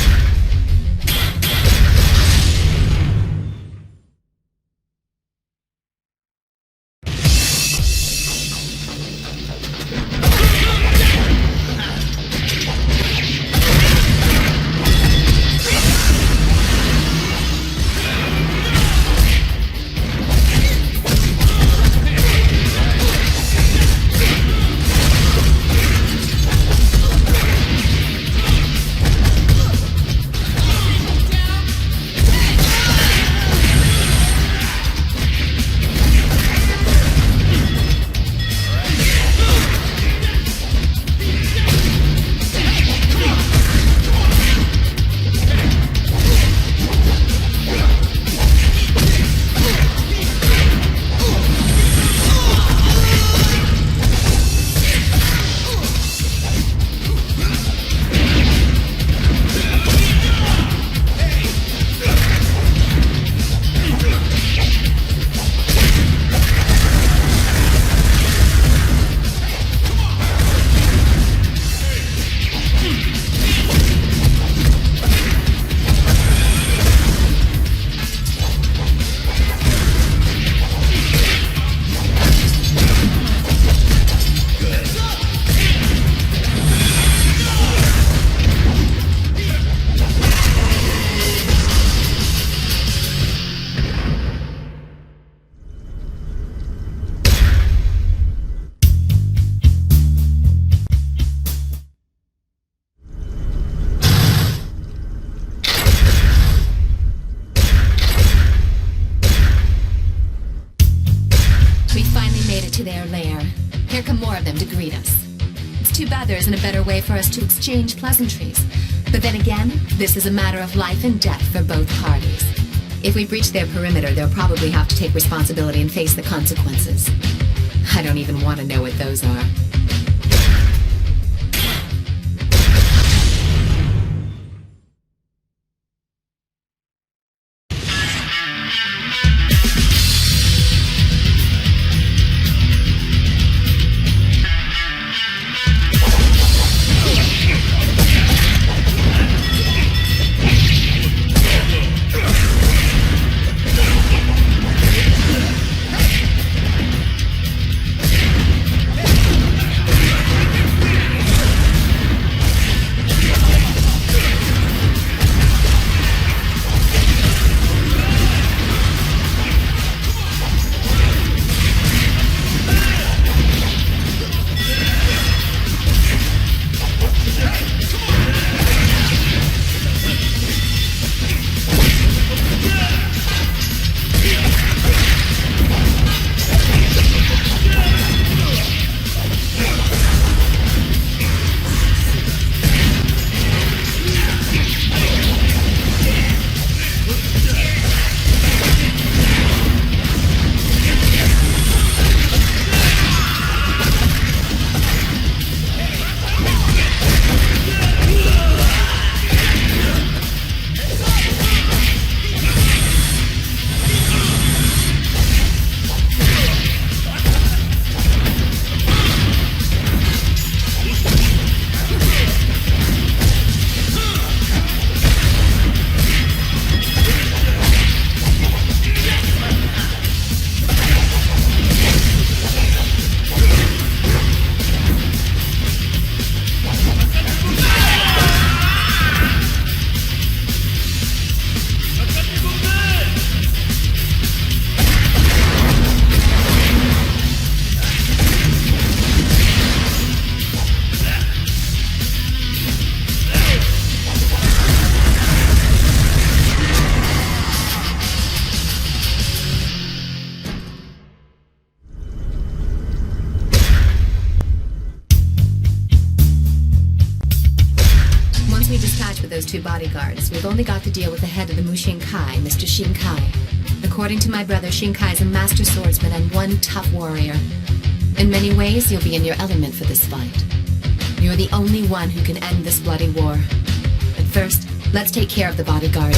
too bad there isn't a better way for us to exchange pleasantries. But then again, this is a matter of life and death for both parties. If we breach their perimeter, they'll probably have to take responsibility and face the consequences. I don't even want to know what those are. Those two bodyguards, we've only got to deal with the head of the Mushinkai, Mr. Shinkai. According to my brother, Shinkai is a master swordsman and one tough warrior. In many ways, you'll be in your element for this fight. You're the only one who can end this bloody war. But first, let's take care of the bodyguards.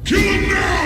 Kill him now!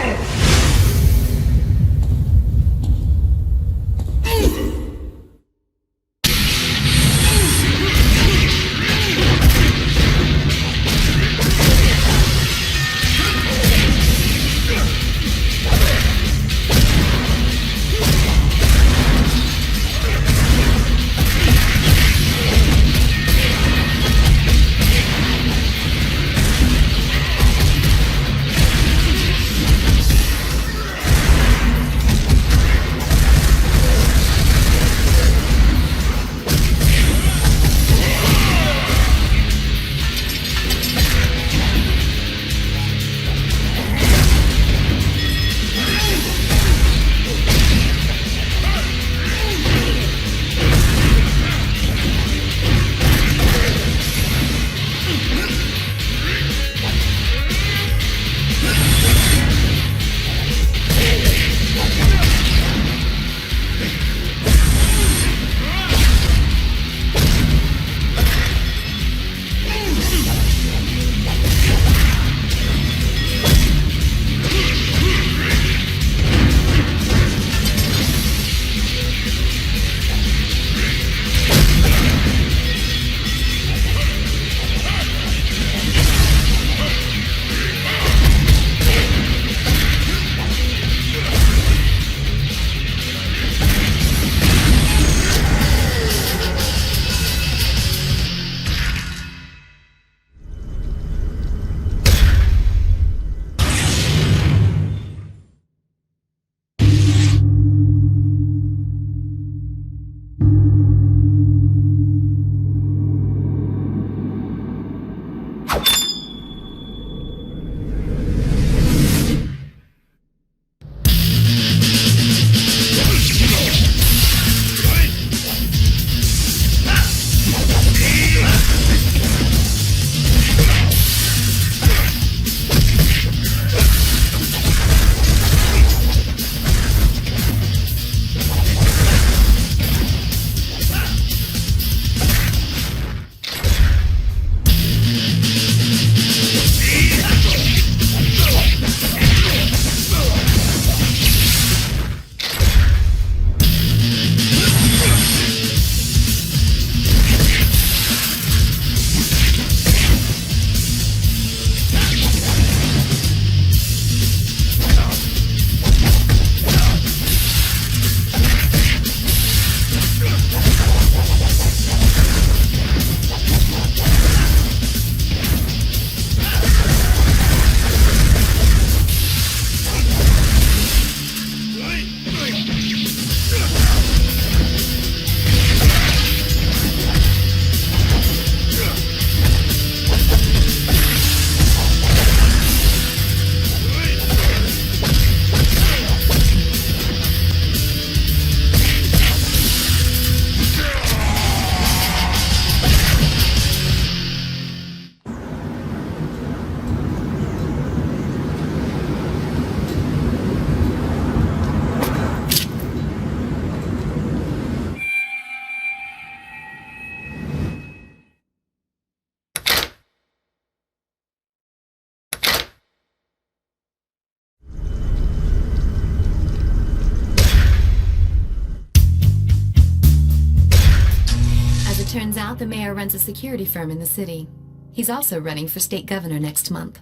Turns out the mayor runs a security firm in the city. He's also running for state governor next month,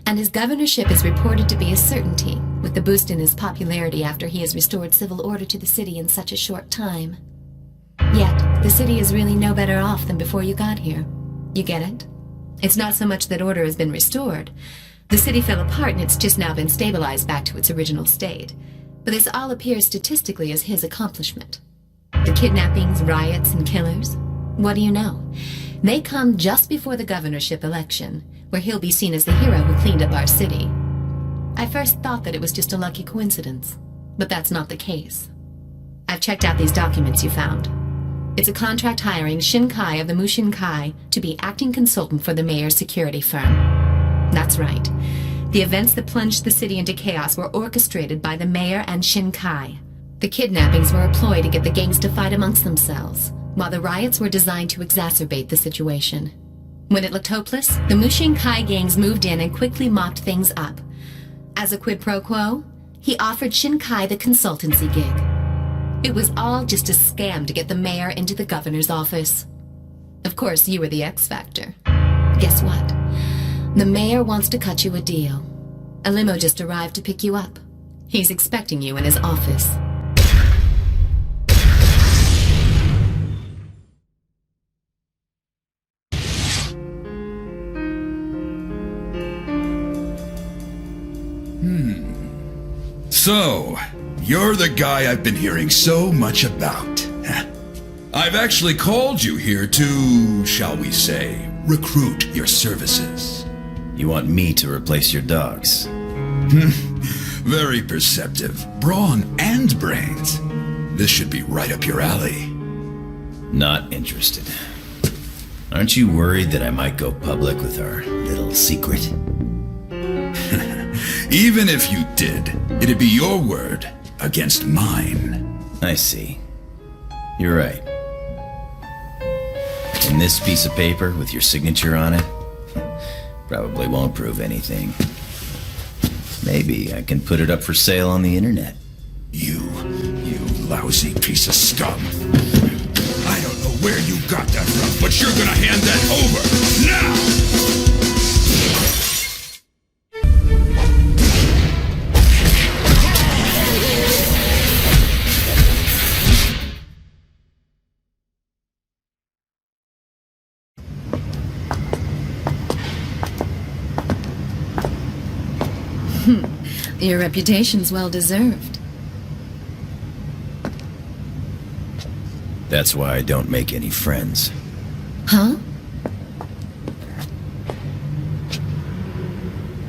and his governorship is reported to be a certainty, with the boost in his popularity after he has restored civil order to the city in such a short time. Yet, the city is really no better off than before you got here. You get it? It's not so much that order has been restored. The city fell apart and it's just now been stabilized back to its original state. But this all appears statistically as his accomplishment. The kidnappings, riots, and killers? What do you know? They come just before the governorship election, where he'll be seen as the hero who cleaned up our city. I first thought that it was just a lucky coincidence, but that's not the case. I've checked out these documents you found. It's a contract hiring Shin Kai of the Mushin Kai to be acting consultant for the mayor's security firm. That's right. The events that plunged the city into chaos were orchestrated by the mayor and Shin Kai. The kidnappings were a ploy to get the gangs to fight amongst themselves, while the riots were designed to exacerbate the situation. When it looked hopeless, the Mushin Kai gangs moved in and quickly mopped things up. As a quid pro quo, he offered Shin Kai the consultancy gig. It was all just a scam to get the mayor into the governor's office. Of course, you were the X factor. Guess what? The mayor wants to cut you a deal. A limo just arrived to pick you up. He's expecting you in his office. So, you're the guy I've been hearing so much about. I've actually called you here to, shall we say, recruit your services. You want me to replace your dogs? Very perceptive. Brawn and brains. This should be right up your alley. Not interested. Aren't you worried that I might go public with our little secret? Even if you did, it'd be your word against mine. I see. You're right. And this piece of paper with your signature on it probably won't prove anything. Maybe I can put it up for sale on the internet. You lousy piece of scum. I don't know where you got that from, but you're gonna hand that over now! Your reputation's well deserved. That's why I don't make any friends. Huh?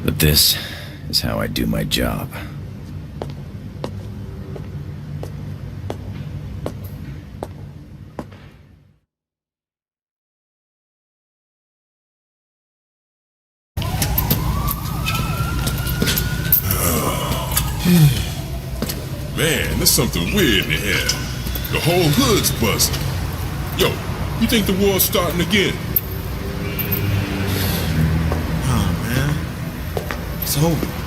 But this is how I do my job. Man, there's something weird in the air. The whole hood's busted. Yo, you think the war's starting again? Oh, man. It's over.